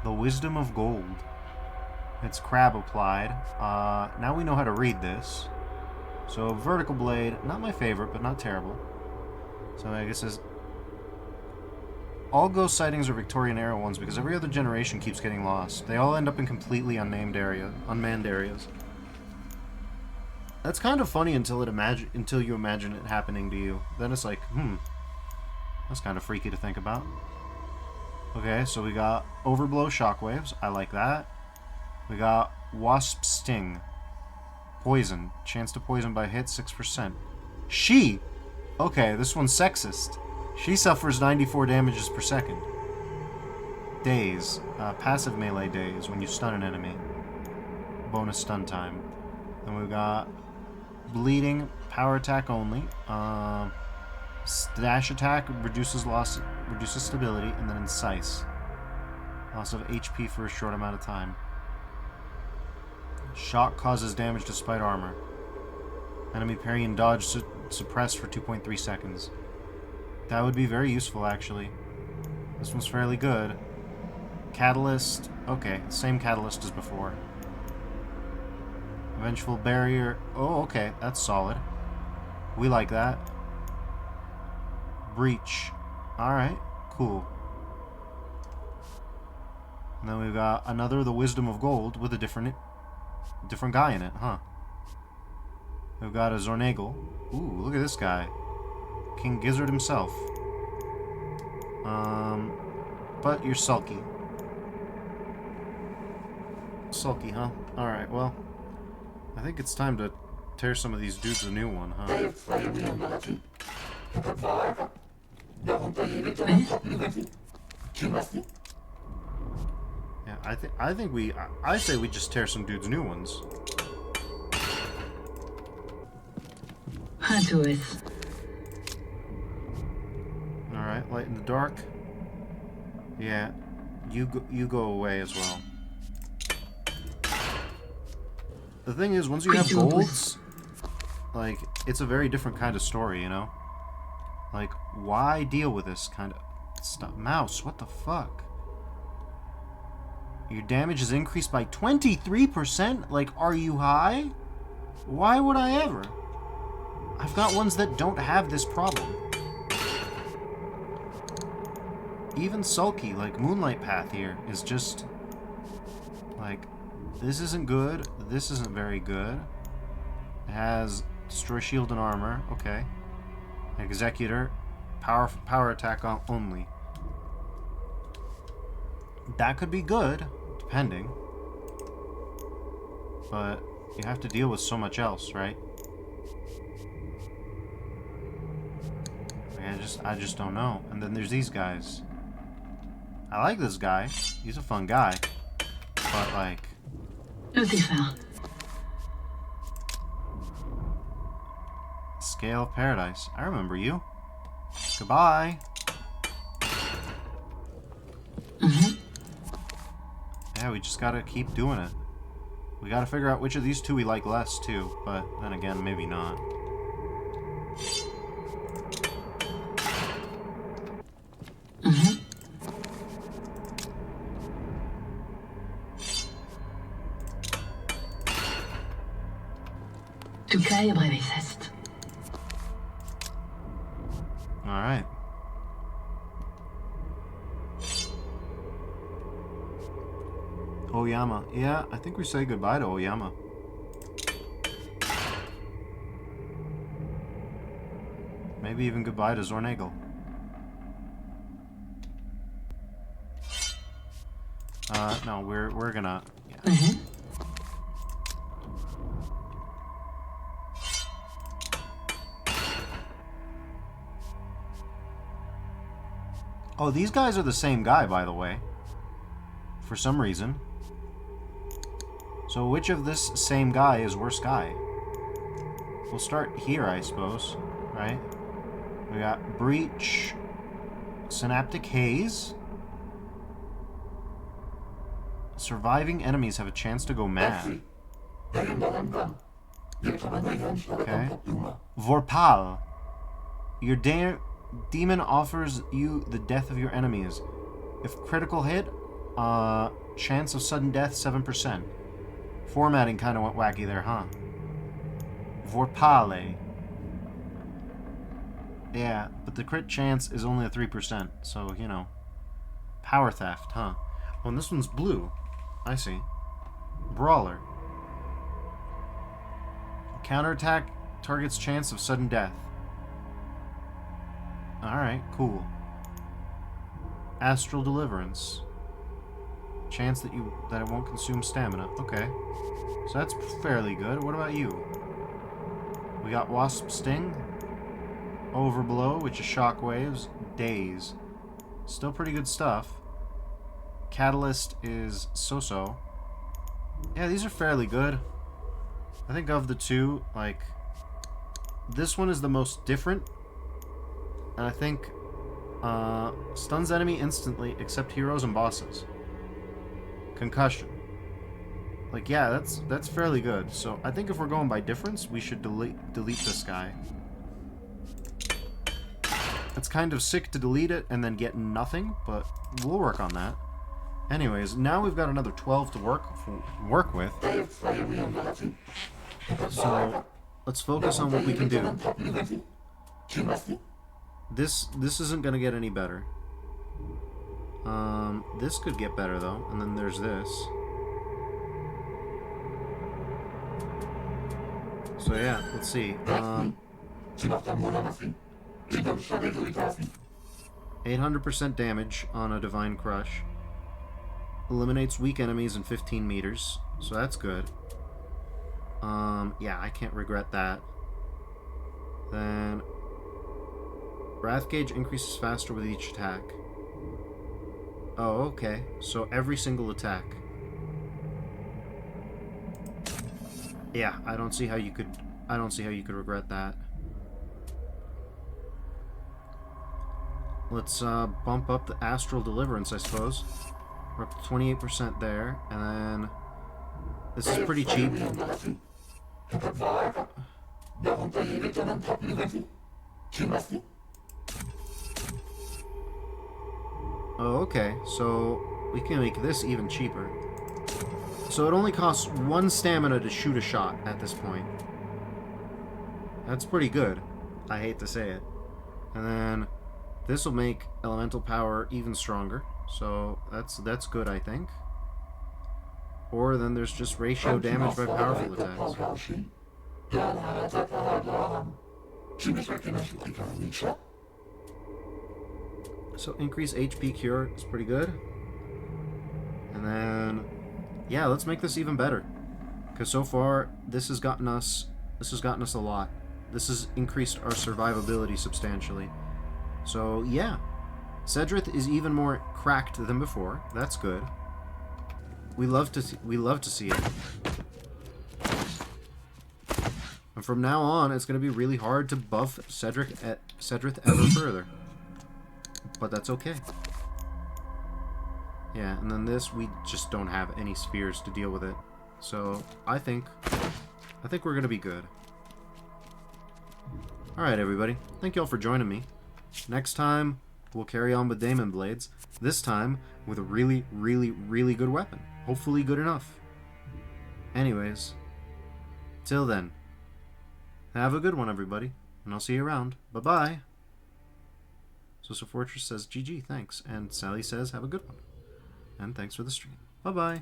The Wisdom of Gold. It's crab applied. Now we know how to read this. So, Vertical Blade, not my favorite, but not terrible. So I guess it says, all ghost sightings are Victorian era ones because every other generation keeps getting lost. They all end up in completely unmanned areas. That's kind of funny until you imagine it happening to you. Then it's like, that's kind of freaky to think about. Okay, so we got Overblow Shockwaves. I like that. We got Wasp Sting. Poison. Chance to poison by hit, 6%. She! Okay, this one's sexist. She suffers 94 damages per second. Daze. Passive melee daze when you stun an enemy. Bonus stun time. Then we've got Bleeding. Power attack only. Dash attack reduces stability, and then Incise. Loss of HP for a short amount of time. Shock causes damage despite armor. Enemy parry and dodge suppressed for 2.3 seconds. That would be very useful, actually. This one's fairly good. Catalyst. Okay, same catalyst as before. Vengeful barrier. Oh, okay, that's solid. We like that. Breach. Alright, cool. And then we've got another The Wisdom of Gold with a different guy in it, huh? We've got a Zornagle. Ooh, look at this guy. King Gizzard himself. But you're sulky. Sulky, huh? Alright, well. I think it's time to tear some of these dudes a new one, huh? Yeah, I say we just tear some dudes new ones. Huntois. Alright, light in the dark. Yeah, you go away as well. The thing is, once you have golds, like, it's a very different kind of story, you know? Like, why deal with this kind of stuff? Mouse, what the fuck? Your damage is increased by 23%? Like, are you high? Why would I ever? I've got ones that don't have this problem. Even Sulky, like Moonlight Path here, is just... like, this isn't good. This isn't very good. It has Destroy Shield and Armor. Okay. Executor. Power attack only. That could be good, depending. But you have to deal with so much else, right? I just don't know. And then there's these guys. I like this guy. He's a fun guy. But, like... Scale of Paradise. I remember you. Goodbye. Yeah, we just gotta keep doing it. We gotta figure out which of these two we like less, too. But, then again, maybe not. Alright. Oyama. Yeah, I think we say goodbye to Oyama. Maybe even goodbye to Zornagel. No, we're gonna... Yeah. Oh, these guys are the same guy, by the way. For some reason. So which of this same guy is worse guy? We'll start here, I suppose. Right? We got Breach. Synaptic Haze. Surviving enemies have a chance to go mad. Okay. Vorpal. Your demon offers you the death of your enemies. If critical hit, chance of sudden death 7%. Formatting kind of went wacky there, huh? Vorpale. Yeah, but the crit chance is only a 3%, so, you know. Power theft, huh? Oh, and this one's blue. I see. Brawler. Counterattack target's chance of sudden death. Alright, cool. Astral Deliverance. Chance that it won't consume stamina. Okay. So that's fairly good. What about you? We got Wasp Sting. Overblow, which is shockwaves. Daze. Still pretty good stuff. Catalyst is so-so. Yeah, these are fairly good. I think of the two, like, this one is the most different. And I think stuns enemy instantly except heroes and bosses. Concussion. Like, yeah, that's fairly good. So I think if we're going by difference, we should delete this guy. It's kind of sick to delete it and then get nothing, but we'll work on that. Anyways, now we've got another 12 to work with. So let's focus on what we can do. This isn't gonna get any better. This could get better though, and then there's this. So yeah, let's see. 800% damage on a Divine Crush. Eliminates weak enemies in 15 meters, so that's good. Yeah, I can't regret that. Then Wrath Gauge increases faster with each attack. Oh, okay. So every single attack. Yeah, I don't see how you could regret that. Let's bump up the astral deliverance, I suppose. We're up to 28% there, and then this is pretty cheap. Oh, okay. So we can make this even cheaper. So it only costs 1 stamina to shoot a shot at this point. That's pretty good. I hate to say it. And then this will make elemental power even stronger. So that's good, I think. Or then there's just ratio damage by powerful attacks. So increase HP cure is pretty good. And then yeah, let's make this even better. Because so far this has gotten us a lot. This has increased our survivability substantially. So yeah, Cedrith is even more cracked than before. That's good. We love to see it. And from now on, it's going to be really hard to buff Cedrith ever further. But that's okay. Yeah, and then this, we just don't have any spheres to deal with it. So I think we're going to be good. Alright, everybody. Thank you all for joining me. Next time, we'll carry on with Daimon Blades. This time, with a really, really, really good weapon. Hopefully good enough. Anyways, till then, have a good one, everybody. And I'll see you around. Bye-bye. So Fortress says, GG, thanks. And Sally says, have a good one. And thanks for the stream. Bye-bye.